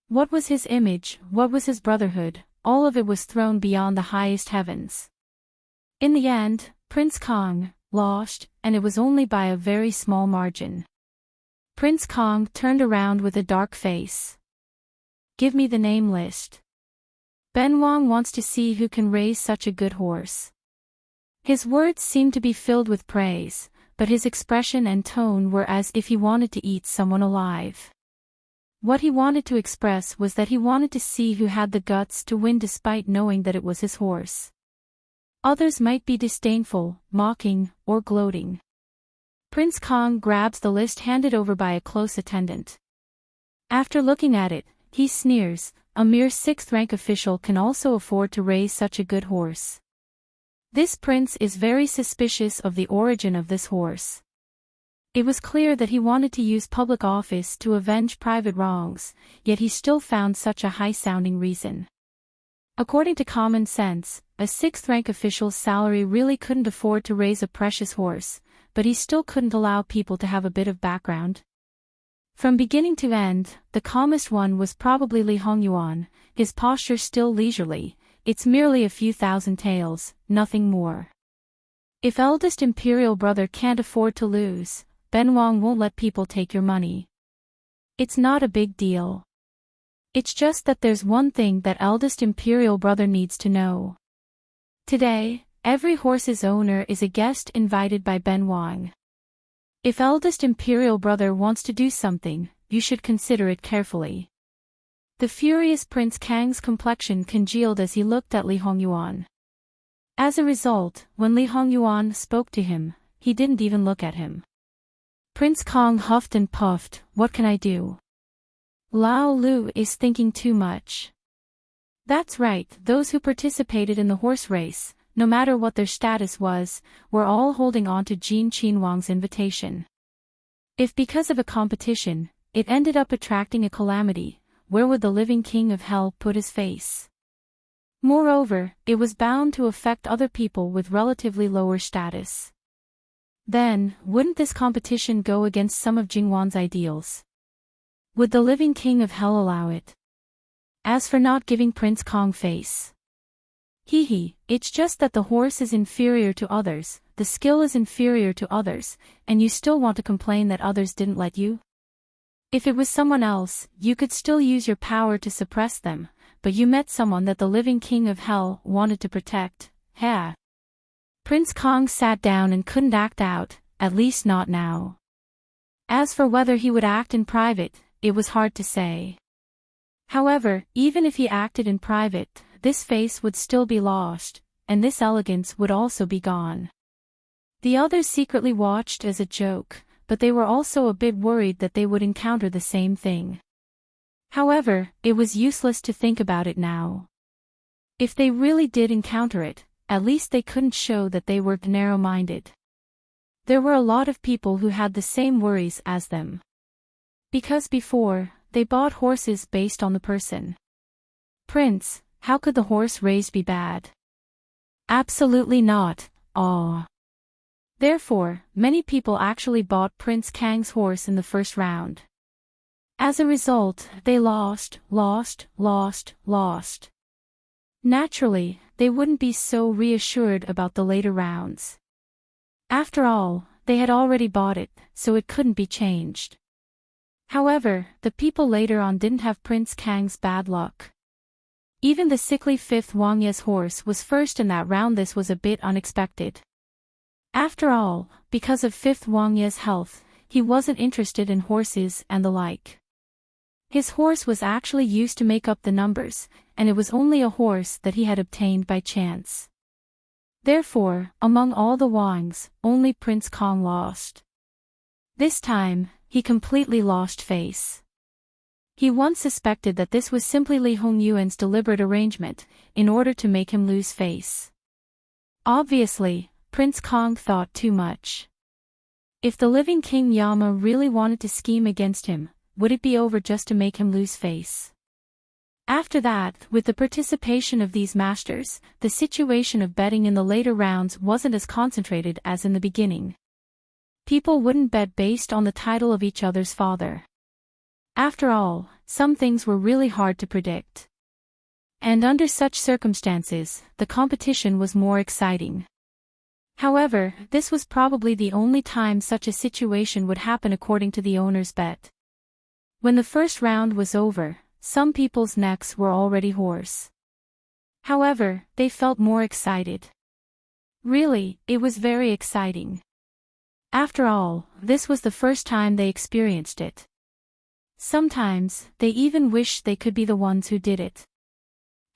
Speaker 1: What was his image, what was his brotherhood, all of it was thrown beyond the highest heavens. In the end, Prince Kong lost, and it was only by a very small margin. Prince Kong turned around with a dark face. "Give me the name list. Ben Wang wants to see who can raise such a good horse." His words seemed to be filled with praise, but his expression and tone were as if he wanted to eat someone alive. What he wanted to express was that he wanted to see who had the guts to win despite knowing that it was his horse. Others might be disdainful, mocking, or gloating. Prince Kong grabs the list handed over by a close attendant. After looking at it, he sneers, "A mere 6th-rank official can also afford to raise such a good horse. This prince is very suspicious of the origin of this horse." It was clear that he wanted to use public office to avenge private wrongs, yet he still found such a high-sounding reason. According to common sense, a 6th-rank official's salary really couldn't afford to raise a precious horse, but he still couldn't allow people to have a bit of background. From beginning to end, the calmest one was probably Li Hongyuan, his posture still leisurely. "It's merely a few thousand taels, nothing more. If eldest imperial brother can't afford to lose, Ben Wang won't let people take your money. It's not a big deal. It's just that there's one thing that eldest imperial brother needs to know. Today, every horse's owner is a guest invited by Ben Wang. If eldest imperial brother wants to do something, you should consider it carefully." The furious Prince Kang's complexion congealed as he looked at Li Hongyuan. As a result, when Li Hongyuan spoke to him, he didn't even look at him. Prince Kong huffed and puffed, "What can I do? Lao Lu is thinking too much." That's right, those who participated in the horse race, no matter what their status was, were all holding on to Jin Qinhuang's invitation. If because of a competition, it ended up attracting a calamity, where would the living king of hell put his face? Moreover, it was bound to affect other people with relatively lower status. Then, wouldn't this competition go against some of Jingwan's ideals? Would the living king of hell allow it? As for not giving Prince Kong face. It's just that the horse is inferior to others, the skill is inferior to others, and you still want to complain that others didn't let you? If it was someone else, you could still use your power to suppress them, but you met someone that the living king of hell wanted to protect. Prince Kong sat down and couldn't act out, at least not now. As for whether he would act in private, it was hard to say. However, even if he acted in private, this face would still be lost, and this elegance would also be gone. The others secretly watched as a joke, but they were also a bit worried that they would encounter the same thing. However, it was useless to think about it now. If they really did encounter it, at least they couldn't show that they were narrow-minded. There were a lot of people who had the same worries as them. Because before, they bought horses based on the person. Prince, how could the horse raised be bad? Absolutely not. Therefore, many people actually bought Prince Kang's horse in the first round. As a result, they lost. Naturally, they wouldn't be so reassured about the later rounds. After all, they had already bought it, so it couldn't be changed. However, the people later on didn't have Prince Kang's bad luck. Even the sickly 5th Wang Ye's horse was first in that round. This was a bit unexpected. After all, because of Fifth Wang's health, he wasn't interested in horses and the like. His horse was actually used to make up the numbers, and it was only a horse that he had obtained by chance. Therefore, among all the Wangs, only Prince Kong lost. This time, he completely lost face. He once suspected that this was simply Li Hongyuan's deliberate arrangement, in order to make him lose face. Obviously, Prince Kong thought too much. If the living King Yama really wanted to scheme against him, would it be over just to make him lose face? After that, with the participation of these masters, the situation of betting in the later rounds wasn't as concentrated as in the beginning. People wouldn't bet based on the title of each other's father. After all, some things were really hard to predict. And under such circumstances, the competition was more exciting. However, this was probably the only time such a situation would happen according to the owner's bet. When the first round was over, some people's necks were already hoarse. However, they felt more excited. Really, it was very exciting. After all, this was the first time they experienced it. Sometimes, they even wished they could be the ones who did it.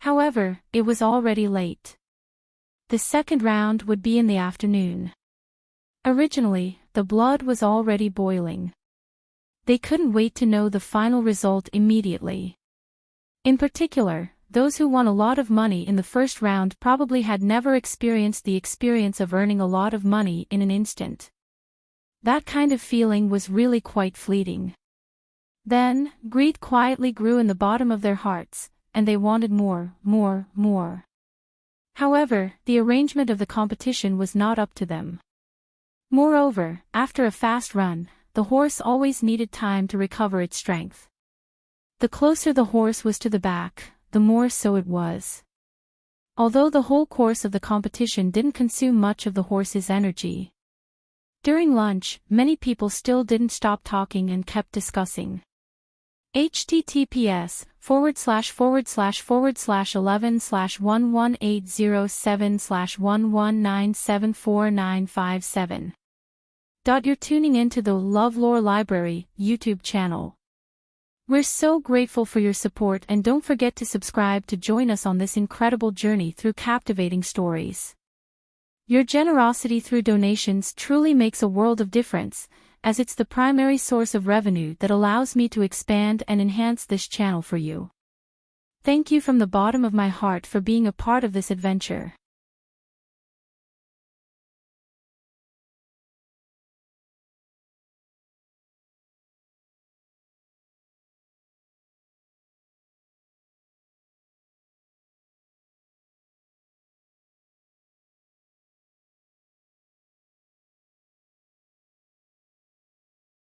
Speaker 1: However, it was already late. The second round would be in the afternoon. Originally, the blood was already boiling. They couldn't wait to know the final result immediately. In particular, those who won a lot of money in the first round probably had never experienced the experience of earning a lot of money in an instant. That kind of feeling was really quite fleeting. Then, greed quietly grew in the bottom of their hearts, and they wanted more, more, more. However, the arrangement of the competition was not up to them. Moreover, after a fast run, the horse always needed time to recover its strength. The closer the horse was to the back, the more so it was. Although the whole course of the competition didn't consume much of the horse's energy. During lunch, many people still didn't stop talking and kept discussing. https://11/118007/118074957. You're tuning into the LoveLore Library YouTube channel. We're so grateful for your support, and don't forget to subscribe to join us on this incredible journey through captivating stories. Your generosity through donations truly makes a world of difference, as it's the primary source of revenue that allows me to expand and enhance this channel for you. Thank you from the bottom of my heart for being a part of this adventure.